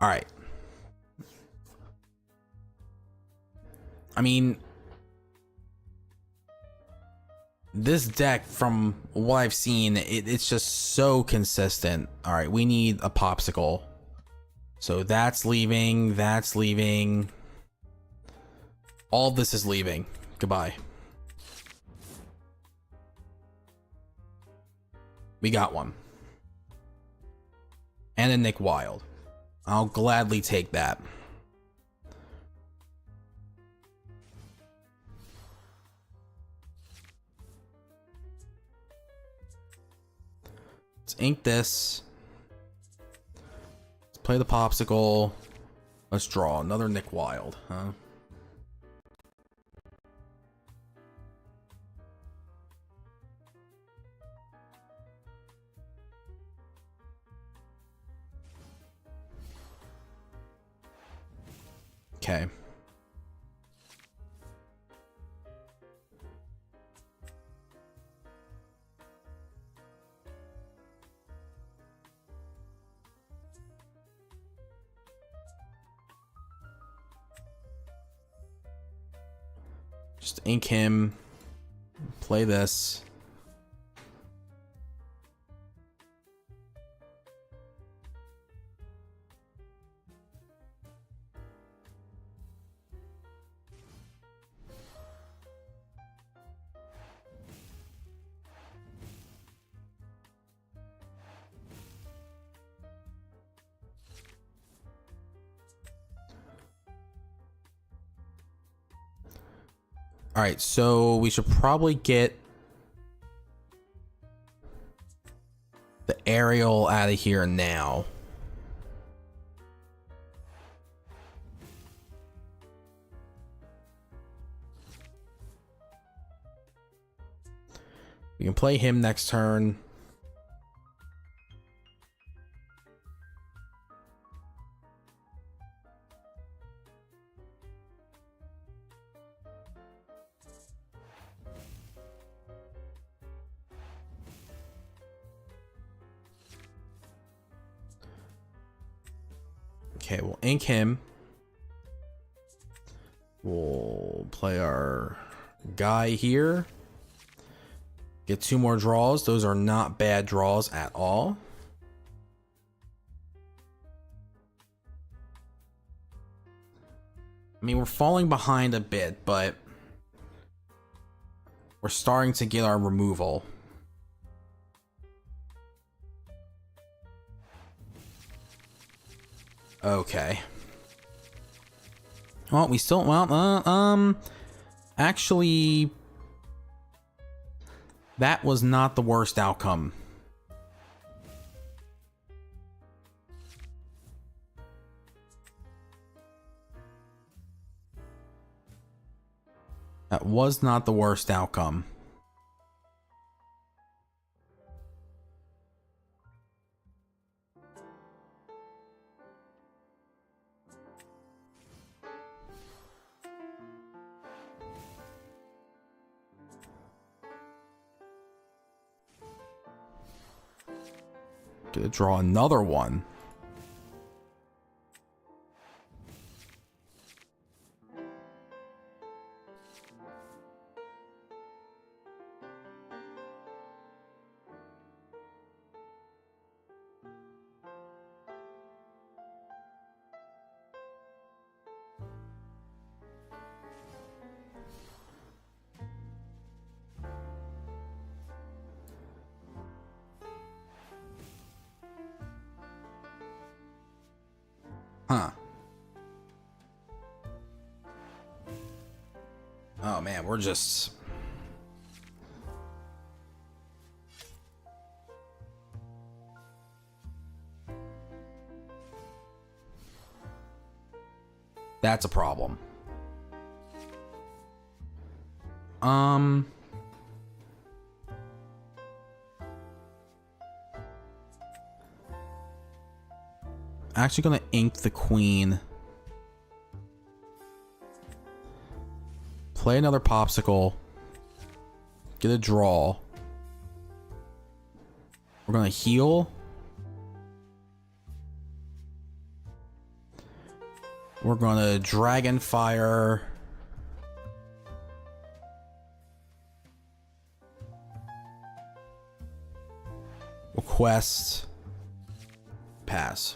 All right. I mean, this deck, from what I've seen, it's just so consistent. All right, we need a popsicle. So that's leaving. That's leaving. All this is leaving. Goodbye. We got one. And a Nick Wilde. I'll gladly take that. Let's ink this. Let's play the popsicle. Let's draw another Nick Wilde, huh? Okay. Just ink him. Play this. All right, so we should probably get the aerial out of here now. We can play him next turn. Okay, we'll ink him. We'll play our guy here. Get 2 more draws. Those are not bad draws at all. I mean, we're falling behind a bit, but we're starting to get our removal. Okay. Well, we still, actually, that was not the worst outcome. That was not the worst outcome. To draw another one. Huh. Oh man, we're just... That's a problem. Actually gonna ink the queen. Play another popsicle. Get a draw. We're gonna heal. We're gonna dragon fire. Request. Pass.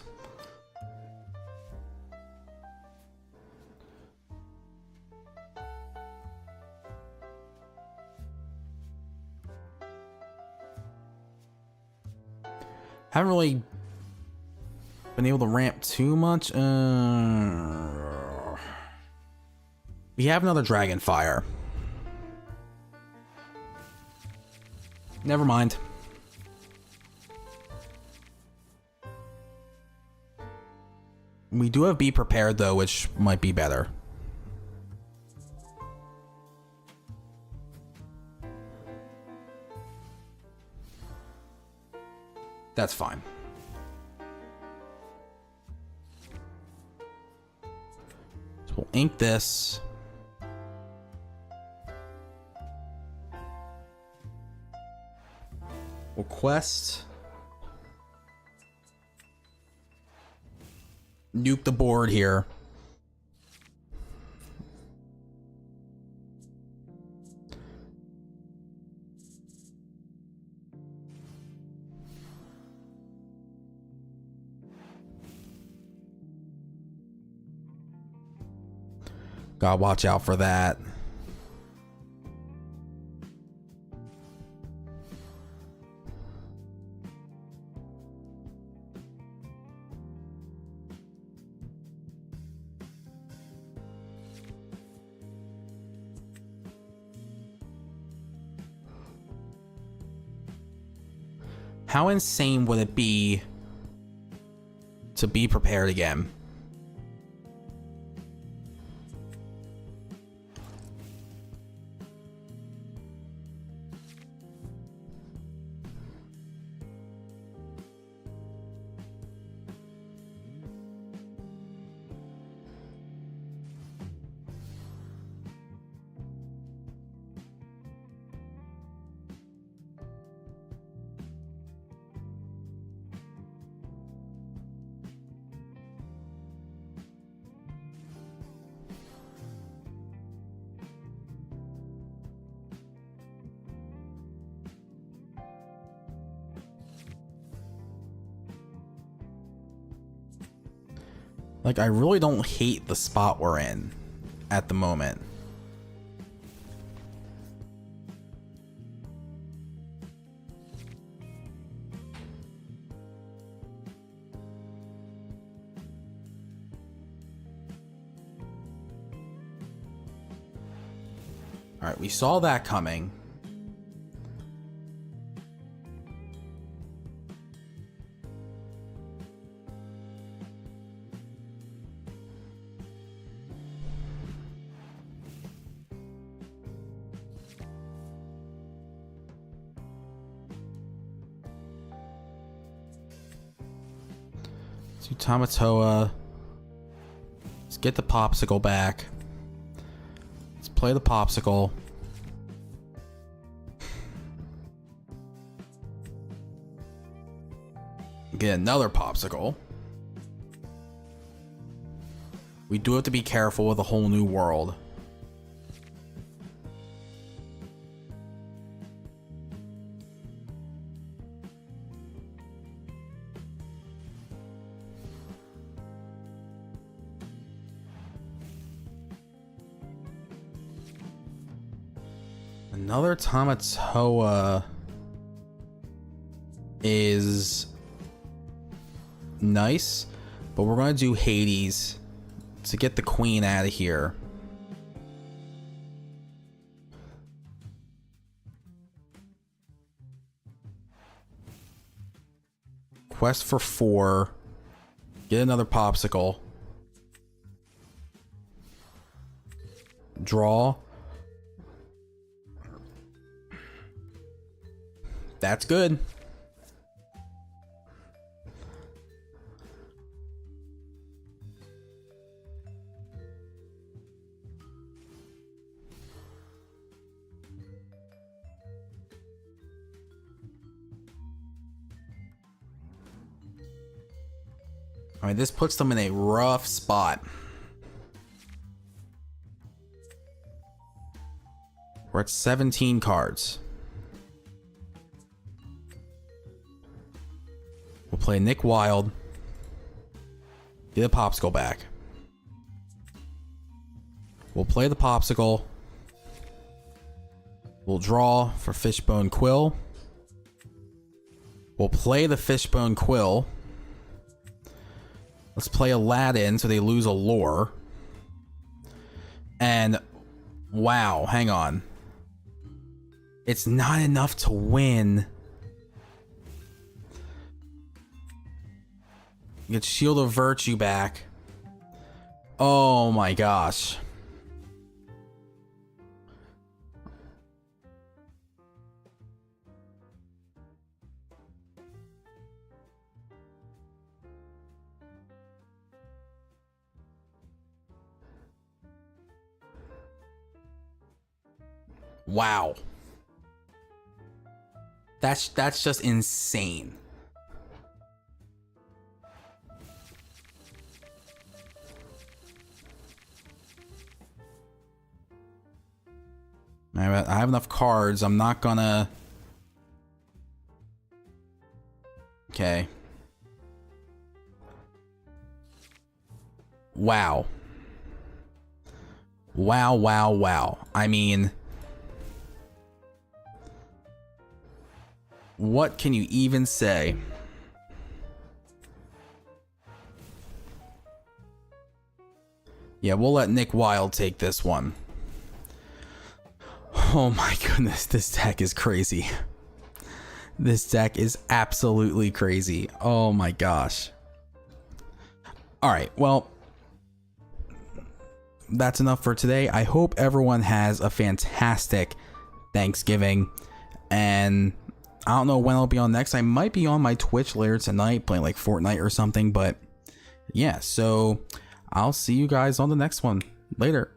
Haven't really been able to ramp too much. We have another dragon fire. Never mind. We do have Be Prepared though, which might be better. That's fine. So we'll ink this. We'll quest. Nuke the board here. Gotta watch out for that. How insane would it be to be prepared again? Like, I really don't hate the spot we're in at the moment. All right, we saw that coming. Tamatoa. Let's get the popsicle back. Let's play the popsicle. Get another popsicle. We do have to be careful with a whole new world. Another Tamatoa is nice, but we're going to do Hades to get the queen out of here. Quest for 4. Get another popsicle. Draw. That's good. Alright, this puts them in a rough spot. We're at 17 cards. We'll play Nick Wilde. Get the Popsicle back. We'll play the Popsicle. We'll draw for Fishbone Quill. We'll play the Fishbone Quill. Let's play Aladdin so they lose a lore. And wow, hang on. It's not enough to win. Get Shield of Virtue back. Oh my gosh. Wow. That's just insane. I have enough cards. I'm not gonna... Okay. Wow. Wow, wow, wow. I mean... What can you even say? Yeah, we'll let Nick Wilde take this one. Oh my goodness, this deck is crazy. This deck is absolutely crazy. Oh my gosh. Alright, well, that's enough for today. I hope everyone has a fantastic Thanksgiving. And I don't know when I'll be on next. I might be on my Twitch later tonight playing like Fortnite or something. But yeah, so I'll see you guys on the next one. Later.